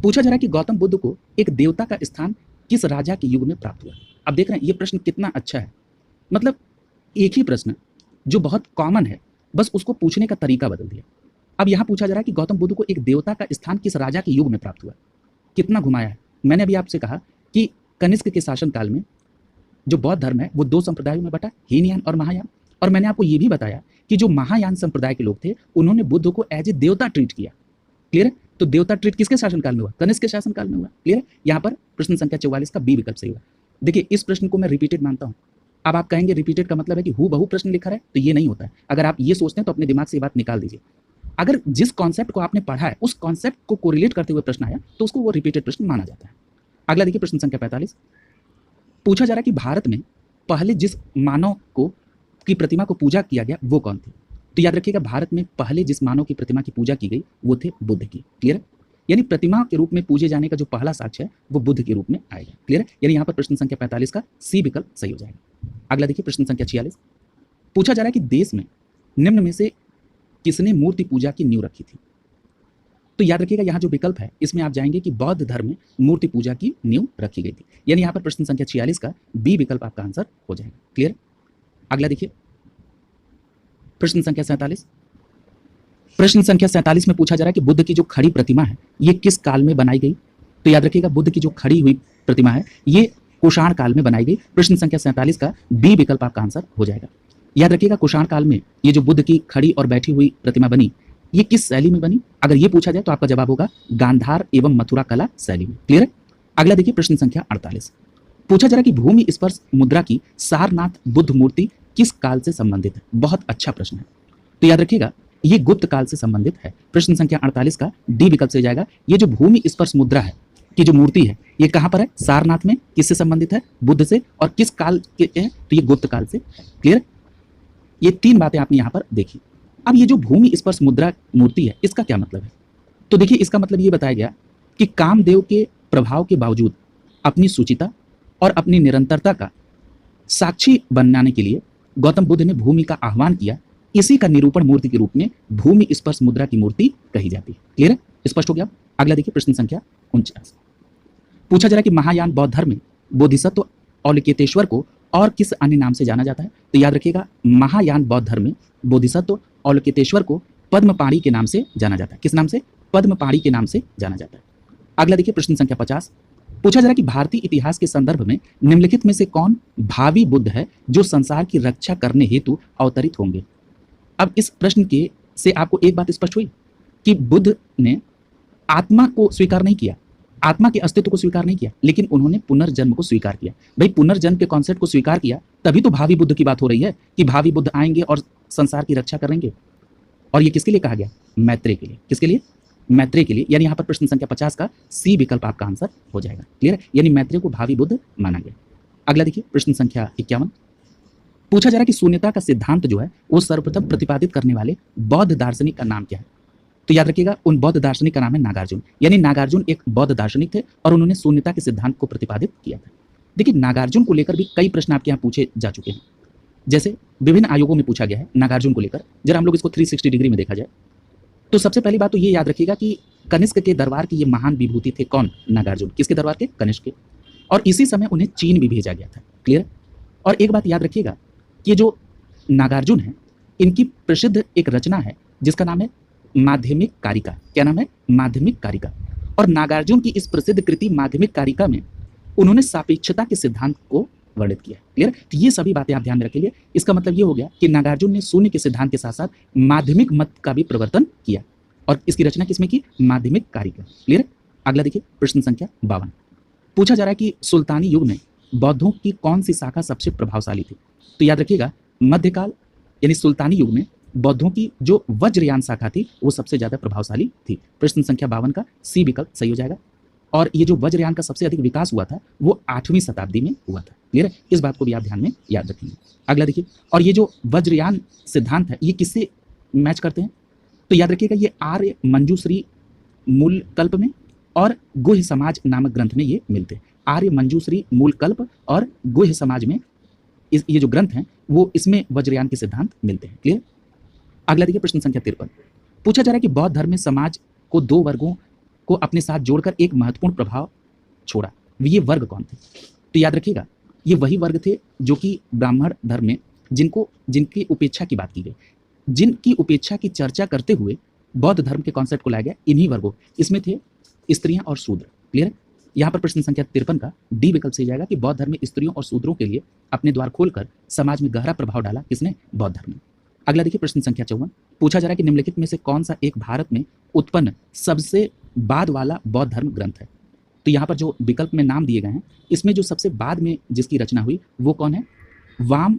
पूछा जा रहा है कि गौतम बुद्ध को एक देवता का स्थान किस राजा के युग में प्राप्त हुआ। अब देख रहे हैं ये प्रश्न कितना अच्छा है, मतलब एक ही प्रश्न जो बहुत कॉमन है, बस उसको पूछने का तरीका बदल दिया। अब यहाँ पूछा जा रहा है कि गौतम बुद्ध को एक देवता का स्थान किस राजा के युग में प्राप्त हुआ। कितना घुमाया है। मैंने अभी आपसे कहा कि कनिष्क के शासनकाल में जो बौद्ध धर्म है वो दो संप्रदायों में बटा, हीनयान और महायान। और मैंने आपको ये भी बताया कि जो महायान संप्रदाय के लोग थे उन्होंने बुद्ध को एज ए देवता ट्रीट किया। क्लियर है? तो देवता ट्रीट किसके शासनकाल में हुआ? कनिष्क के शासनकाल में हुआ। क्लियर है? यहाँ पर प्रश्न संख्या 44 का बी विकल्प सही हुआ। देखिए इस प्रश्न को मैं रिपीटेड मानता हूँ। अब आप कहेंगे रिपीटेड का मतलब है कि हूबहू प्रश्न लिखा है, तो ये नहीं होता है। अगर आप ये सोचते हैं तो अपने दिमाग से ये बात निकाल दीजिए। अगर जिस कॉन्सेप्ट को आपने पढ़ा है उस कॉन्सेप्ट को कोरिलेट करते हुए प्रश्न आया तो उसको वो रिपीटेड प्रश्न माना जाता है। अगला देखिए, प्रश्न संख्या 45। पूछा जा रहा है कि भारत में पहले जिस मानव को की प्रतिमा को पूजा किया गया वो कौन थे। तो याद रखिएगा, भारत में पहले जिस मानव की प्रतिमा की पूजा की गई वो थे बुद्ध की। क्लियर? यानी प्रतिमा के रूप में पूजे जाने का जो पहला साक्ष्य है वो बुद्ध के रूप में आएगा। क्लियर? यानी यहाँ पर प्रश्न संख्या 45 का सी विकल्प सही हो जाएगा। अगला देखिए, प्रश्न संख्या 46। पूछा जा रहा है कि देश में निम्न में से किसने मूर्ति पूजा की नींव रखी थी। तो याद रखिएगा यहाँ जो विकल्प है इसमें आप जाएंगे कि बौद्ध धर्म में मूर्ति पूजा की नींव रखी गई थी। यानी यहाँ पर प्रश्न संख्या 46 का बी विकल्प आपका आंसर हो जाएगा। क्लियर? अगला देखिए, प्रश्न संख्या 47। प्रश्न संख्या 47 में पूछा जा रहा है कि बुद्ध की जो खड़ी प्रतिमा है ये किस काल में बनाई गई। तो याद रखिएगा, बुद्ध की जो खड़ी हुई प्रतिमा है ये कुषाण काल में बनाई गई। प्रश्न संख्या 47 का बी विकल्प आपका आंसर हो जाएगा। याद रखिएगा, कुषाण काल में ये जो बुद्ध की खड़ी और बैठी हुई प्रतिमा बनी ये किस शैली में बनी। अगर ये पूछा जाए तो आपका जवाब होगा गांधार एवं मथुरा कला शैली में। क्लियर है? अगला देखिए, प्रश्न संख्या 48। पूछा जा रहा है कि भूमि स्पर्श मुद्रा की सारनाथ बुद्ध मूर्ति किस काल से संबंधित है। बहुत अच्छा प्रश्न है। तो याद रखिएगा ये गुप्त काल से संबंधित है। प्रश्न संख्या 48 का डी विकल्प से जाएगा। ये जो भूमि स्पर्श मुद्रा है की जो मूर्ति है ये कहाँ पर है? सारनाथ में। किससे संबंधित है? बुद्ध से। और किस काल के है? तो ये गुप्त काल से। क्लियर? ये तीन बातें आपने यहाँ पर देखी। अब ये जो भूमि स्पर्श मुद्रा मूर्ति है इसका क्या मतलब है। तो देखिए इसका मतलब ये बताया गया कि कामदेव के प्रभाव के बावजूद अपनी सुचिता और अपनी निरंतरता का साक्षी बनाने के लिए गौतम बुद्ध ने भूमि का आह्वान किया। इसी का निरूपण मूर्ति के रूप में भूमि स्पर्श मुद्रा की मूर्ति कही जाती है। क्लियर है? स्पष्ट हो गया? अगला देखिए, प्रश्न संख्या 49। पूछा जा रहा है कि महायान बौद्ध धर्म में बोधिसत्व औलिकेतेश्वर को और किस अन्य नाम से जाना जाता है। तो याद रखिएगा, महायान बौद्ध धर्म में बोधिसत्व औलिकेतेश्वर को पद्मपाणि के नाम से जाना जाता है। किस नाम से? पद्मपाणि के नाम से जाना जाता है। अगला देखिए, प्रश्न संख्या 50। पूछा जा रहा है कि भारतीय इतिहास के संदर्भ में निम्नलिखित में से कौन भावी बुद्ध है जो संसार की रक्षा करने हेतु अवतरित होंगे। अब इस प्रश्न के से आपको एक बात स्पष्ट हुई कि बुद्ध ने आत्मा को स्वीकार नहीं किया, आत्मा के अस्तित्व को स्वीकार नहीं किया, लेकिन उन्होंने पुनर्जन्म को स्वीकार किया। भाई पुनर्जन्म के कॉन्सेप्ट को स्वीकार किया तभी तो भावी बुद्ध की बात हो रही है कि भावी बुद्ध आएंगे और संसार की रक्षा करेंगे। और ये किसके लिए कहा गया? मैत्रेय के लिए। किसके लिए? मैत्रेय के लिए। यानी यहाँ पर प्रश्न संख्या 50 का सी विकल्प आपका आंसर हो जाएगा। क्लियर है? यानी मैत्रेय को भावी बुद्ध माना गया। अगला देखिए, प्रश्न संख्या 51। पूछा जा रहा है कि शून्यता का सिद्धांत जो है वो सर्वप्रथम प्रतिपादित करने वाले बौद्ध दार्शनिक का नाम क्या है। तो याद रखिएगा, उन बौद्ध दार्शनिक का नाम है नागार्जुन। यानी नागार्जुन एक बौद्ध दार्शनिक थे और उन्होंने शून्यता के सिद्धांत को प्रतिपादित किया था। देखिए नागार्जुन को लेकर भी कई प्रश्न आपके यहाँ पूछे जा चुके हैं, जैसे विभिन्न आयोगों में पूछा गया है नागार्जुन को लेकर। जरा हम लोग इसको 360 डिग्री में देखा जाए तो सबसे पहली बात तो ये याद रखिएगा कि कनिष्क के दरबार की ये महान विभूति थे। कौन? नागार्जुन। किसके दरबार के? कनिष्क के। और इसी समय उन्हें चीन भी भेजा गया था। क्लियर? और एक बात याद रखिएगा कि जो नागार्जुन है इनकी प्रसिद्ध एक रचना है जिसका नाम है माध्यमिक कारिका। क्या नाम है? माध्यमिक कारिका। और नागार्जुन की इस प्रसिद्ध कृति माध्यमिक कारिका में उन्होंने सापेक्षता के सिद्धांत को वर्णित किया। क्लियर? तो ये सभी बातें आप ध्यान में रखेंगे। इसका मतलब ये हो गया कि नागार्जुन ने शून्य के सिद्धांत के साथ साथ माध्यमिक मत का भी प्रवर्तन किया और इसकी रचना किसमें की? माध्यमिक कारिका। क्लियर? अगला देखिए, प्रश्न संख्या 52। पूछा जा रहा है कि सुल्तानी युग में बौद्धों की कौन सी शाखा सबसे प्रभावशाली थी। तो याद रखिएगा, मध्यकाल यानी सुल्तानी युग में बौद्धों की जो वज्रयान शाखा थी वो सबसे ज्यादा प्रभावशाली थी। प्रश्न संख्या 52 का सी विकल्प सही हो जाएगा। और ये जो वज्रयान का सबसे अधिक विकास हुआ था वो 8वीं शताब्दी में हुआ था। क्लियर है? इस बात को भी आप ध्यान में याद रखेंगे। अगला देखिए, और ये जो वज्रयान सिद्धांत है ये किससे मैच करते हैं? तो याद रखिएगा ये आर्य मंजूश्री मूल कल्प में और गुह्य समाज नामक ग्रंथ में ये मिलते हैं। आर्य मंजूश्री मूल कल्प और गुह्य समाज में ये जो ग्रंथ हैं वो इसमें वज्रयान के सिद्धांत मिलते हैं। क्लियर? अगला देखिए प्रश्न संख्या 53, पूछा जा रहा है कि बौद्ध धर्म में समाज को दो वर्गों को अपने साथ जोड़कर एक महत्वपूर्ण प्रभाव छोड़ा, ये वर्ग कौन थे? तो याद रखिएगा ये वही वर्ग थे जो कि ब्राह्मण धर्म में जिनकी उपेक्षा की बात की गई, जिनकी उपेक्षा की चर्चा करते हुए बौद्ध धर्म के कॉन्सेप्ट को लाया गया। इन्हीं वर्गों, इसमें थे स्त्रियां और शूद्र। क्लियर है? यहाँ पर प्रश्न संख्या 53 का डी विकल्प सही जाएगा कि बौद्ध धर्म में स्त्रियों और शूद्रों के लिए अपने द्वार खोलकर समाज में गहरा प्रभाव डाला। किसने? बौद्ध धर्म ने। अगला देखिए प्रश्न संख्या 54, पूछा जा रहा है कि निम्नलिखित में से कौन सा एक भारत में उत्पन्न सबसे बाद वाला बौद्ध धर्म ग्रंथ है? तो यहाँ पर जो विकल्प में नाम दिए गए हैं इसमें जो सबसे बाद में जिसकी रचना हुई वो कौन है? वाम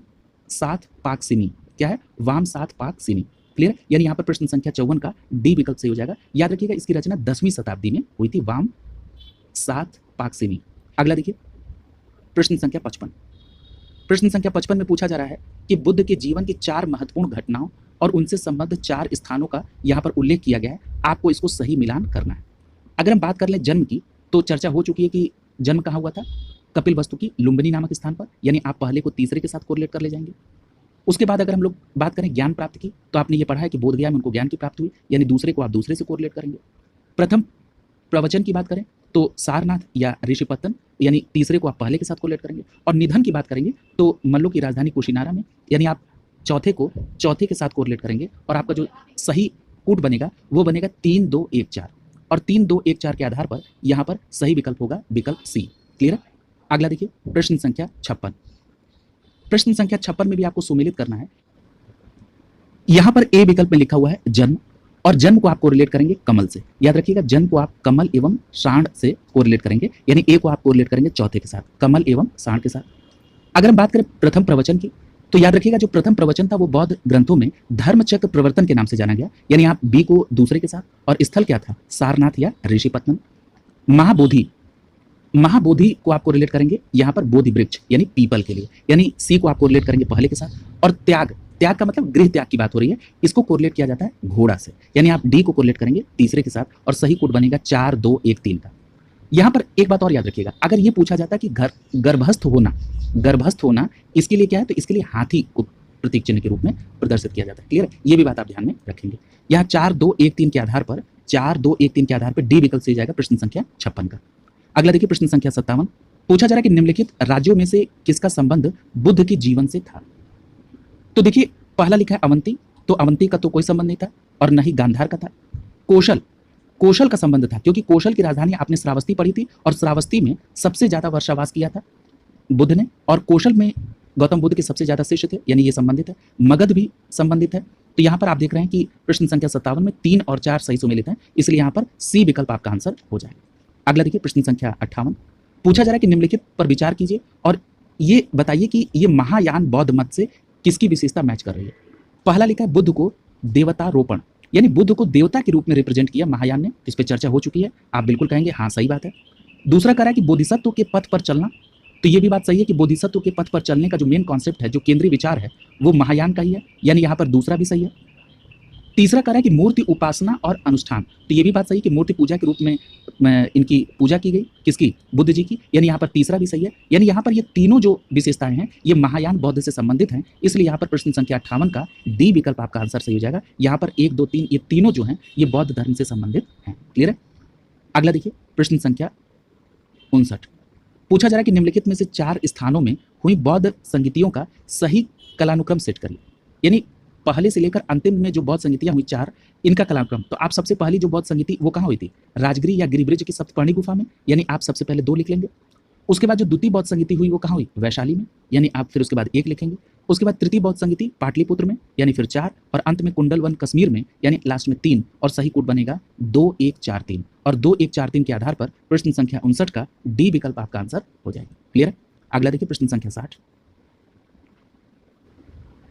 सात पाकसिनी। क्या है? वाम सात पाकसिनी। क्लियर? यानी यहाँ पर प्रश्न संख्या 54 का डी विकल्प सही हो जाएगा। याद रखिएगा इसकी रचना 10वीं शताब्दी में हुई थी, वाम सात पाकसिनी। अगला देखिए प्रश्न संख्या 55, प्रश्न संख्या 55 में पूछा जा रहा है कि बुद्ध के जीवन की 4 महत्वपूर्ण घटनाओं और उनसे संबद्ध 4 स्थानों का यहाँ पर उल्लेख किया गया है। आपको इसको सही मिलान करना है। अगर हम बात कर लें जन्म की तो चर्चा हो चुकी है कि जन्म कहाँ हुआ था? कपिल वस्तु की लुम्बिनी नामक स्थान पर, यानी आप पहले को तीसरे के साथ कोरिलेट कर ले जाएंगे। उसके बाद अगर हम लोग बात करें ज्ञान प्राप्ति की तो आपने ये पढ़ा है कि बोध गया में उनको ज्ञान की प्राप्ति हुई, यानी दूसरे को आप दूसरे से कोरिलेट करेंगे। प्रथम प्रवचन की बात करें तो सारनाथ या ऋषिपत्तन, यानी तीसरे को आप पहले के साथ कोरिलेट करेंगे। और निधन की बात करेंगे तो मल्लो की राजधानी कुशीनारा में, यानी आप चौथे को चौथे के साथ कोरिलेट करेंगे और आपका जो सही कूट बनेगा वो बनेगा 3 2 1 4, और 3 2 1 4 के आधार पर यहाँ पर सही विकल्प होगा विकल्प सी। क्लियर है? अगला देखिए प्रश्न संख्या 56, प्रश्न संख्या 56 में भी आपको सुमेलित करना है। यहाँ पर ए विकल्प में लिखा हुआ है जन्म, और जन्म को आप कोरिलेट करेंगे कमल से। याद रखिएगा जन्म को आप कमल एवं सांड से कोरिलेट करेंगे, यानी ए को आप कोरिलेट करेंगे चौथे के साथ, कमल एवं सांड के साथ। अगर हम बात करें प्रथम प्रवचन की तो याद रखिएगा जो प्रथम प्रवचन था वो बौद्ध ग्रंथों में धर्मचक्र प्रवर्तन के नाम से जाना गया, यानी आप बी को दूसरे के साथ, और स्थल क्या था? सारनाथ या ऋषिपत्तनम। महाबोधि, महाबोधि को आप कोरिलेट करेंगे यहाँ पर बोधि वृक्ष यानी पीपल के लिए, यानी सी को आप कोरिलेट करेंगे पहले के साथ। और त्याग, त्याग का मतलब गृह त्याग की बात हो रही है, इसको कोरिलेट किया जाता है घोड़ा से, यानी आप डी को कोरिलेट करेंगे तीसरे के साथ, और सही कोड बनेगा 4 2 1 3 का। यहाँ पर एक बात और याद रखिएगा, अगर ये पूछा जाता है कि गर्भस्थ होना इसके लिए क्या है, तो इसके लिए हाथी को प्रतीक चिन्ह के रूप में प्रदर्शित किया जाता है। क्लियर है? ये भी बात आप ध्यान में रखेंगे। यहाँ 4 2 1 3 के आधार पर डी विकल्प से जाएगा प्रश्न संख्या 56 का। अगला देखिए प्रश्न संख्या 57, पूछा जा रहा है कि निम्नलिखित राज्यों में से किसका संबंध बुद्ध के जीवन से था? तो देखिए पहला लिखा है अवंती, तो अवंती का तो कोई संबंध नहीं था, और न ही गांधार का था। कौशल का संबंध था, क्योंकि कौशल की राजधानी आपने श्रावस्ती पढ़ी थी, और श्रावस्ती में सबसे ज्यादा वर्षावास किया था बुद्ध ने, और कौशल में गौतम बुद्ध के सबसे ज्यादा शिष्य थे, यानी ये संबंधित है। मगध भी संबंधित है। तो यहाँ पर आप देख रहे हैं कि प्रश्न संख्या 57 में 3 और 4 सही सुमेलित हैं, इसलिए यहाँ पर सी विकल्प आपका आंसर हो जाएगा। अगला देखिए प्रश्न संख्या 58, पूछा जा रहा है कि निम्नलिखित पर विचार कीजिए और ये बताइए कि ये महायान बौद्ध मत से किसकी विशेषता मैच कर रही है। पहला लिखा है बुद्ध को देवतारोपण, यानी बुद्ध को देवता के रूप में रिप्रेजेंट किया महायान ने, इस पर चर्चा हो चुकी है, आप बिल्कुल कहेंगे हाँ सही बात है। दूसरा कह रहा है कि बोधिसत्व के पथ पर चलना, तो ये भी बात सही है कि बोधिसत्व के पथ पर चलने का जो मेन कॉन्सेप्ट है, जो केंद्रीय विचार है, वो महायान का ही है, यानी यहाँ पर दूसरा भी सही है। तीसरा कह रहा है कि मूर्ति उपासना और अनुष्ठान, तो ये भी बात सही है कि मूर्ति पूजा के रूप में इनकी पूजा की गई, किसकी? बुद्ध जी की, यानी यहाँ पर तीसरा भी सही है। यानी यहाँ पर ये तीनों जो विशेषताएं हैं ये महायान बौद्ध से संबंधित हैं, इसलिए यहाँ पर प्रश्न संख्या 58 का डी विकल्प आपका आंसर सही हो जाएगा। यहाँ पर 1 2 3 ये तीनों जो हैं ये बौद्ध धर्म से संबंधित हैं। क्लियर है? अगला देखिए प्रश्न संख्या 59, पूछा जा रहा है कि निम्नलिखित में से 4 स्थानों में हुई बौद्ध संगीतियों का सही कलानुक्रम सेट करिए, यानी पहले से लेकर अंतिम में जो बौद्ध संगीतियां हुई 4, इनका कलानुक्रम। तो आप सबसे पहली जो बौद्ध संगीति वो कहाँ हुई थी? राजगिरी या गिरिब्रिज की सप्तपर्णी गुफा में, यानी आप सबसे पहले 2 लिख लेंगे। उसके बाद जो द्वितीय बौद्ध संगीति हुई वो कहाँ हुई? वैशाली में, यानी आप फिर उसके बाद 1 लिखेंगे। उसके बाद तृतीय बौद्ध संगीति पाटलिपुत्र में, यानी फिर 4, और अंत में कुंडलवन कश्मीर में, यानी लास्ट में 3, और सही कोड बनेगा 2 1 4 3, और 2 1 4 3 के आधार पर प्रश्न संख्या 59 का डी विकल्प आपका आंसर हो जाएगा। क्लियर है? अगला देखिए प्रश्न संख्या 60,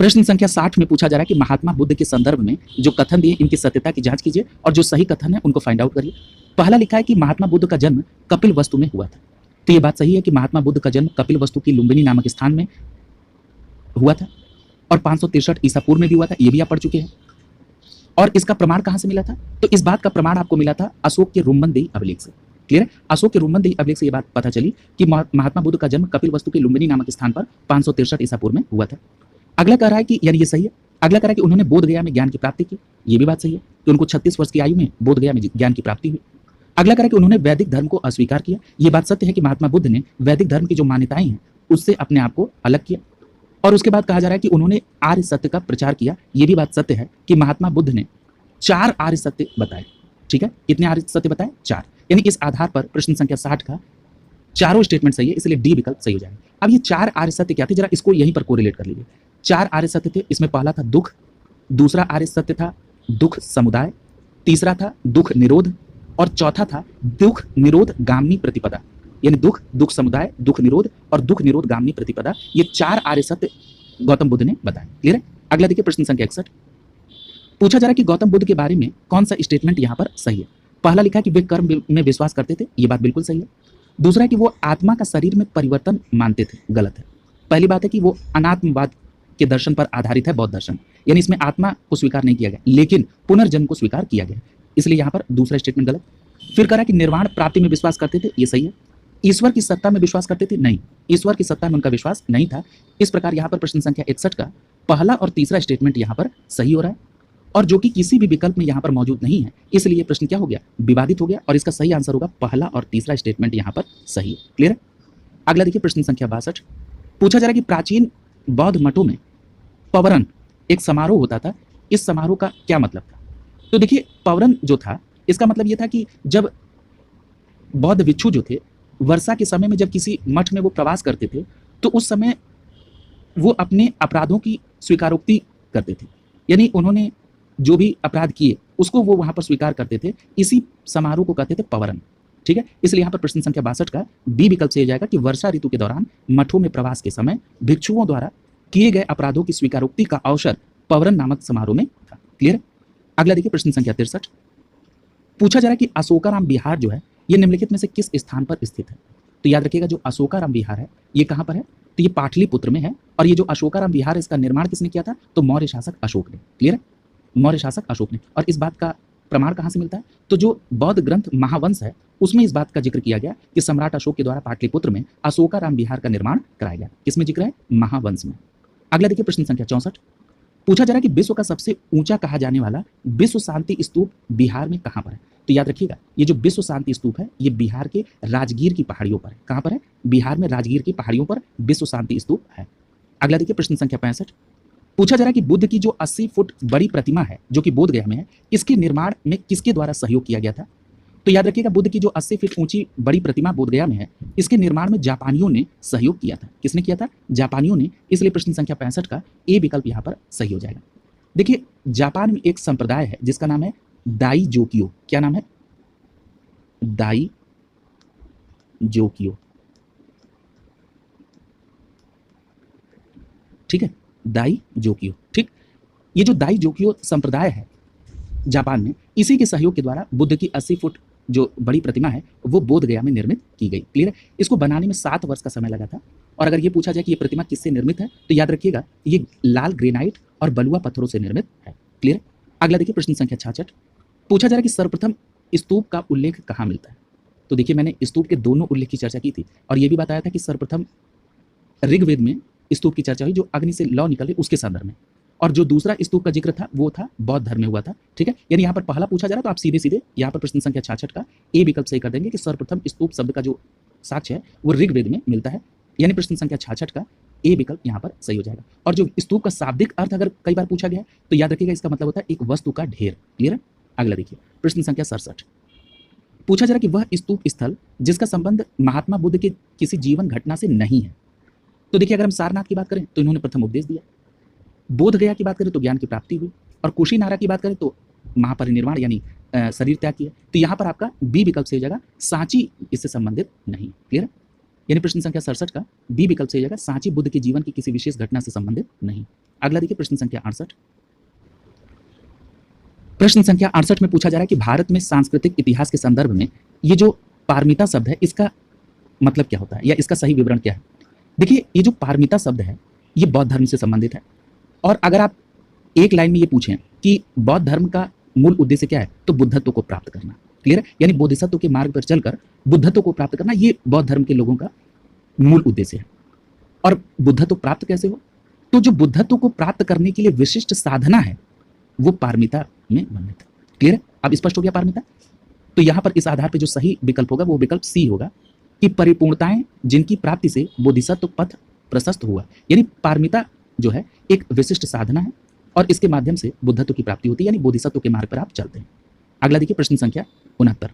प्रश्न संख्या 60 में पूछा जा रहा है कि महात्मा बुद्ध के संदर्भ में जो कथन दिए इनकी सत्यता की जांच कीजिए और जो सही कथन है उनको फाइंड आउट करिए। पहला लिखा है कि महात्मा बुद्ध का जन्म कपिल वस्तु में हुआ था। तो ये बात सही है कि महात्मा बुद्ध का जन्म कपिल वस्तु की लुम्बिनी नामक स्थान में हुआ था और 563 ईसा पूर्व में भी हुआ था, ये भी आप पढ़ चुके हैं। और इसका प्रमाण कहां से मिला था? तो इस बात का प्रमाण आपको मिला था अशोक के रुम्बनदेही अभिलेख से। क्लियर है? अशोक के रुम्बनदेही अभिलेख से ये बात पता चली कि महात्मा बुद्ध का जन्म कपिल वस्तु के लुम्बिनी नामक स्थान पर 563 ईसा पूर्व में हुआ था। अगला कह रहा है कि यानी ये सही है। अगला कह रहा है कि उन्होंने बोध गया में ज्ञान की प्राप्ति की, ये भी बात सही है कि उनको 36 वर्ष की आयु में बोध गया में ज्ञान की प्राप्ति हुई। अगला कह रहा है कि उन्होंने वैदिक धर्म को अस्वीकार किया, ये बात सत्य है कि महात्मा बुद्ध ने वैदिक धर्म की जो मान्यताएं हैं उससे अपने आप को अलग किया। और उसके बाद कहा जा रहा है कि उन्होंने आर्य सत्य का प्रचार किया, ये भी बात सत्य है कि महात्मा बुद्ध ने 4 आर्य सत्य बताए। ठीक है, कितने आर्य सत्य बताए? 4। यानी इस आधार पर प्रश्न संख्या 60 का चारों स्टेटमेंट सही है, इसलिए डी विकल्प सही हो जाएगा। अब ये 4 आर्य सत्य क्या थे, जरा इसको यहीं पर कोरिलेट कर लीजिए। 4 आर्य सत्य थे, इसमें पहला था दुख, दूसरा आर्य सत्य था दुख समुदाय, तीसरा था दुख निरोध और चौथा था दुख निरोध गामिनी प्रतिपदा। यानी दुख, दुख समुदाय, दुख निरोध और दुख निरोध गामिनी प्रतिपदा, ये 4 आर्य सत्य गौतम बुद्ध ने बताए। क्लियर है? अगला देखिए प्रश्न संख्या 61। पूछा जा रहा है कि गौतम बुद्ध के बारे में कौन सा स्टेटमेंट यहाँ पर सही है। पहला लिखा है कि वे कर्म में विश्वास करते थे, ये बात बिल्कुल सही है। दूसरा है कि वो आत्मा का शरीर में परिवर्तन मानते थे, गलत है। पहली बात है कि वो अनात्मवाद के दर्शन पर आधारित है, बौद्ध दर्शन, यानी इसमें आत्मा को स्वीकार नहीं किया गया लेकिन पुनर्जन्म को स्वीकार किया गया, इसलिए यहाँ पर दूसरा स्टेटमेंट गलत। फिर कह रहा है कि निर्वाण प्राप्ति में विश्वास करते थे, ये सही है। ईश्वर की सत्ता में विश्वास करते थे, नहीं, ईश्वर की सत्ता में उनका विश्वास नहीं था। इस प्रकार यहाँ पर प्रश्न संख्या 61 का पहला और तीसरा स्टेटमेंट यहाँ पर सही हो रहा है और जो कि किसी भी विकल्प में यहाँ पर मौजूद नहीं है, इसलिए प्रश्न क्या हो गया? विवादित हो गया और इसका सही आंसर होगा पहला और तीसरा स्टेटमेंट यहाँ पर सही है। क्लियर है? अगला देखिए प्रश्न संख्या 62। पूछा जा रहा है कि प्राचीन बौद्ध मठों में पवरन एक समारोह होता था, इस समारोह का क्या मतलब था? तो देखिए पवरन जो था इसका मतलब ये था कि जब बौद्ध भिक्षु जो थे वर्षा के समय में जब किसी मठ में वो प्रवास करते थे तो उस समय वो अपने अपराधों की स्वीकारोक्ति करते थे, यानी उन्होंने जो भी अपराध किए उसको वो वहां पर स्वीकार करते थे। इसी समारोह को कहते थे पवरन। ठीक है, इसलिए यहाँ पर प्रश्न संख्या 62 का बी विकल्प से जाएगा कि वर्षा ऋतु के दौरान मठों में प्रवास के समय भिक्षुओं द्वारा किए गए अपराधों की स्वीकारोक्ति का अवसर पवरन नामक समारोह में था। क्लियर? अगला देखिए प्रश्न संख्या 63। पूछा जा रहा है कि अशोकाराम विहार जो है ये निम्नलिखित में से किस स्थान पर स्थित है? तो याद रखिएगा जो अशोकाराम विहार है ये कहाँ पर है? तो ये पाटलिपुत्र में है। और ये जो अशोकाराम विहार है इसका निर्माण किसने किया था? तो मौर्य शासक अशोक ने। क्लियर है? मौर्य शासक अशोक ने। और इस बात का प्रमाण कहाँ से मिलता है? तो जो बौद्ध ग्रंथ महावंश है उसमें इस बात का जिक्र किया गया कि सम्राट अशोक के द्वारा पाटलिपुत्र में अशोकाराम विहार का निर्माण कराया गया। किसमें जिक्र है? महावंश में। अगला देखिए प्रश्न संख्या 64। पूछा जा रहा है कि विश्व का सबसे ऊंचा कहा जाने वाला विश्व शांति स्तूप बिहार में कहाँ पर है? तो याद रखिएगा ये जो विश्व शांति स्तूप है ये बिहार के राजगीर की पहाड़ियों पर है। कहाँ पर है? बिहार में राजगीर की पहाड़ियों पर विश्व शांति स्तूप है। अगला देखिए प्रश्न संख्या 65। पूछा जा रहा है कि बुद्ध की जो 80 फुट बड़ी प्रतिमा है जो कि बोध गया में है, इसके निर्माण में किसके द्वारा सहयोग किया गया था? तो याद रखिएगा बुद्ध की जो 80 फीट ऊंची बड़ी प्रतिमा बोध गया में है, इसके निर्माण में जापानियों ने सहयोग किया था। किसने किया था? जापानियों ने। इसलिए प्रश्न संख्या 65 का ए विकल्प यहाँ पर सही हो जाएगा। देखिए जापान में एक संप्रदाय है जिसका नाम है दाई जोकियो। क्या नाम है? दाई जोकियो। ठीक है, दाई जोकियो। ठीक, ये जो दाई जोकियो संप्रदाय है जापान में, इसी के सहयोग के द्वारा बुद्ध की 80 फुट जो बड़ी प्रतिमा है वो बोध गया में निर्मित की गई। क्लियर है? इसको बनाने में 7 वर्ष का समय लगा था। और अगर ये पूछा जाए कि ये प्रतिमा किससे निर्मित है तो याद रखिएगा ये लाल ग्रेनाइट और बलुआ पत्थरों से निर्मित है। क्लियर? अगला देखिए प्रश्न संख्या 66। पूछा जा रहा है कि सर्वप्रथम स्तूप का उल्लेख कहाँ मिलता है? तो देखिए मैंने स्तूप के दोनों उल्लेख की चर्चा की थी और ये भी बताया था कि सर्वप्रथम ऋग्वेद में स्तूप की चर्चा हुई जो अग्नि से लौ निकले उसके संदर्भ में, और जो दूसरा स्तूप का जिक्र था वो था बौद्ध धर्म में हुआ था। ठीक है, यानी यहाँ पर पहला पूछा जा रहा है तो आप सीधे सीधे यहाँ पर प्रश्न संख्या 66 का ए विकल्प सही कर देंगे कि सर्वप्रथम स्तूप शब्द का जो साक्ष्य है वो ऋग्वेद में मिलता है, यानी प्रश्न संख्या 66 का ए विकल्प यहाँ पर सही हो जाएगा। और जो स्तूप का शाब्दिक अर्थ अगर कई बार पूछा गया है तो याद रखिएगा इसका मतलब होता है एक वस्तु का ढेर। क्लियर है? अगला देखिए प्रश्न संख्या 67। पूछा जा रहा है कि वह स्तूप स्थल जिसका संबंध महात्मा बुद्ध के किसी जीवन घटना से नहीं है। तो देखिए अगर हम सारनाथ की बात करें तो इन्होंने प्रथम उपदेश दिया, बोध गया की बात करें तो ज्ञान की प्राप्ति हुई, और कुशीनारा की बात करें तो महापरिनिर्वाण यानी शरीर त्याग किया। तो यहाँ पर आपका बी विकल्प से हो जाएगा, सांची इससे संबंधित नहीं। क्लियर? यानी प्रश्न संख्या 67 का बी विकल्प सही हो जाएगा, सांची बुद्ध के जीवन की किसी विशेष घटना से संबंधित नहीं। अगला देखिए प्रश्न संख्या 68। प्रश्न संख्या 68 में पूछा जा रहा है कि भारत में सांस्कृतिक इतिहास के संदर्भ में ये जो पारमिता शब्द है इसका मतलब क्या होता है या इसका सही विवरण क्या है। देखिए ये जो पारमिता शब्द है ये बौद्ध धर्म से संबंधित है, और अगर आप एक लाइन में ये पूछें कि बौद्ध धर्म का मूल उद्देश्य क्या है तो बुद्धत्व को प्राप्त करना। क्लियर है, यानी बोधिसत्व के मार्ग पर चलकर बुद्धत्व को प्राप्त करना ये बौद्ध धर्म के लोगों का मूल उद्देश्य है। और बुद्धत्व प्राप्त कैसे हो, तो जो बुद्धत्व को प्राप्त करने के लिए विशिष्ट साधना है वो पारमिता में वर्णित है। क्लियर है, अब स्पष्ट हो गया पारमिता। तो यहां पर इस आधार पर जो सही विकल्प होगा वो विकल्प सी होगा कि परिपूर्णताएं जिनकी प्राप्ति से बोधिसत्व पथ प्रशस्त हुआ। यानी पारमिता जो है एक विशिष्ट साधना है और इसके माध्यम से बुद्धत्व की प्राप्ति होती है, यानी बोधिसत्व के मार्ग पर आप चलते हैं। अगला देखिए प्रश्न संख्या 69।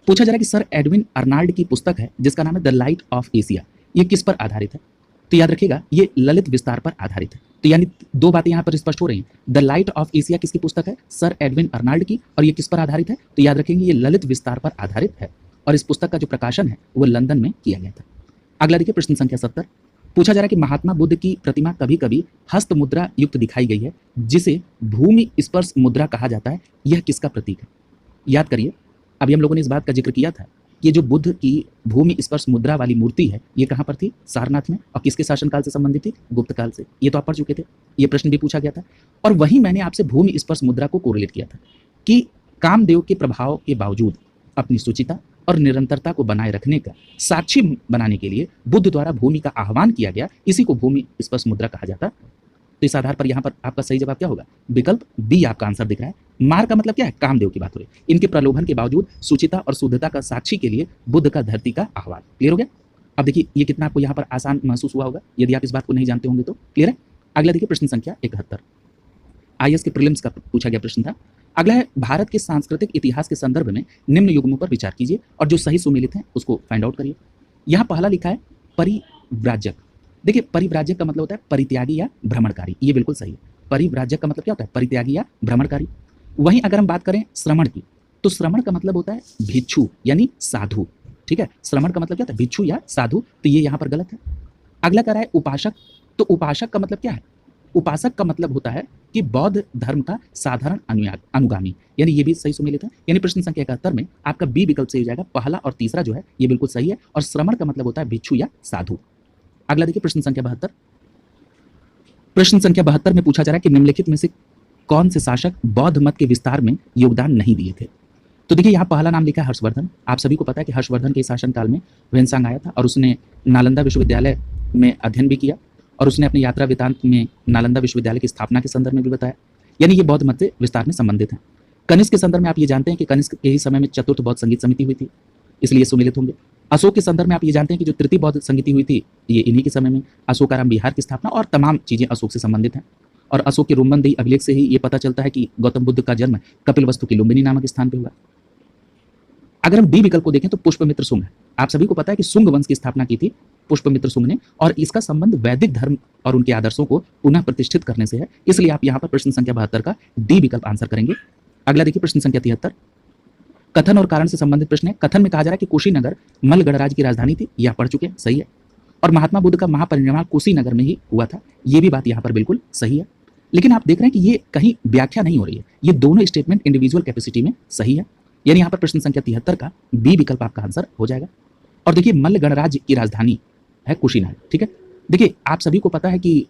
पूछा जा रहा है कि सर एडविन अर्नाल्ड की पुस्तक है जिसका नाम है द लाइट ऑफ एशिया, ये किस पर आधारित है। तो याद रखिएगा ये ललित विस्तार पर आधारित है। तो यानी दो बातें यहां पर स्पष्ट हो रही हैं। द लाइट ऑफ एशिया किसकी पुस्तक है, सर एडविन अर्नाल्ड की, और ये किस पर आधारित है तो याद रखेंगे ये ललित विस्तार पर आधारित है, और इस पुस्तक का जो प्रकाशन है वो लंदन में किया गया था। अगला देखिए प्रश्न संख्या 70। पूछा जा रहा है कि महात्मा बुद्ध की प्रतिमा कभी कभी हस्त मुद्रा युक्त दिखाई गई है जिसे भूमि स्पर्श मुद्रा कहा जाता है, यह किसका प्रतीक है। याद करिए अभी हम लोगों ने इस बात का जिक्र किया था कि ये जो बुद्ध की भूमि स्पर्श मुद्रा वाली मूर्ति है ये कहाँ पर थी, सारनाथ में, और किसके शासनकाल से संबंधित थी, गुप्त काल से। ये तो आप पढ़ चुके थे, ये प्रश्न भी पूछा गया था। और वहीं मैंने आपसे भूमि स्पर्श मुद्रा को कोरिलेट किया था कि कामदेव के प्रभाव के बावजूद अपनी शुचिता और निरंतरता को बनाए रखने का साक्षी बनाने के लिए बुद्ध द्वारा भूमि का आह्वान किया गया, इसी को भूमि स्पर्श मुद्रा कहा जाता। तो इस आधार पर यहाँ पर आपका सही जवाब क्या होगा, विकल्प बी आपका आंसर दिख रहा है। मार का मतलब क्या है, कामदेव की बात हो रही है। इनके प्रलोभन के बावजूद शुचिता और शुद्धता का साक्षी के लिए बुद्ध का धरती का आह्वान। क्लियर हो गया। अब देखिए ये कितना आपको यहाँ पर आसान महसूस हुआ होगा यदि आप इस बात को नहीं जानते होंगे तो। क्लियर है। अगला देखिए प्रश्न संख्या 71, आईएएस के प्रीलिम्स का पूछा गया प्रश्न था। अगला है भारत के सांस्कृतिक इतिहास के संदर्भ में निम्न युग्मों पर विचार कीजिए और जो सही सुमेलित है उसको फाइंड आउट करिए। यहाँ पहला लिखा है परिव्राजक। देखिए परिव्राजक का मतलब होता है परित्यागी या भ्रमणकारी, ये बिल्कुल सही है। परिव्राजक का मतलब क्या होता है, परित्यागी या भ्रमणकारी। वहीं अगर हम बात करें श्रमण की तो श्रमण का मतलब होता है भिक्षु यानी साधु। ठीक है, श्रमण का मतलब क्या होता है, भिक्षु या साधु, तो ये यहाँ पर गलत है। अगला कह रहा है उपासक, तो उपासक का मतलब क्या है, उपासक का मतलब होता है कि बौद्ध धर्म का साधारण अनुगामी, यानी ये भी सही सुमेलित है। यानी प्रश्न संख्या 71 में आपका बी विकल्प सही हो जाएगा, पहला और तीसरा जो है ये बिल्कुल सही है, और श्रमण का मतलब होता है भिक्षु या साधु। अगला देखिए प्रश्न संख्या 72। प्रश्न संख्या 72 में पूछा जा रहा है कि निम्नलिखित में से कौन से शासक बौद्ध मत के विस्तार में योगदान नहीं दिए थे। तो देखिए यहाँ पहला नाम लिखा है हर्षवर्धन। आप सभी को पता है कि हर्षवर्धन के शासनकाल में ह्वेनसांग आया था और उसने नालंदा विश्वविद्यालय में अध्ययन भी किया, और उसने अपनी यात्रा वृत्तांत में नालंदा विश्वविद्यालय की स्थापना के संदर्भ में भी बताया, यानी ये बौद्ध मत से विस्तार में संबंधित है। कनिष्क के संदर्भ में आप ये जानते हैं कि कनिष्क के ही समय में चतुर्थ बौद्ध संगीत समिति हुई थी, इसलिए सुमेलित होंगे। अशोक के संदर्भ में आप ये जानते हैं कि जो तृतीय बौद्ध संगीति हुई थी ये इन्हीं के समय में, अशोकाराम विहार की स्थापना, और तमाम चीजें अशोक से संबंधित हैं। और अशोक के रोमनदेही अभिलेख से ही ये पता चलता है कि गौतम बुद्ध का जन्म कपिलवस्तु की लुम्बिनी नामक स्थान पर हुआ। अगर हम डी विकल्प को देखें तो पुष्पमित्र शुंग है। आप सभी को पता है कि शुंग वंश की स्थापना की थी पुष्पमित्र शुंग ने, और इसका संबंध वैदिक धर्म और उनके आदर्शों को पुनः प्रतिष्ठित करने से है, इसलिए आप यहाँ पर प्रश्न संख्या 72 का डी विकल्प आंसर करेंगे। अगला देखिए प्रश्न संख्या 73, कथन और कारण से संबंधित प्रश्न है। कथन में कहा जा रहा है कि कुशीनगर मल्ल गणराज्य की राजधानी थी, यह पढ़ चुके हैं, सही है। और महात्मा बुद्ध का महापरिनिर्वाण कुशीनगर में ही हुआ था, ये भी बात यहाँ पर बिल्कुल सही है। लेकिन आप देख रहे हैं कि ये कहीं व्याख्या नहीं हो रही है, ये दोनों स्टेटमेंट इंडिविजुअल कैपेसिटी में सही है, यानी यहाँ पर प्रश्न संख्या 73 का बी विकल्प आपका आंसर हो जाएगा। और देखिए मल्ल गणराज्य की राजधानी है कुशीनगर। ठीक है, देखिए आप सभी को पता है कि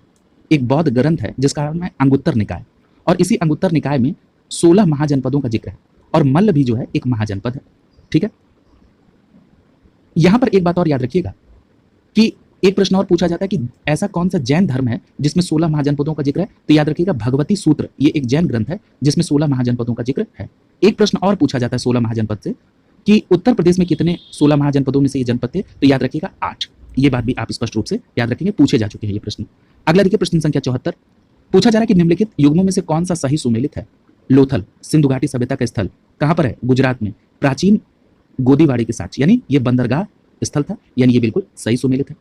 एक बौद्ध ग्रंथ है जिसका नाम है अंगुत्तर निकाय, और इसी अंगुत्तर निकाय में 16 महाजनपदों का जिक्र है, और मल्ल भी जो है एक महाजनपद है। ठीक है, यहां पर एक बात और याद रखिएगा कि एक प्रश्न और पूछा जाता है कि ऐसा कौन सा जैन धर्म है जिसमें 16 महाजनपदों का जिक्र है, तो याद रखिएगा भगवती सूत्र, ये एक जैन ग्रंथ है जिसमें 16 महाजनपदों का जिक्र है। एक प्रश्न और पूछा जाता है 16 महाजनपद से कि उत्तर प्रदेश में कितने 16 महाजनपदों में से ये जनपद थे, तो याद रखिएगा 8। ये बात भी आप स्पष्ट रूप से याद रखेंगे, पूछे जा चुके हैं ये प्रश्न। अगला देखिए प्रश्न संख्या 74, पूछा जा रहा है कि निम्नलिखित युग्मों में से कौन सा सही सुमेलित है। लोथल सिंधु घाटी सभ्यता का स्थल कहां पर है, गुजरात में, प्राचीन गोदीवाड़ी के साक्ष्य, यानी ये बंदरगाह स्थल था, यानी ये बिल्कुल सही सुमेलित है।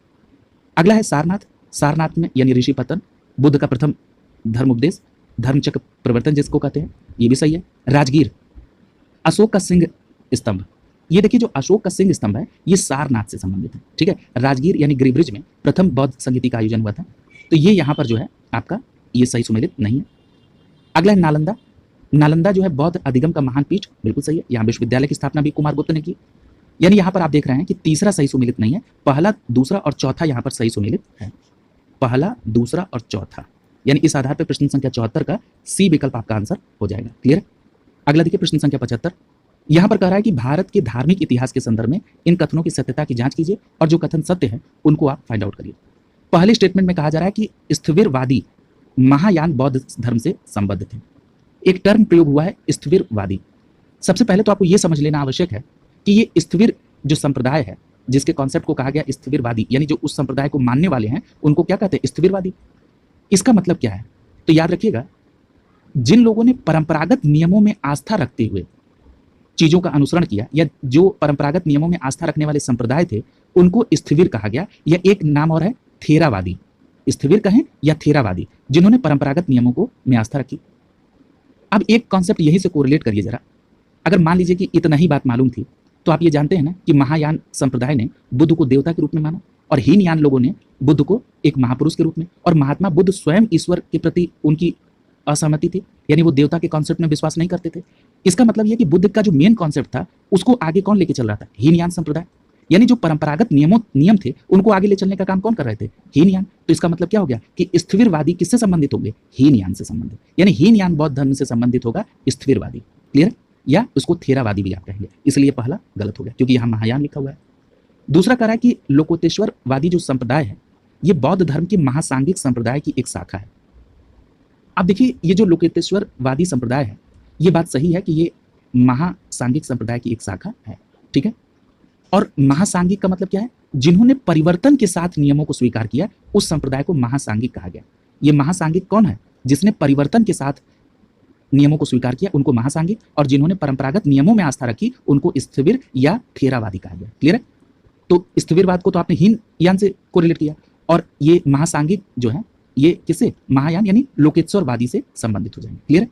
अगला है सारनाथ, सारनाथ में यानी ऋषि पतन, बुद्ध का प्रथम धर्म उपदेश, धर्मचक्र प्रवर्तन जिसको कहते हैं, ये भी सही है। राजगीर, अशोक का सिंह स्तंभ, ये देखिए जो अशोक का सिंह स्तंभ है ये सारनाथ से संबंधित है। ठीक है, राजगीर यानी गिरिब्रिज में प्रथम बौद्ध संगीति का आयोजन हुआ था। तो ये यहाँ पर जो है आपका ये सही सुमेलित नहीं है। अगला है नालंदा। नालंदा जो है बौद्ध अधिगम का महान पीठ, बिल्कुल सही है। यहाँ विश्वविद्यालय की स्थापना भी कुमार गुप्त ने की। यानी यहाँ पर आप देख रहे हैं कि तीसरा सही सुमेलित नहीं है, पहला, दूसरा और चौथा यहाँ पर सही सुमेलित है। पहला, दूसरा और चौथा, यानी इस आधार पर प्रश्न संख्या 74 का सी विकल्प आपका आंसर हो जाएगा। क्लियर। अगला देखिए प्रश्न संख्या 75। यहाँ पर कह रहा है कि भारत के धार्मिक इतिहास के संदर्भ में इन कथनों की सत्यता की जांच कीजिए और जो कथन सत्य है उनको आप फाइंड आउट करिए। पहले स्टेटमेंट में कहा जा रहा है कि स्थिविरवादी महायान बौद्ध धर्म से संबद्ध थे। एक टर्म प्रयोग हुआ है स्थिविरवादी। सबसे पहले तो आपको यह समझ लेना आवश्यक है कि ये स्थिविर जो संप्रदाय है, जिसके कॉन्सेप्ट को कहा गया स्थिविरवादी, यानी जो उस संप्रदाय को मानने वाले हैं उनको क्या कहते हैं, स्थिविरवादी। इसका मतलब क्या है, तो याद रखिएगा, जिन लोगों ने परंपरागत नियमों में आस्था रखते हुए चीजों का अनुसरण किया, या जो परंपरागत नियमों में आस्था रखने वाले संप्रदाय थे, उनको स्थिविर कहा गया। या एक नाम और है थेरावादी। स्थिविर कहें या थेरावादी, जिन्होंने परंपरागत नियमों को में आस्था रखी। अब एक कॉन्सेप्ट यहीं से कोरिलेट करिए जरा। अगर मान लीजिए कि इतना ही बात मालूम थी, तो आप ये जानते हैं ना कि महायान संप्रदाय ने बुद्ध को देवता के रूप में माना और हीनयान लोगों ने बुद्ध को एक महापुरुष के रूप में, और महात्मा बुद्ध स्वयं ईश्वर के प्रति उनकी असहमति थी, यानी वो देवता के कॉन्सेप्ट में विश्वास नहीं करते थे। इसका मतलब यह कि बुद्ध का जो मेन कॉन्सेप्ट था उसको आगे कौन लेके चल रहा था, हीनयान संप्रदाय। यानी जो परंपरागत नियम थे उनको आगे ले चलने का काम कौन कर रहे थे, हीनयान। तो इसका मतलब क्या हो गया कि स्थिविरवादी किससे संबंधित होंगे, हीनयान से संबंधित, यानी हीनयान बौद्ध धर्म से संबंधित होगा स्थिविरवादी। क्लियर। या उसको थेरावादी भी आप कहेंगे, इसलिए पहला गलत हो गया क्योंकि यहाँ महायान लिखा हुआ है। दूसरा कह रहा है कि लोकोतेश्वरवादी जो संप्रदाय है ये बौद्ध धर्म के महासांगिक संप्रदाय की एक शाखा है। अब देखिए, ये जो लोकोतेश्वरवादी संप्रदाय है, ये बात सही है कि ये महासांगिक संप्रदाय की एक शाखा है। ठीक है, और महासांगिक का मतलब क्या है, जिन्होंने परिवर्तन के साथ नियमों को स्वीकार किया उस संप्रदाय को महासांगिक कहा गया। ये महासांगिक कौन है, जिसने परिवर्तन के साथ नियमों को स्वीकार किया उनको महासांगिक, और जिन्होंने परंपरागत नियमों में आस्था रखी उनको स्थिविर या थेरावादी कहा गया। क्लियर है। तो स्थिविरवाद को तो आपने हीनयान से कोरिलेट किया, और ये महासांगिक जो है ये किससे, महायान यानी लोकेश्वरवादी से संबंधित हो जाएंगे। क्लियर है।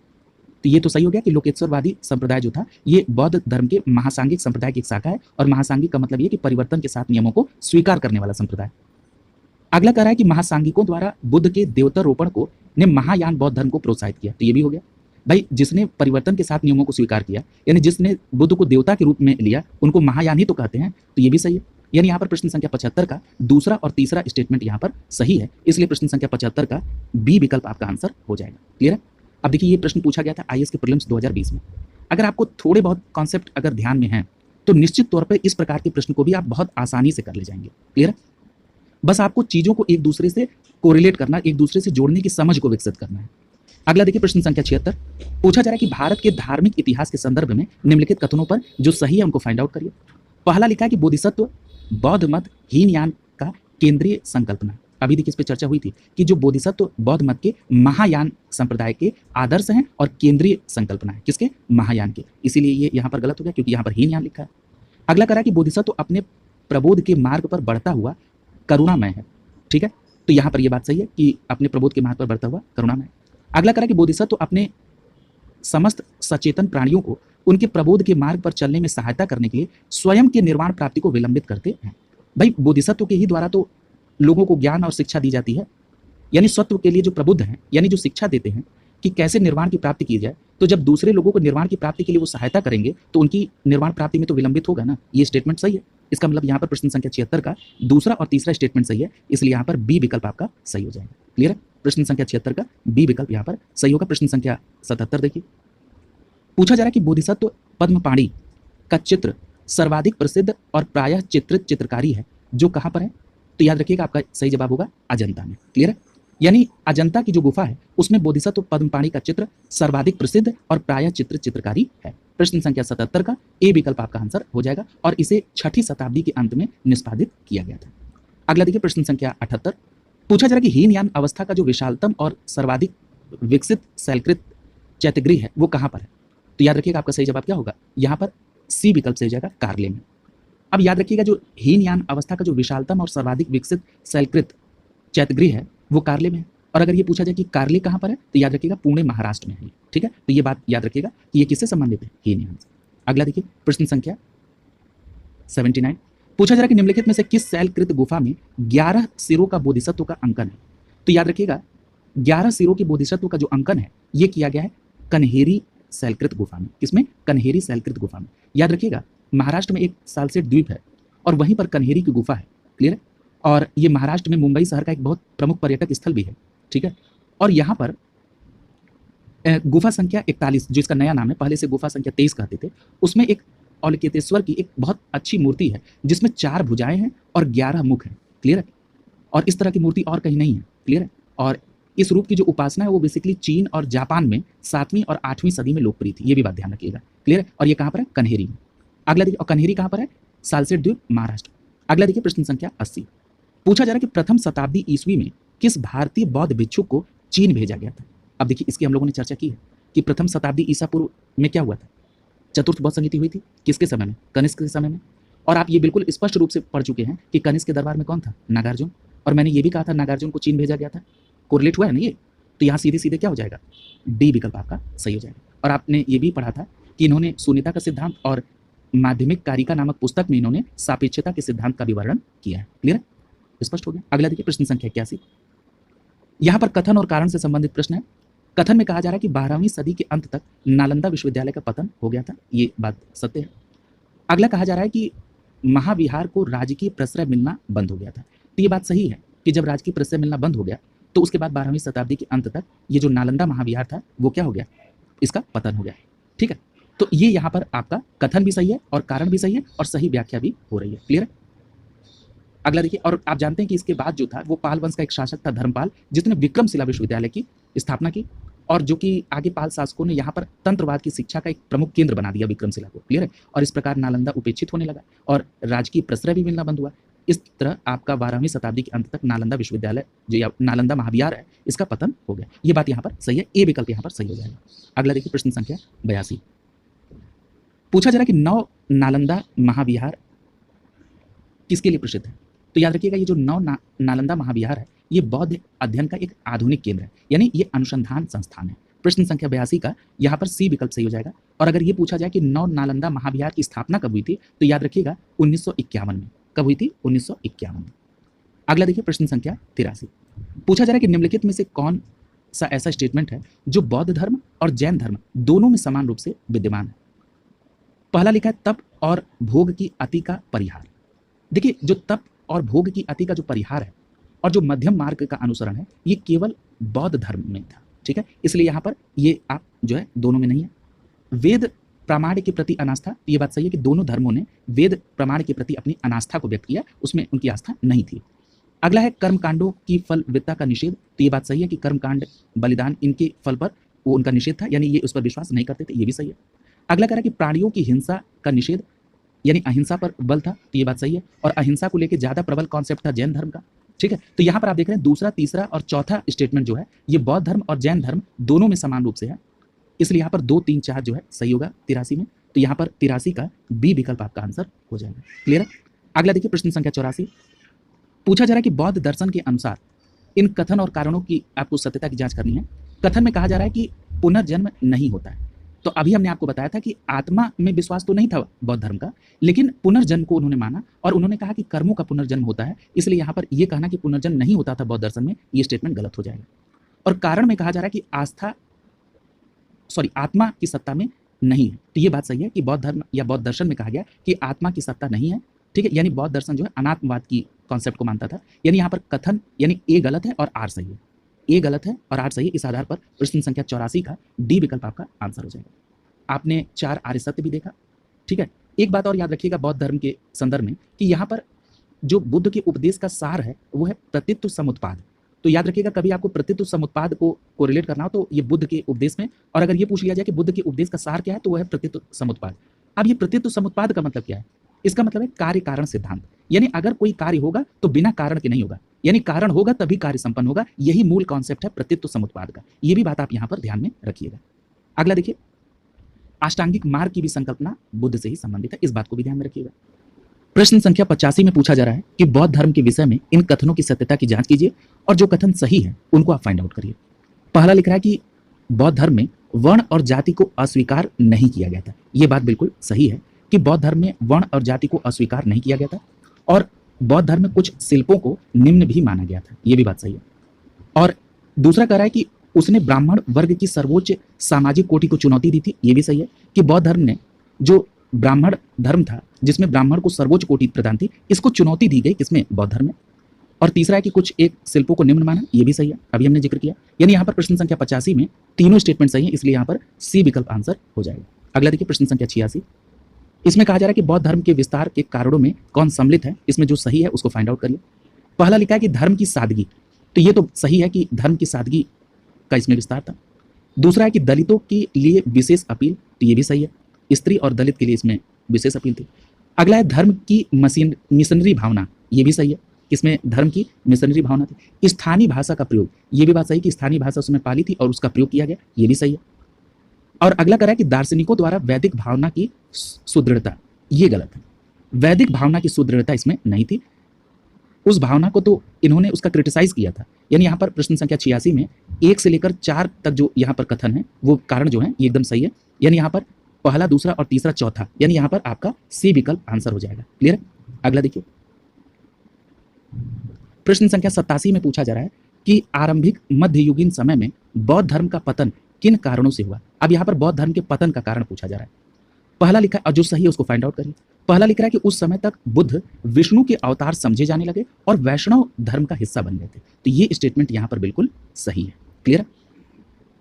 तो ये तो सही हो गया कि लोकेश्वरवादी संप्रदाय जो था ये बौद्ध धर्म के महासांगिक संप्रदाय की एक शाखा है, और महासांगिक का मतलब ये कि परिवर्तन के साथ नियमों को स्वीकार करने वाला संप्रदाय। अगला कह रहा है कि महासांगिकों द्वारा बुद्ध के देवतारोपण को ने महायान बौद्ध धर्म को प्रोत्साहित किया। तो ये भी हो गया भाई, जिसने परिवर्तन के साथ नियमों को स्वीकार किया, यानी जिसने बुद्ध को देवता के रूप में लिया, उनको महायान ही तो कहते हैं। तो ये भी सही है, यानी यहाँ पर प्रश्न संख्या 75 का दूसरा और तीसरा स्टेटमेंट यहाँ पर सही है, इसलिए प्रश्न संख्या 75 का बी विकल्प आपका आंसर हो जाएगा। क्लियर है। अब देखिए, ये प्रश्न पूछा गया था आईएएस के प्रीलिम्स 2020 में। अगर आपको थोड़े बहुत कॉन्सेप्ट अगर ध्यान में है तो निश्चित तौर पर इस प्रकार के प्रश्न को भी आप बहुत आसानी से कर ले जाएंगे। क्लियर है। बस आपको चीजों को एक दूसरे से कोरिलेट करना, एक दूसरे से जोड़ने की समझ को विकसित करना है। अगला देखिए प्रश्न संख्या 76। पूछा जा रहा है कि भारत के धार्मिक इतिहास के संदर्भ में निम्नलिखित कथनों पर जो सही है उनको फाइंड आउट करिए। पहला लिखा है कि बोधिसत्व बौद्ध मत हीनयान का केंद्रीय संकल्पना। अभी देखिए इस पर चर्चा हुई थी कि जो बोधिसत्व बौद्ध मत के महायान संप्रदाय के आदर्श हैं और केंद्रीय संकल्पना है किसके, महायान के, इसीलिए ये यहाँ पर गलत हो गया क्योंकि यहाँ पर हीनयान लिखा है। अगला करा कि बोधिसत्व अपने प्रबोध के मार्ग पर बढ़ता हुआ करुणामय है। ठीक है, तो यहाँ पर यह बात सही है कि अपने प्रबोध के मार्ग पर बढ़ता हुआ करुणामय। अगला करा कि बोधिसत्व अपने समस्त सचेतन प्राणियों को उनके प्रबोध के मार्ग पर चलने में सहायता करने के लिए स्वयं के निर्वाण प्राप्ति को विलंबित करते हैं। भाई बोधिसत्व के ही द्वारा तो लोगों को ज्ञान और शिक्षा दी जाती है, यानी सत्व के लिए जो प्रबुद्ध हैं, यानी जो शिक्षा देते हैं कि कैसे निर्वाण की प्राप्ति की जाए, तो जब दूसरे लोगों को निर्वाण की प्राप्ति के लिए वो सहायता करेंगे तो उनकी निर्वाण प्राप्ति में तो विलंबित होगा ना। ये स्टेटमेंट सही है। इसका मतलब यहाँ पर प्रश्न संख्या 76 का दूसरा और तीसरा स्टेटमेंट सही है, इसलिए यहाँ पर बी विकल्प आपका सही हो जाएगा। क्लियर है। प्रश्न संख्या 76 का बी विकल्प यहाँ पर सही होगा। प्रश्न संख्या 77 देखिए, पूछा जा रहा है कि बोधिसत्व पद्मपाणि का चित्र सर्वाधिक प्रसिद्ध और प्रायः चित्रित चित्रकारी है जो कहाँ पर है, तो याद रखिएगा आपका सही जवाब होगा अजंता में। क्लियर है। यानी अजंता की जो गुफा है उसमें बोधिसत्व पद्मपाणि का चित्र सर्वाधिक प्रसिद्ध और प्रायः चित्रित चित्रकारी है। प्रश्न संख्या 77 का ए विकल्प आपका आंसर हो जाएगा, और इसे 6ठी शताब्दी के अंत में निष्पादित किया गया था। अगला देखिए प्रश्न संख्या 78। पूछा जा रहा है कि हीनयान अवस्था का जो विशालतम और सर्वाधिक विकसित शैलकृत चैत्यगृह है वो कहाँ पर है, तो याद रखिएगा आपका सही जवाब क्या होगा, यहाँ पर सी विकल्प से हो जाएगा, कारले में। अब याद रखिएगा जो हीनयान अवस्था का जो विशालतम और सर्वाधिक विकसित शैलकृत चैत्यगृह है वो कारले में है। और अगर ये पूछा जाए कि कारले कहाँ पर है, तो याद रखिएगा पुणे महाराष्ट्र में है। ठीक है, तो ये बात याद रखिएगा कि ये किससे संबंधित है, हीनयान से। अगला देखिए प्रश्न संख्या 79। पूछा जा रहा है कि निम्नलिखित में से किस शैलकृत गुफा में 11 सिरों का बोधिसत्व का अंकन है? तो याद रखिएगा 11 सिरों के बोधिसत्व का जो अंकन है ये किया गया है कन्हेरी शैलकृत गुफा में। किसमें? कन्हेरी शैलकृत गुफा में। याद रखिएगा महाराष्ट्र में एक सालसेट द्वीप है और वहीं पर कन्हेरी की गुफा है। क्लियर है? और ये महाराष्ट्र में मुंबई शहर का एक बहुत प्रमुख पर्यटक स्थल भी है। ठीक है? और यहाँ पर गुफा संख्या 41 जो इसका नया नाम है, पहले से गुफा संख्या 23 कहते थे, उसमें एक औलकेतेश्वर की एक बहुत अच्छी मूर्ति है जिसमें 4 भुजाएं हैं और 11 मुख हैं। क्लियर है? और इस तरह की मूर्ति और कहीं नहीं है। क्लियर है? और इस रूप की जो उपासना है वो बेसिकली चीन और जापान में 7वीं और 8वीं सदी में लोकप्रिय थी। ये भी बात ध्यान रखिएगा। क्लियर है? और ये कहाँ पर है? कन्हेरी में। अगला देखिए, और कन्हेरी कहाँ पर है? सालसेट द्वीप, महाराष्ट्र। अगला देखिए प्रश्न संख्या 80। पूछा जा रहा है कि प्रथम शताब्दी ईस्वी में किस भारतीय बौद्ध भिक्षु को चीन भेजा गया था? अब देखिए इसकी हम लोगों ने चर्चा की है कि प्रथम शताब्दी ईसा पूर्व में क्या हुआ था? चतुर्थ बौद्ध संहिता हुई थी। किसके समय में? कनिष्क के समय में। और आप ये बिल्कुल स्पष्ट रूप से पढ़ चुके हैं कि कनिष्क के दरबार में कौन था? नागार्जुन। और मैंने ये भी कहा था नागार्जुन को चीन भेजा गया था। कोरिलेट हुआ है ना ये? तो यहाँ सीधे सीधे क्या हो जाएगा? डी विकल्प आपका सही हो जाएगा। और आपने ये भी पढ़ा था कि इन्होंने सुनीता का सिद्धांत और माध्यमिक कारिका नामक पुस्तक में इन्होंने सापेक्षता के सिद्धांत का भी वर्णन किया है। क्लियर है? स्पष्ट हो गया। अगला देखिए प्रश्न संख्या 81। यहाँ पर कथन और कारण से संबंधित प्रश्न है। कथन में कहा जा रहा है कि 12वीं सदी के अंत तक नालंदा विश्वविद्यालय का पतन हो गया था। ये बात सत्य है। अगला कहा जा रहा है कि महाविहार को राजकीय प्रश्रय मिलना बंद हो गया था। तो ये बात सही है कि जब राजकीय प्रश्रय मिलना बंद हो गया तो उसके बाद 12वीं शताब्दी के अंत तक ये जो नालंदा महाविहार था वो क्या हो गया? इसका पतन हो गया। ठीक है? तो ये यहाँ पर आपका कथन भी सही है और कारण भी सही है और सही व्याख्या भी हो रही है। क्लियर है? अगला देखिए, और आप जानते हैं कि इसके बाद जो था वो पाल वंश का एक शासक था धर्मपाल, जिसने विक्रमशिला विश्वविद्यालय की स्थापना की और जो कि आगे पाल शासकों ने यहाँ पर तंत्रवाद की शिक्षा का एक प्रमुख केंद्र बना दिया विक्रमशिला को। क्लियर है? और इस प्रकार नालंदा उपेक्षित होने लगा और राजकीय प्रश्रय भी मिलना बंद हुआ। इस तरह आपका 12वीं शताब्दी के अंत तक नालंदा विश्वविद्यालय जो या नालंदा महाविहार है इसका पतन हो गया। ये बात यहाँ पर सही है। ए विकल्प यहाँ पर सही हो जाएगा। अगला देखिए प्रश्न संख्या 82। पूछा जा रहा है कि नौ नालंदा महाविहार किसके लिए प्रसिद्ध है? तो याद रखिएगा ये जो नालंदा महाविहार है ये बौद्ध अध्ययन का एक आधुनिक केंद्र है, यानी ये अनुसंधान संस्थान है। प्रश्न संख्या 82 का यहाँ पर सी विकल्प सही हो जाएगा। और अगर ये पूछा जाए कि नौ नालंदा महाविहार की स्थापना कब हुई थी तो याद रखिएगा 1951 में। कब हुई थी? 1951 में। अगला देखिए प्रश्न संख्या 83। पूछा जा रहा है कि निम्नलिखित में से कौन सा ऐसा स्टेटमेंट है जो बौद्ध धर्म और जैन धर्म दोनों में समान रूप से विद्यमान है? पहला लिखा है तप और भोग की अति का परिहार। देखिए जो तप और भोग की अति का जो परिहार है और जो मध्यम मार्ग का अनुसरण है ये केवल बौद्ध धर्म में था। ठीक है? इसलिए यहाँ पर ये आप जो है दोनों में नहीं है। वेद प्रमाण के प्रति अनास्था, ये बात सही है कि दोनों धर्मों ने वेद प्रमाण के प्रति अपनी अनास्था को व्यक्त किया, उसमें उनकी आस्था नहीं थी। अगला है कर्मकांडों की फल वित्ता का निषेध। तो ये बात सही है कि कर्मकांड बलिदान इनके फल पर वो उनका निषेध था, यानी ये उस पर विश्वास नहीं करते थे। ये भी सही है। अगला कह रहा है कि प्राणियों की हिंसा का निषेध यानी अहिंसा पर बल था। तो ये बात सही है। और अहिंसा को लेकर ज्यादा प्रबल कॉन्सेप्ट था जैन धर्म का। ठीक है? तो यहाँ पर आप देख रहे हैं दूसरा, तीसरा और चौथा स्टेटमेंट जो है ये बौद्ध धर्म और जैन धर्म दोनों में समान रूप से है, इसलिए यहाँ पर 2, 3, 4 जो है सही होगा 83 में। तो यहाँ पर 83 का बी विकल्प आपका आंसर हो जाएगा। क्लियर है? अगला देखिए प्रश्न संख्या 84। पूछा जा रहा है कि बौद्ध दर्शन के अनुसार इन कथन और कारणों की आपको सत्यता की जांच करनी है। कथन में कहा जा रहा है कि पुनर्जन्म नहीं होता है। तो अभी हमने आपको बताया था कि आत्मा में विश्वास तो नहीं था बौद्ध धर्म का, लेकिन पुनर्जन्म को उन्होंने माना और उन्होंने कहा कि कर्मों का पुनर्जन्म होता है। इसलिए यहाँ पर यह कहना कि पुनर्जन्म नहीं होता था बौद्ध दर्शन में, ये स्टेटमेंट गलत हो जाएगा। और कारण में कहा जा रहा है कि आत्मा की सत्ता में नहीं है। तो ये बात सही है कि बौद्ध धर्म या बौद्ध दर्शन में कहा गया कि आत्मा की सत्ता नहीं है। ठीक है? यानी बौद्ध दर्शन जो है अनात्मवाद की कॉन्सेप्ट को मानता था। यानी यहाँ पर कथन यानी ए गलत है और आर सही है। ए गलत है और आर सही है। इस आधार पर प्रश्न संख्या 84 का डी विकल्प आपका आंसर हो जाएगा। आपने 4 आर्य सत्य भी देखा। ठीक है? एक बात और याद रखिएगा बौद्ध धर्म के संदर्भ में कि यहाँ पर जो बुद्ध के उपदेश का सार है वो है प्रतित्व समुत्पाद। तो याद रखिएगा कभी आपको प्रतित्व समुत्पाद को कोरिलेट करना हो तो ये बुद्ध के उपदेश में, और अगर ये पूछ लिया जाए कि बुद्ध के उपदेश का सार क्या है तो वह है प्रतित्व समुत्पाद। अब ये प्रतित्व समुत्पाद का मतलब क्या है? इसका मतलब है कार्य कारण सिद्धांत। यानी अगर कोई कार्य होगा तो बिना कारण के नहीं होगा, यानी कारण होगा तभी कार्य संपन्न होगा। यही मूल कॉन्सेप्ट है प्रतित्व समुत्पाद का। ये भी बात आप यहाँ पर ध्यान में रखिएगा। अगला देखिए, अष्टांगिक मार्ग की भी संकल्पना बुद्ध से ही संबंधित है। इस बात को भी ध्यान में रखिएगा। प्रश्न संख्या 85 में पूछा जा रहा है कि बौद्ध धर्म के विषय में इन कथनों की सत्यता की जांच कीजिए और जो कथन सही है उनको आप फाइंड आउट करिए। पहला लिख रहा है कि बौद्ध धर्म में वर्ण और जाति को अस्वीकार नहीं किया गया था। यह बात बिल्कुल सही है। कि बौद्ध धर्म में वर्ण और जाति को अस्वीकार नहीं किया गया था और बौद्ध धर्म में कुछ शिल्पों को निम्न भी माना गया था, ये भी बात सही है। और दूसरा कह रहा है कि उसने ब्राह्मण वर्ग की सर्वोच्च सामाजिक कोटि को चुनौती दी थी, ये भी सही है कि बौद्ध धर्म ने जो ब्राह्मण धर्म था जिसमें ब्राह्मण को सर्वोच्च कोटि प्रदान थी, इसको चुनौती दी गई किसमें, बौद्ध धर्म में। और तीसरा है कि कुछ एक शिल्पों को निम्न माना, ये भी सही है, अभी हमने जिक्र किया। यानी यहाँ पर प्रश्न संख्या 85 में तीनों स्टेटमेंट सही है, इसलिए यहाँ पर सी विकल्प आंसर हो जाएगा। अगला देखिए प्रश्न संख्या 86, इसमें कहा जा रहा है कि बौद्ध धर्म के विस्तार के कारणों में कौन सम्मिलित है, इसमें जो सही है उसको फाइंड आउट करिए। पहला लिखा है कि धर्म की सादगी, तो ये तो सही है कि धर्म की सादगी का इसमें विस्तार था। दूसरा है कि दलितों के लिए विशेष अपील, तो ये भी सही है, स्त्री और दलित के लिए इसमें विशेष अपील थी। अगला है धर्म की मिशनरी भावना, ये भी सही है, इसमें धर्म की मिशनरी भावना थी। स्थानीय भाषा का प्रयोग, ये भी बात सही कि स्थानीय भाषा उसमें पाली थी और उसका प्रयोग किया गया, ये भी सही है। और अगला कह रहा है कि दार्शनिकों द्वारा वैदिक भावना की सुदृढ़ता, ये गलत है। वैदिक भावना की सुदृढ़ता इसमें नहीं थी, उस भावना को तो इन्होंने उसका क्रिटिसाइज किया था। यानी यहाँ पर प्रश्न संख्या 86 में 1 से लेकर 4 तक जो यहाँ पर कथन है वो कारण जो है ये एकदम सही है। यानी यहाँ पर पहला, दूसरा और तीसरा, चौथा, यानी यहाँ पर आपका सी विकल्प आंसर हो जाएगा। क्लियर है? अगला देखिए प्रश्न संख्या 87 में पूछा जा रहा है कि आरंभिक मध्ययुगीन समय में बौद्ध धर्म का पतन किन कारणों से हुआ। अब यहाँ पर बौद्ध धर्म के पतन का कारण पूछा जा रहा है। पहला लिखा है, और जो सही है उसको फाइंड आउट करिए। पहला लिख रहा है कि उस समय तक बुद्ध विष्णु के अवतार समझे जाने लगे और वैष्णव धर्म का हिस्सा बन गए थे, तो ये स्टेटमेंट यहाँ पर बिल्कुल सही है। क्लियर है?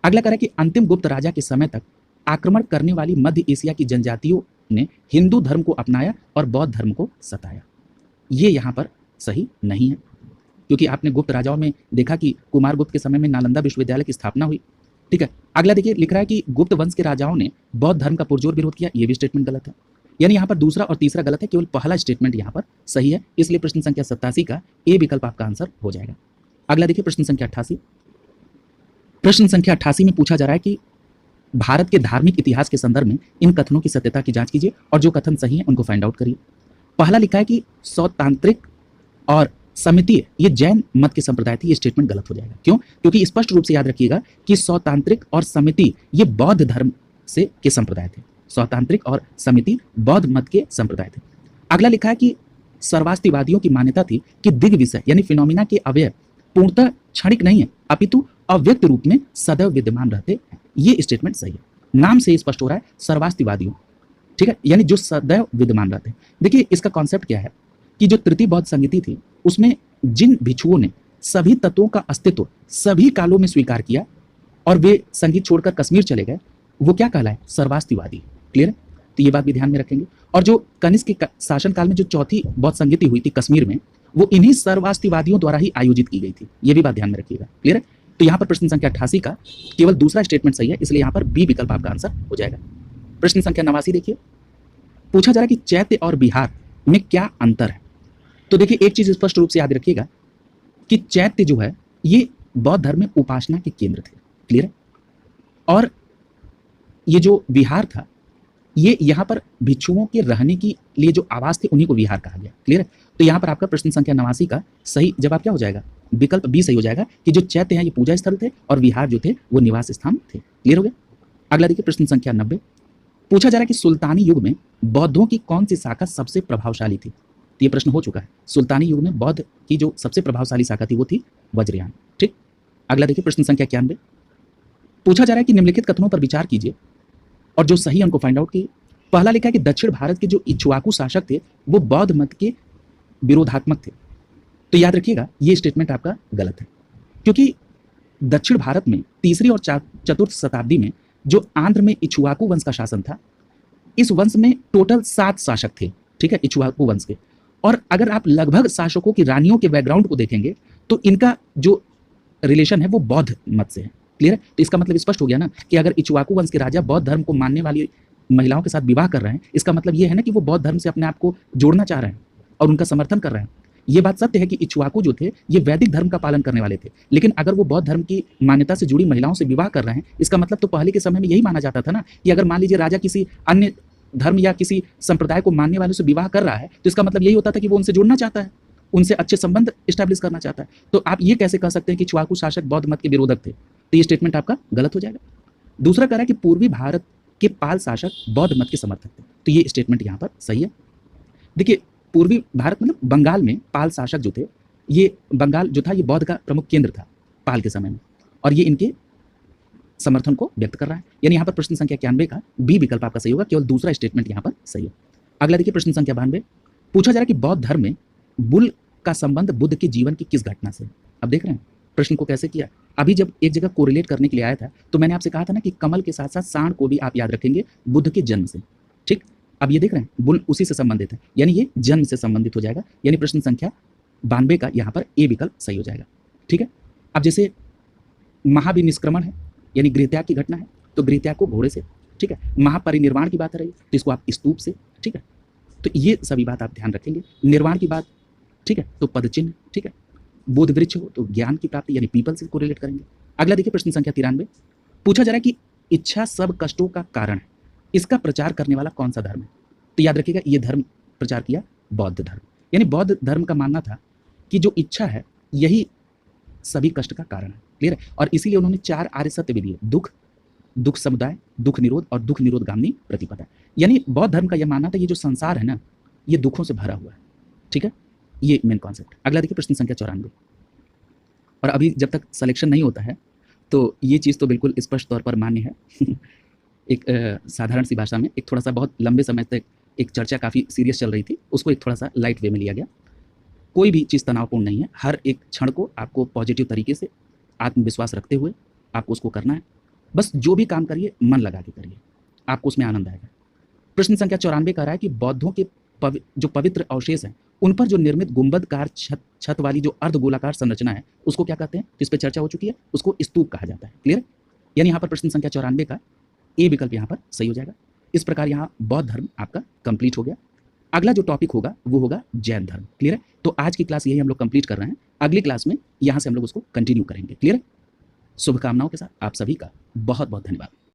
अगला कह रहा है कि अंतिम गुप्त राजा के समय तक आक्रमण करने वाली मध्य एशिया की जनजातियों ने हिंदू धर्म को अपनाया और बौद्ध धर्म को सताया, ये यहाँ पर सही नहीं है, क्योंकि आपने गुप्त राजाओं में देखा कि कुमारगुप्त के समय में नालंदा विश्वविद्यालय की स्थापना हुई। ठीक है, अगला देखिए लिख रहा है कि गुप्त वंश के राजाओं ने बौद्ध धर्म का पुरजोर विरोध किया, ये भी स्टेटमेंट गलत है। यानी यहाँ पर दूसरा और तीसरा गलत है, केवल पहला स्टेटमेंट यहाँ पर सही है, इसलिए प्रश्न संख्या 87 का ए विकल्प आपका आंसर हो जाएगा। अगला देखिए प्रश्न संख्या 88। प्रश्न संख्या 88 में पूछा जा रहा है कि भारत के धार्मिक इतिहास के संदर्भ में इन कथनों की सत्यता की जांच कीजिए और जो कथन सही है उनको फाइंड आउट करिए। पहला लिखा है कि सौतांत्रिक और समितीय ये जैन मत के संप्रदाय थे, ये स्टेटमेंट गलत हो जाएगा। क्यों? क्योंकि स्पष्ट रूप से याद रखिएगा कि सौतांत्रिक और समिति ये बौद्ध धर्म से के संप्रदाय थे, सौतांत्रिक और समिति बौद्ध मत के संप्रदाय थे। अगला लिखा है कि सर्वास्तिवादियों की मान्यता थी कि दिग्विषय यानी फिनोमिना के अवयव पूर्णतः क्षणिक नहीं है अपितु अव्यक्त रूप में सदैव विद्यमान रहते हैं, ये स्टेटमेंट सही है। नाम से स्पष्ट हो रहा है सर्वास्तिवादियों, ठीक है, यानी जो सदैव विद्यमान रहते हैं। देखिए इसका कॉन्सेप्ट क्या है कि जो तृतीय बौद्ध संगीति थी उसमें जिन भिक्षुओं ने सभी तत्वों का अस्तित्व सभी कालों में स्वीकार किया और वे संगीत छोड़कर कश्मीर चले गए, वो क्या कहलाए? सर्वास्तिवादी। क्लियर है? तो ये बात भी ध्यान में रखेंगे। और जो कनिष्क के शासन काल में जो चौथी बौद्ध संगीति हुई थी कश्मीर में, वो इन्हीं सर्वास्तिवादियों द्वारा ही आयोजित की गई थी, ये भी बात ध्यान में रखिएगा। क्लियर है? तो यहाँ पर प्रश्न संख्या 88 का केवल दूसरा स्टेटमेंट सही है, इसलिए यहाँ पर बी विकल्प आपका आंसर हो जाएगा। प्रश्न संख्या 89 देखिए, पूछा जा रहा है कि चैत्य और विहार में क्या अंतर है। तो देखिए एक चीज स्पष्ट रूप से याद रखिएगा कि चैत्य जो है ये बौद्ध धर्म में उपासना के केंद्र थे। क्लियर है? और ये जो विहार था ये यहाँ पर भिक्षुओं के रहने के लिए जो आवास थे उन्हीं को विहार कहा गया। क्लियर है? तो यहाँ पर आपका प्रश्न संख्या 89 का सही जवाब क्या हो जाएगा? विकल्प बी सही हो जाएगा कि जो चैत्य हैं ये पूजा स्थल थे और विहार जो थे वो निवास स्थान थे। क्लियर हो गया? अगला देखिए प्रश्न संख्या 90। पूछा जा रहा है कि सुल्तानी युग में बौद्धों की कौन सी शाखा सबसे प्रभावशाली थी। तो ये प्रश्न हो चुका है। सुल्तानी युग में बौद्ध की जो सबसे प्रभावशाली शाखा थी वो थी वज्रयान। ठीक, अगला देखिए प्रश्न संख्या 91। पूछा जा रहा है कि निम्नलिखित कथनों पर विचार कीजिए और जो सही है उनको फाइंड आउट कीजिए। पहला लिखा है कि दक्षिण भारत के जो इक्ष्वाकु शासक थे वो बौद्ध मत के विरोधात्मक थे। तो याद रखिएगा ये स्टेटमेंट आपका गलत है, क्योंकि दक्षिण भारत में तीसरी और चतुर्थ शताब्दी में जो आंध्र में इक्ष्वाकु वंश का शासन था, इस वंश में टोटल 7 शासक थे। ठीक है, इक्ष्वाकु वंश के। और अगर आप लगभग शासकों की रानियों के बैकग्राउंड को देखेंगे तो इनका जो रिलेशन है वो बौद्ध मत से है। क्लियर है? तो इसका मतलब स्पष्ट हो गया ना कि अगर इक्ष्वाकु वंश के राजा बौद्ध धर्म को मानने वाली महिलाओं के साथ विवाह कर रहे हैं, इसका मतलब ये है ना कि वो बौद्ध धर्म से अपने आप को जोड़ना चाह रहे हैं और उनका समर्थन कर रहे हैं। ये बात सत्य है कि इक्ष्वाकु जो थे ये वैदिक धर्म का पालन करने वाले थे, लेकिन अगर वो बौद्ध धर्म की मान्यता से जुड़ी महिलाओं से विवाह कर रहे हैं, इसका मतलब तो पहले के समय में यही माना जाता था ना कि अगर मान लीजिए राजा किसी अन्य धर्म या किसी संप्रदाय को मानने वालों से विवाह कर रहा है तो इसका मतलब यही होता था कि वो उनसे जुड़ना चाहता है, उनसे अच्छे संबंध स्टैब्लिश करना चाहता है। तो आप ये कैसे कह सकते हैं कि इक्ष्वाकु शासक बौद्ध मत के विरोधक थे? तो ये स्टेटमेंट आपका गलत हो जाएगा। दूसरा कह रहा है कि पूर्वी भारत के पाल शासक बौद्ध मत के समर्थक थे। तो ये स्टेटमेंट यहाँ पर सही है। देखिए, पूर्वी भारत मतलब बंगाल में पाल शासक जो थे, ये बंगाल जो था ये बौद्ध का प्रमुख केंद्र था पाल के समय में, और ये इनके समर्थन को व्यक्त कर रहा है। यानी यहाँ पर प्रश्न संख्या 91 का बी विकल्प आपका सही होगा, केवल दूसरा स्टेटमेंट यहाँ पर सही है। अगला देखिए प्रश्न संख्या 92, पूछा जा रहा है कि बौद्ध धर्म में बुल का संबंध बुद्ध के जीवन की किस घटना से। अब देख रहे हैं प्रश्न को कैसे किया। अभी जब एक जगह कोरिलेट करने के लिए आया था तो मैंने आपसे कहा था ना कि कमल के साथ साथ सांड को भी आप याद रखेंगे बुद्ध के जन्म से। ठीक, अब ये देख रहे हैं बुल उसी से संबंधित है, यानी ये जन्म से संबंधित हो जाएगा, यानी प्रश्न संख्या 92 का यहाँ पर ए विकल्प सही हो जाएगा। ठीक है, अब जैसे महाविनिष्क्रमण है यानी गृहत्याग की घटना है, तो गृहत्याग को घोड़े से। ठीक है, महापरिनिर्वाण की बात है रही तो इसको आप स्तूप से। ठीक है, तो ये सभी बात आप ध्यान रखेंगे। निर्वाण की बात, ठीक है, तो पदचिन्ह। ठीक है, बोध वृक्ष हो तो ज्ञान की प्राप्ति यानी पीपल से कोरिलेट करेंगे। अगला देखिए प्रश्न संख्या 93, पूछा जा रहा है कि इच्छा सब कष्टों का कारण है, इसका प्रचार करने वाला कौन सा धर्म है। तो याद रखिएगा ये धर्म प्रचार किया बौद्ध धर्म, यानी बौद्ध धर्म का मानना था कि जो इच्छा है यही सभी कष्ट का कारण है। क्लियर है, और इसीलिए उन्होंने 4 आर्य सत्य भी दिए, दुख, दुख समुदाय, दुख निरोध और दुख निरोध गामिनी प्रतिपदा। यानी बौद्ध धर्म का यह मानना था ये जो संसार है ना ये दुखों से भरा हुआ है। ठीक है, ये मेन कॉन्सेप्ट। अगला देखिए प्रश्न संख्या 94, और अभी जब तक सिलेक्शन नहीं होता है तो ये चीज़ तो बिल्कुल स्पष्ट तौर पर मान्य है। एक साधारण सी भाषा में एक थोड़ा सा बहुत लंबे समय तक एक चर्चा काफ़ी सीरियस चल रही थी, उसको एक थोड़ा सा लाइट वे में लिया गया। कोई भी चीज़ तनावपूर्ण नहीं है, हर एक क्षण को आपको पॉजिटिव तरीके से आत्मविश्वास रखते हुए आपको उसको करना है। बस जो भी काम करिए मन लगा के करिए, आपको उसमें आनंद आएगा। प्रश्न संख्या 94 कह रहा है कि बौद्धों के जो पवित्र अवशेष हैं उन पर जो निर्मित गुंबदकार छत वाली जो अर्धगोलाकार संरचना है उसको क्या कहते हैं, तो इस पर चर्चा हो चुकी है, उसको स्तूप कहा जाता है। क्लियर, यानी यहाँ पर प्रश्न संख्या 94 का ए विकल्प यहाँ पर सही हो जाएगा। इस प्रकार यहाँ बौद्ध धर्म आपका कंप्लीट हो गया। अगला जो टॉपिक होगा वो होगा जैन धर्म। क्लियर है, तो आज की क्लास यही हम लोग कंप्लीट कर रहे हैं, अगली क्लास में यहाँ से हम लोग उसको कंटिन्यू करेंगे। क्लियर है, शुभकामनाओं के साथ आप सभी का बहुत बहुत धन्यवाद।